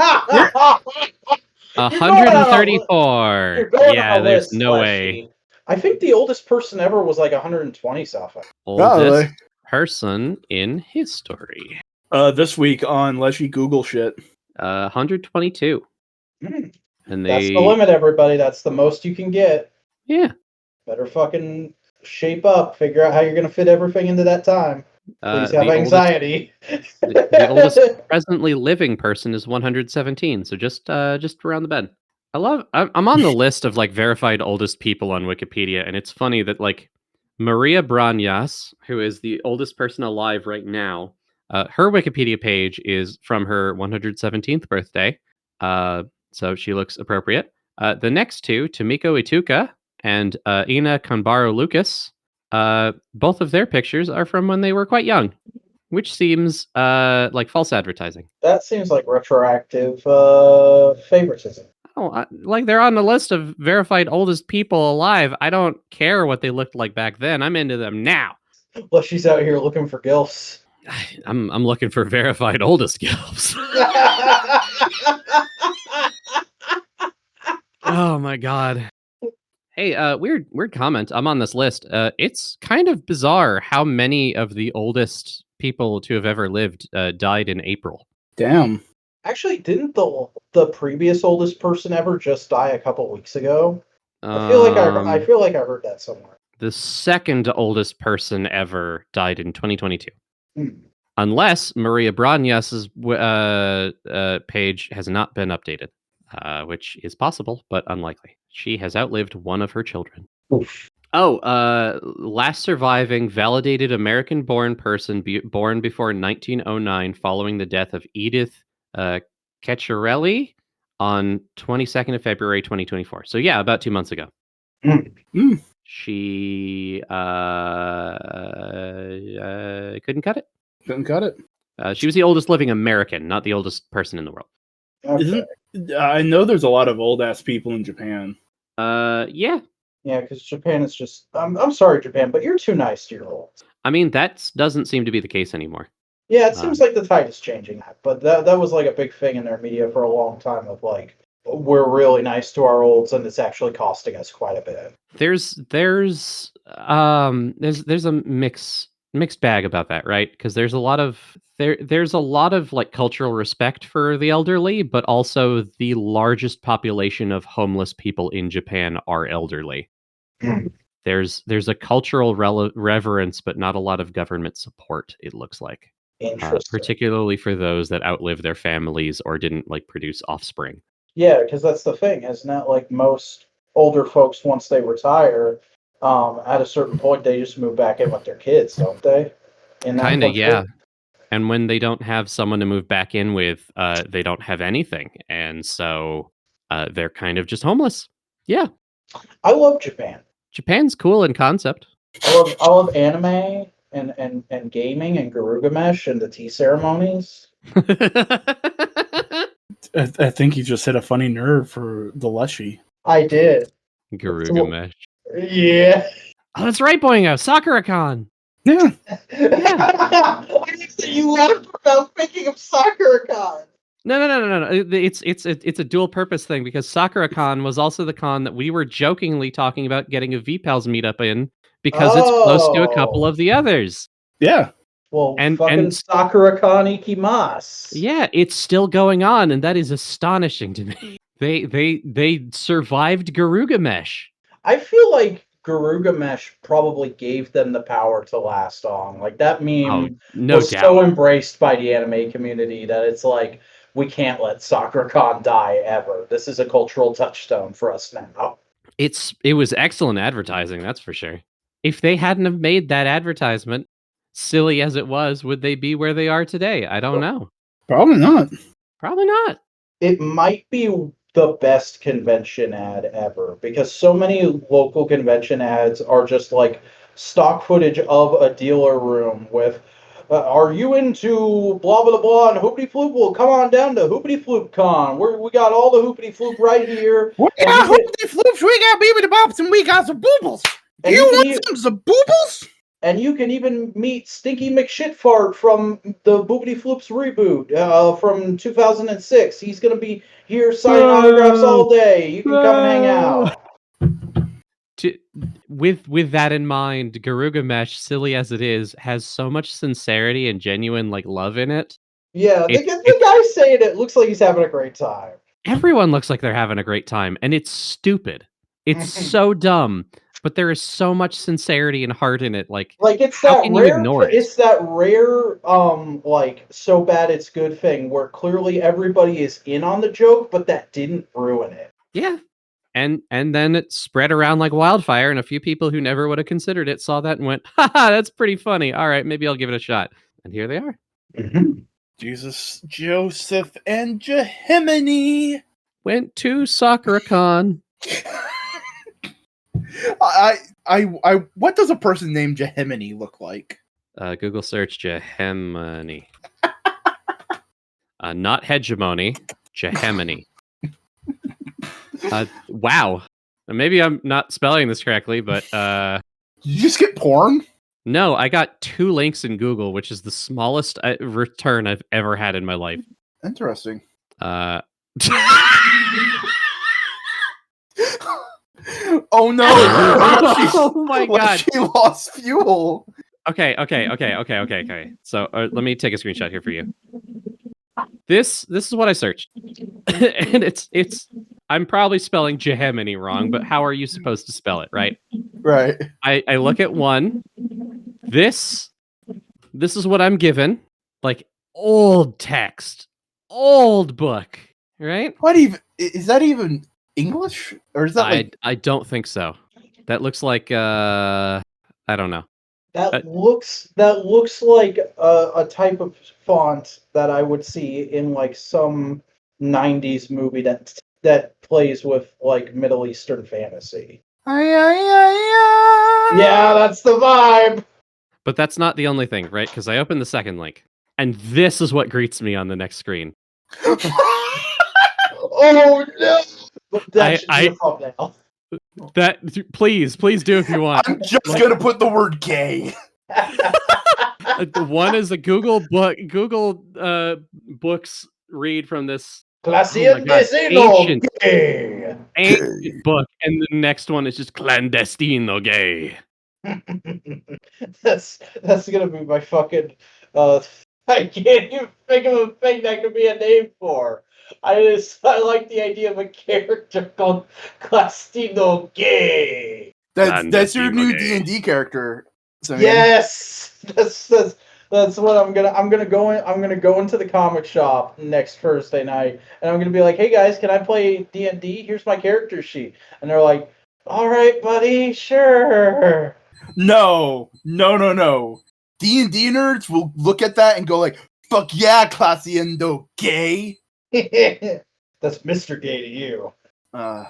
on a- 134. You're going Yeah, on a there's list, no Leshy. way. I think the oldest person ever was like 120 something. Oldest person in history. This week on Leshy Google shit. 122. Hmm. And That's they the limit, everybody. That's the most you can get. Yeah. Better fucking shape up. Figure out how you're going to fit everything into that time. Please have anxiety. The oldest presently living person is 117, so just around the bend. I'm on the list of like verified oldest people on Wikipedia, and it's funny that like Maria Branyas, who is the oldest person alive right now, her Wikipedia page is from her 117th birthday, so she looks appropriate. The next two, Tomiko Ituka and Ina Kanbaro Lucas, both of their pictures are from when they were quite young, which seems like false advertising. That seems like retroactive favoritism. Oh, like they're on the list of verified oldest people alive. I don't care what they looked like back then. I'm into them now. Well, she's out here looking for gilfs. I'm looking for verified oldest gilfs. Oh my god. Hey, weird comment. I'm on this list. It's kind of bizarre how many of the oldest people to have ever lived died in April. Damn. Actually, didn't the previous oldest person ever just die a couple weeks ago? I feel like I heard that somewhere. The second oldest person ever died in 2022. Hmm. Unless Maria Branyas's page has not been updated, which is possible, but unlikely. She has outlived one of her children. Oof. Oh, last surviving validated American-born person born before 1909 following the death of Edith Ceccarelli on 22nd of February 2024. So yeah, about 2 months ago. Mm. She couldn't cut it. Couldn't cut it. She was the oldest living American, not the oldest person in the world. Okay. I know there's a lot of old ass people in Japan. Yeah. Yeah, because Japan is just. I'm sorry, Japan, but you're too nice to your olds. I mean, that doesn't seem to be the case anymore. Yeah, it seems like the tide is changing. But that was like a big thing in their media for a long time of like, we're really nice to our olds and it's actually costing us quite a bit. There's a mixed bag about that, right? Because there's a lot of like cultural respect for the elderly, but also the largest population of homeless people in Japan are elderly. there's a cultural reverence, but not a lot of government support. It looks like, Interesting. particularly for those that outlive their families or didn't like produce offspring. Yeah, because that's the thing, isn't it? Like most older folks, once they retire, at a certain point, they just move back in with their kids, don't they? Kind of, yeah. And when they don't have someone to move back in with, they don't have anything, and so they're kind of just homeless. Yeah, I love Japan. Japan's cool in concept. I love anime and gaming and Garugamesh and the tea ceremonies. I think you just hit a funny nerve for the Leshy. I did. Garugamesh. Yeah. Oh, that's right, Boingo. Sakura-con. Yeah. You laughed about thinking of Sakura-con. No. It's a dual purpose thing because Sakura-con was also the con that we were jokingly talking about getting a VPALs meetup in because it's close to a couple of the others. Yeah. Well, And fucking Sakura-con ikimasu. Yeah, it's still going on, and that is astonishing to me. They survived Garugamesh. I feel like Garugamesh probably gave them the power to last on. Like that meme no was doubt. so embraced by the anime community that it's like we can't let Sakura-con die ever. This is a cultural touchstone for us now. It was excellent advertising, that's for sure. If they hadn't have made that advertisement, silly as it was, would they be where they are today? I don't know. Probably not. Probably not. It might be the best convention ad ever because so many local convention ads are just like stock footage of a dealer room with are you into blah blah blah and Hoopity Floop? Well, come on down to Hoopity Floop Con. We got all the Hoopity Floop right here. We got Hoopity Floops, we got Beaver Bops, and we got some boobles. You want some boobles? And you can even meet Stinky McShitfart from the Boopity Floops reboot from 2006. He's going to be here signing autographs all day. You can come and hang out. With that in mind, Garugamesh, silly as it is, has so much sincerity and genuine like love in it. Yeah, the guy saying it looks like he's having a great time. Everyone looks like they're having a great time, and it's stupid. It's so dumb, but there is so much sincerity and heart in it. Like it's how that can rare. You ignore it? It's that rare, like so bad it's good thing where clearly everybody is in on the joke, but that didn't ruin it. Yeah. And then it spread around like wildfire, and a few people who never would have considered it saw that and went, haha, that's pretty funny. All right, maybe I'll give it a shot. And here they are. Mm-hmm. Jesus, Joseph, and Jehimini went to Sakura-con. I what does a person named Jehimini look like? Google search Jehimini. Not hegemony, Jehimini. Wow. Maybe I'm not spelling this correctly, but did you just get porn? No, I got 2 links in Google, which is the smallest return I've ever had in my life. Interesting. Oh no! Oh my god! She lost fuel. Okay. So let me take a screenshot here for you. This is what I searched, and it's. I'm probably spelling Jehimini wrong, but how are you supposed to spell it, right? Right. I look at one. This is what I'm given. Like old text, old book, right? What even is that even English? Or is that I don't think so. That looks like I don't know. That looks like a type of font that I would see in like some 90s movie that plays with like Middle Eastern fantasy. Yeah, that's the vibe. But that's not the only thing, right? Because I opened the second link, and this is what greets me on the next screen. Oh no! That should be a thumbnail. That please do if you want. I'm just gonna put the word gay. The one is a Google books read from this ancient book, and the next one is just clandestino gay. That's gonna be my fucking I can't even think of a thing that could be a name for. I like the idea of a character called Clandestino Gay. That's your new D&D character. Simeon. Yes, that's what I'm gonna go into the comic shop next Thursday night, and I'm gonna be like, hey guys, can I play D&D? Here's my character sheet, and they're like, all right, buddy, sure. No. D&D nerds will look at that and go like, fuck yeah, Classiendo gay. That's Mr. Gay to you. No,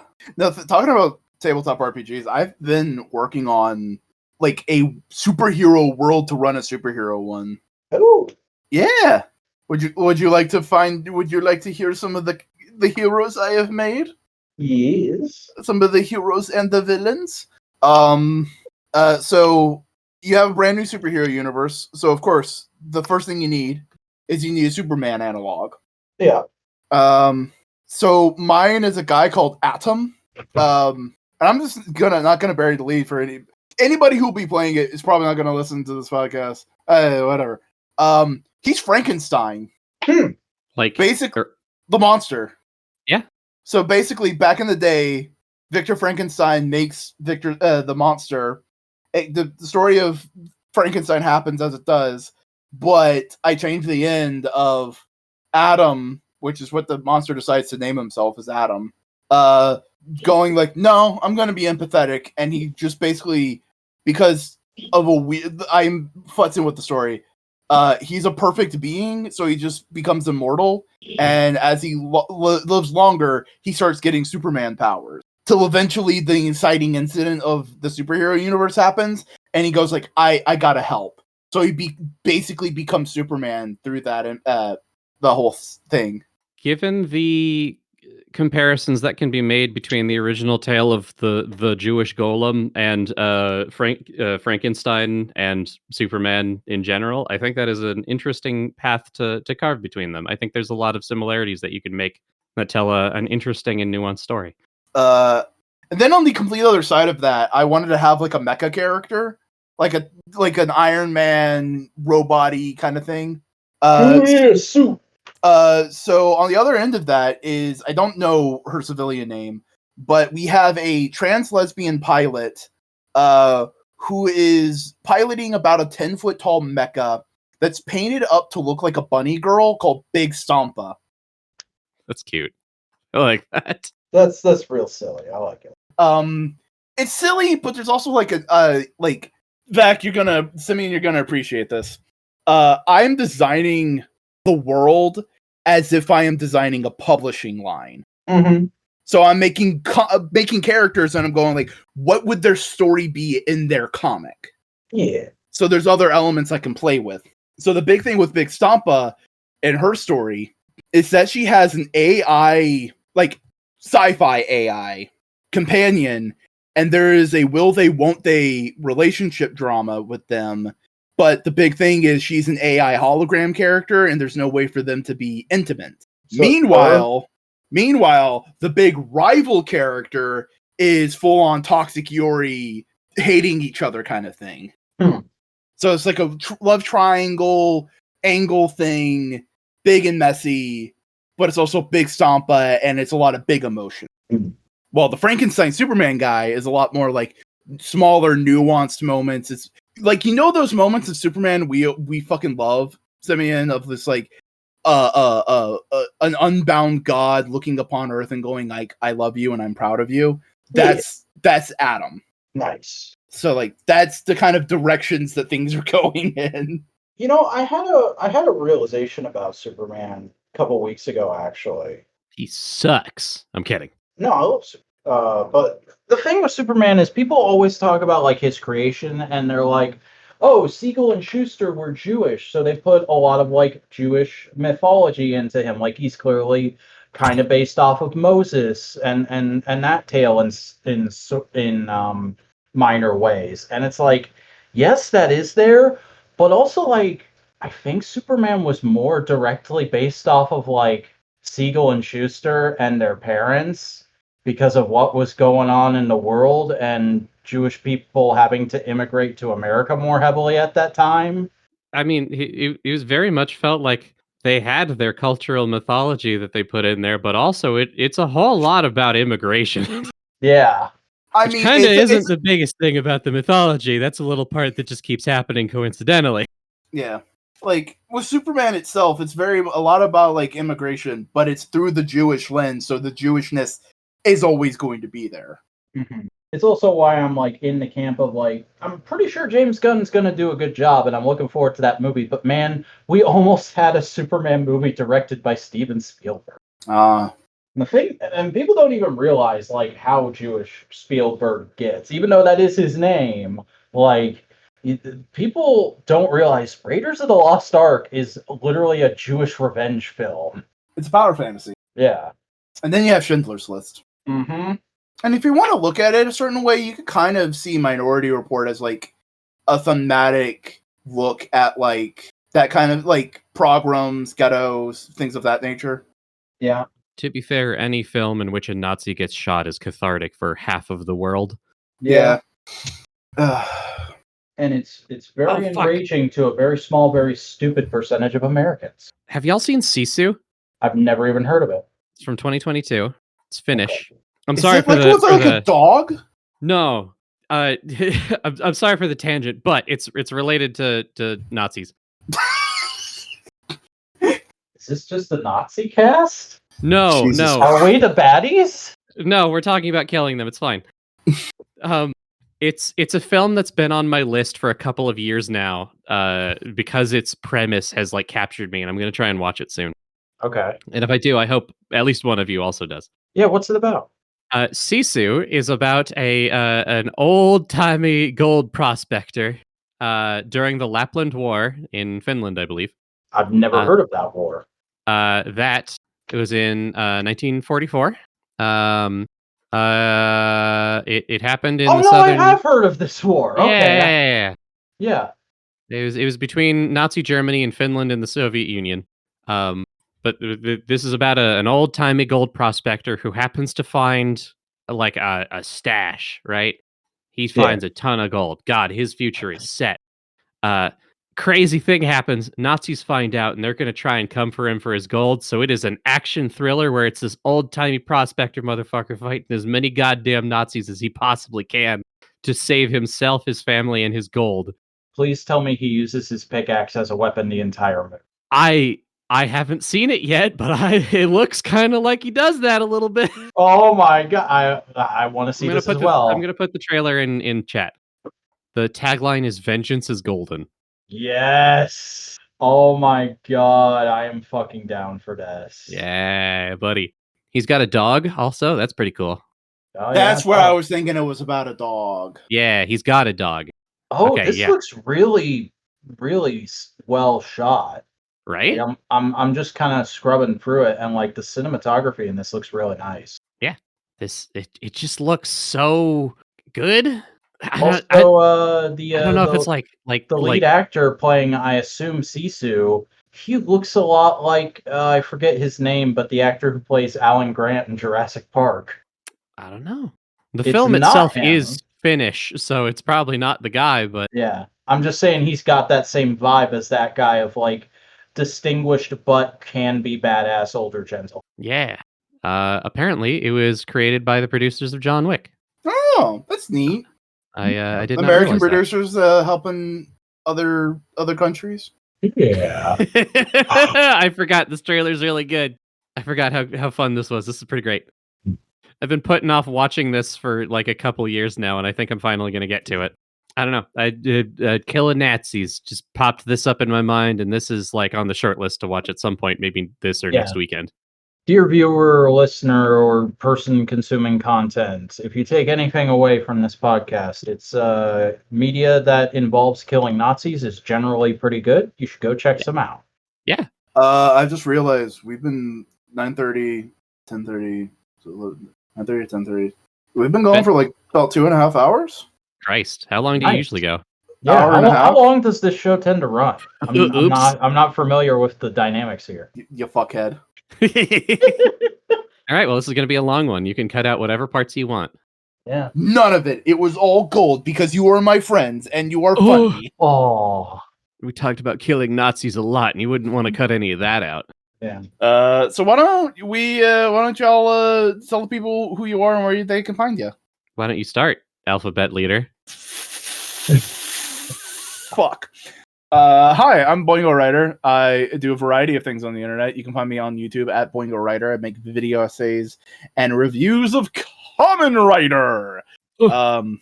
talking about tabletop RPGs, I've been working on like a superhero world to run a superhero one. Oh, yeah. Would you like to hear some of the heroes I have made? yes. Some of the heroes and the villains. So you have a brand new superhero universe. So of course, the first thing you need is a Superman analog. Yeah. So mine is a guy called Atom. And I'm just not gonna bury the lead for anybody who'll be playing it is probably not gonna listen to this podcast. Whatever. He's Frankenstein. Like basically the monster. Yeah. So basically, back in the day, Victor Frankenstein makes Victor the monster. The story of Frankenstein happens as it does, but I changed the end of Adam, which is what the monster decides to name himself as Adam. Going like, no, I'm going to be empathetic, and he just basically, because of I'm futzing with the story. He's a perfect being, so he just becomes immortal, and as he lives longer, he starts getting Superman powers. Till eventually the inciting incident of the superhero universe happens, and he goes like, I gotta help. So he basically becomes Superman through that, the whole thing. Given the comparisons that can be made between the original tale of the Jewish golem and Frankenstein and Superman in general, I think that is an interesting path to carve between them. I think there's a lot of similarities that you can make that tell an interesting and nuanced story. And then on the complete other side of that, I wanted to have like a mecha character, like an Iron Man robot-y kind of thing. Soup. So on the other end of that is, I don't know her civilian name, but we have a trans lesbian pilot who is piloting about a 10-foot tall mecha that's painted up to look like a bunny girl called Big Stompa. That's cute. I like that. That's real silly. I like it. It's silly, but there's also like a like Zach, you're gonna appreciate this. I'm designing the world as if I am designing a publishing line. Mm-hmm. So I'm making characters, and I'm going like, what would their story be in their comic? Yeah. So there's other elements I can play with. So the big thing with Big Stompa and her story is that she has an AI, like sci-fi AI companion, and there is a will they won't they relationship drama with them. But the big thing is she's an AI hologram character, and there's no way for them to be intimate. So, Meanwhile, the big rival character is full on toxic Yuri, hating each other kind of thing. So it's like a love triangle angle thing, big and messy, but it's also Big Stompa, and it's a lot of big emotion. Well, the Frankenstein Superman guy is a lot more like smaller, nuanced moments. It's like, you know, those moments of Superman we fucking love, Simeon, of this like an unbound god looking upon Earth and going like, I love you and I'm proud of you. That's Adam. Nice. So like that's the kind of directions that things are going in. You know, I had a realization about Superman a couple weeks ago, actually. He sucks. I'm kidding. No, I love Superman. But the thing with Superman is people always talk about like his creation, and they're like, oh, Siegel and Schuster were Jewish, so they put a lot of like Jewish mythology into him. Like he's clearly kind of based off of Moses and that tale in minor ways. And it's like, yes, that is there, but also like I think Superman was more directly based off of like Siegel and Schuster and their parents because of what was going on in the world and Jewish people having to immigrate to America more heavily at that time. I mean, he was very much felt like they had their cultural mythology that they put in there, but also it's a whole lot about immigration. Yeah. I Which mean, kind of it's- isn't the biggest thing about the mythology. That's a little part that just keeps happening coincidentally. Yeah. Like with Superman itself, it's a lot about like immigration, but it's through the Jewish lens, so the Jewishness is always going to be there. Mm-hmm. It's also why I'm like in the camp of like, I'm pretty sure James Gunn's gonna do a good job, and I'm looking forward to that movie. But man, we almost had a Superman movie directed by Steven Spielberg. And the thing, and people don't even realize like how Jewish Spielberg gets, even though that is his name. Like, people don't realize Raiders of the Lost Ark is literally a Jewish revenge film. It's a power fantasy. Yeah. And then you have Schindler's List. Mm-hmm. And if you want to look at it a certain way, you could kind of see Minority Report as like a thematic look at like that kind of like pogroms, ghettos, things of that nature. Yeah. To be fair, any film in which a Nazi gets shot is cathartic for half of the world. Yeah. Yeah. And it's very Oh, fuck. enraging to a very small, very stupid percentage of Americans. Have y'all seen Sisu? I've never even heard of it. It's from 2022. It's Finnish. Okay. I'm Is sorry it for like the with like a dog? No. I'm sorry for the tangent, but it's related to Nazis. Is this just a Nazi cast? No, Jesus no. Are we the baddies? No, we're talking about killing them. It's fine. It's a film that's been on my list for a couple of years now, because its premise has like captured me, and I'm gonna try and watch it soon. Okay. And if I do, I hope at least one of you also does. Yeah, what's it about? Sisu is about an old timey gold prospector during the Lapland War in Finland, I believe. I've never heard of that war. That it was in 1944. It happened in Oh the no, southern. I have heard of this war. Okay. Yeah. Yeah. It was between Nazi Germany and Finland and the Soviet Union. But this is about an old timey gold prospector who happens to find like a stash. Right, he finds a ton of gold. God, his future is set. Crazy thing happens. Nazis find out, and they're going to try and come for him for his gold. So it is an action thriller where it's this old timey prospector motherfucker fighting as many goddamn Nazis as he possibly can to save himself, his family, and his gold. Please tell me he uses his pickaxe as a weapon the entire movie. I haven't seen it yet, but it looks kind of like he does that a little bit. Oh my god, I want to see this as well. I'm going to put the trailer in chat. The tagline is "Vengeance is golden." Yes. Oh my god, I am fucking down for this. Yeah, buddy. He's got a dog also. That's pretty cool. Oh, That's yeah, where I dog. was thinking it was about a dog. Yeah, he's got a dog. Oh, Okay, this yeah. looks really, really well shot. Right? Like, I'm just kind of scrubbing through it, and like the cinematography in this looks really nice. It just looks so good. I Also, don't know if it's like the lead actor playing, I assume, Sisu. He looks a lot like I forget his name, but the actor who plays Alan Grant in Jurassic Park. I don't know. The It's film not itself him. is Finnish, so it's probably not the guy, but Yeah, I'm just saying he's got that same vibe as that guy of like distinguished but can be badass older gentle. yeah. Apparently, it was created by the producers of John Wick. Oh, that's neat. I did not American realize that. producers helping other countries. Yeah. I forgot this trailer's really good. I forgot how fun this was. This is pretty great. I've been putting off watching this for like a couple years now, and I think I'm finally going to get to it. I don't know. Killing Nazis just popped this up in my mind, and this is like on the short list to watch at some point, maybe this or next weekend. Dear viewer or listener or person consuming content, if you take anything away from this podcast, it's media that involves killing Nazis is generally pretty good. You should go check some out. Yeah. I just realized we've been 9:30, 10:30, 9:30, 10:30. We've been going for like about 2.5 hours. Christ, how long do you Nice. usually go? Yeah, Hour and a half. how long does this show tend to run? I'm Oops. not familiar with the dynamics here. You fuckhead. All right, well, this is going to be a long one. You can cut out whatever parts you want. Yeah. None of it. It was all gold because you are my friends and you are Oh. funny. Oh. We talked about killing Nazis a lot, and you wouldn't want to cut any of that out. Yeah. So why don't y'all tell the people who you are and where they can find you? Why don't you start, alphabet leader? Fuck. Hi, I'm Boingo Writer. I do a variety of things on the internet. You can find me on YouTube at Boingo Writer. I make video essays and reviews of Common Writer. You can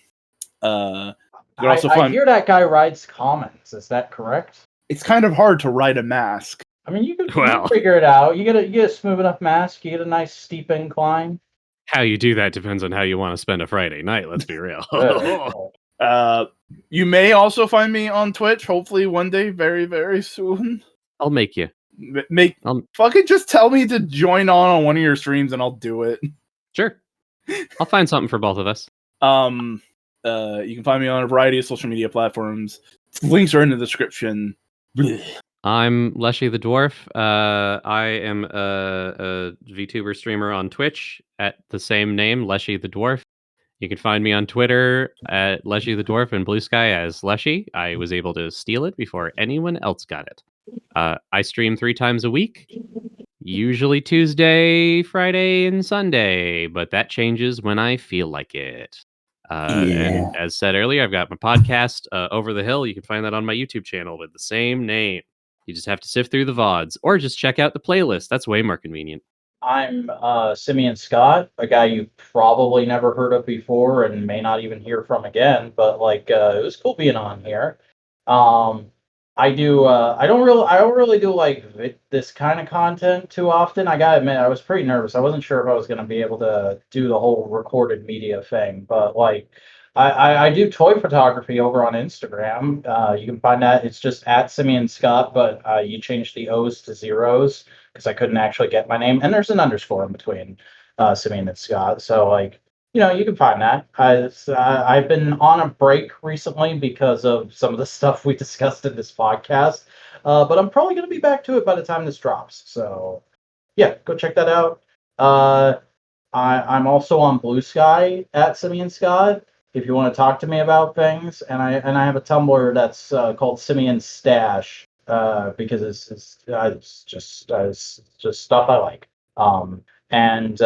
also I find. hear that guy rides commons. Is that correct? It's kind of hard to ride a mask. I mean, you can Well. figure it out. You get a smooth enough mask. You get a nice steep incline. How you do that depends on how you want to spend a Friday night. Let's be real. You may also find me on Twitch. Hopefully, one day, very, very soon. I'll make you. Fucking just tell me to join on one of your streams, and I'll do it. Sure. I'll find something for both of us. You can find me on a variety of social media platforms. Links are in the description. Blech. I'm Leshy the Dwarf. I am a VTuber streamer on Twitch at the same name, Leshy the Dwarf. You can find me on Twitter at Leshy the Dwarf and Bluesky as Leshy. I was able to steal it before anyone else got it. I stream 3 times a week, usually Tuesday, Friday, and Sunday, but that changes when I feel like it. And as said earlier, I've got my podcast, Over the Hill. You can find that on my YouTube channel with the same name. You just have to sift through the VODs or just check out the playlist. That's way more convenient. I'm Simeon Scott, a guy you probably never heard of before and may not even hear from again. But it was cool being on here. I don't really do this kind of content too often. I gotta admit, I was pretty nervous. I wasn't sure if I was gonna be able to do the whole recorded media thing, but I do toy photography over on Instagram. You can find that. It's just at Simeon Scott, but you change the O's to zeros because I couldn't actually get my name. And there's an underscore in between Simeon and Scott. So you can find that. I've been on a break recently because of some of the stuff we discussed in this podcast. But I'm probably going to be back to it by the time this drops. So yeah, go check that out. I'm also on Bluesky at Simeon Scott if you want to talk to me about things, and I have a Tumblr that's called Simeon Stash because it's just stuff I like. And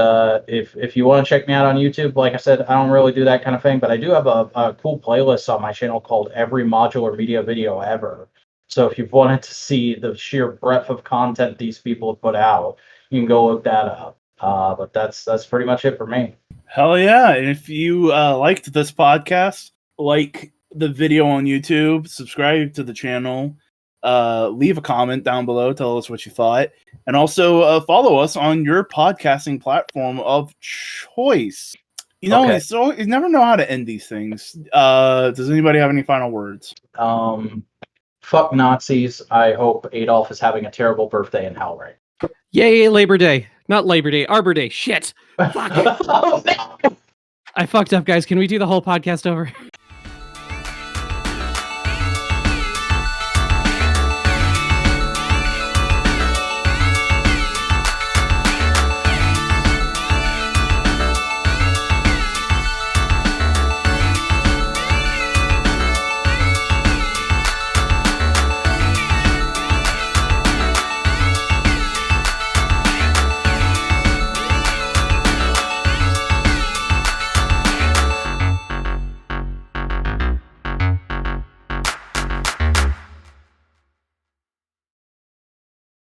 if you want to check me out on YouTube, like I said, I don't really do that kind of thing, but I do have a cool playlist on my channel called Every Modular Media Video Ever. So if you've wanted to see the sheer breadth of content these people have put out, you can go look that up. But that's pretty much it for me. Hell yeah. And if you liked this podcast, like the video on YouTube, subscribe to the channel, leave a comment down below, tell us what you thought, and also follow us on your podcasting platform of choice. You know, Okay. So you never know how to end these things. Does anybody have any final words? Fuck Nazis. I hope Adolf is having a terrible birthday in hell right. Yay, Labor Day. Not Labor Day, Arbor Day. Shit. Fuck. Oh, no. I fucked up, guys. Can we do the whole podcast over?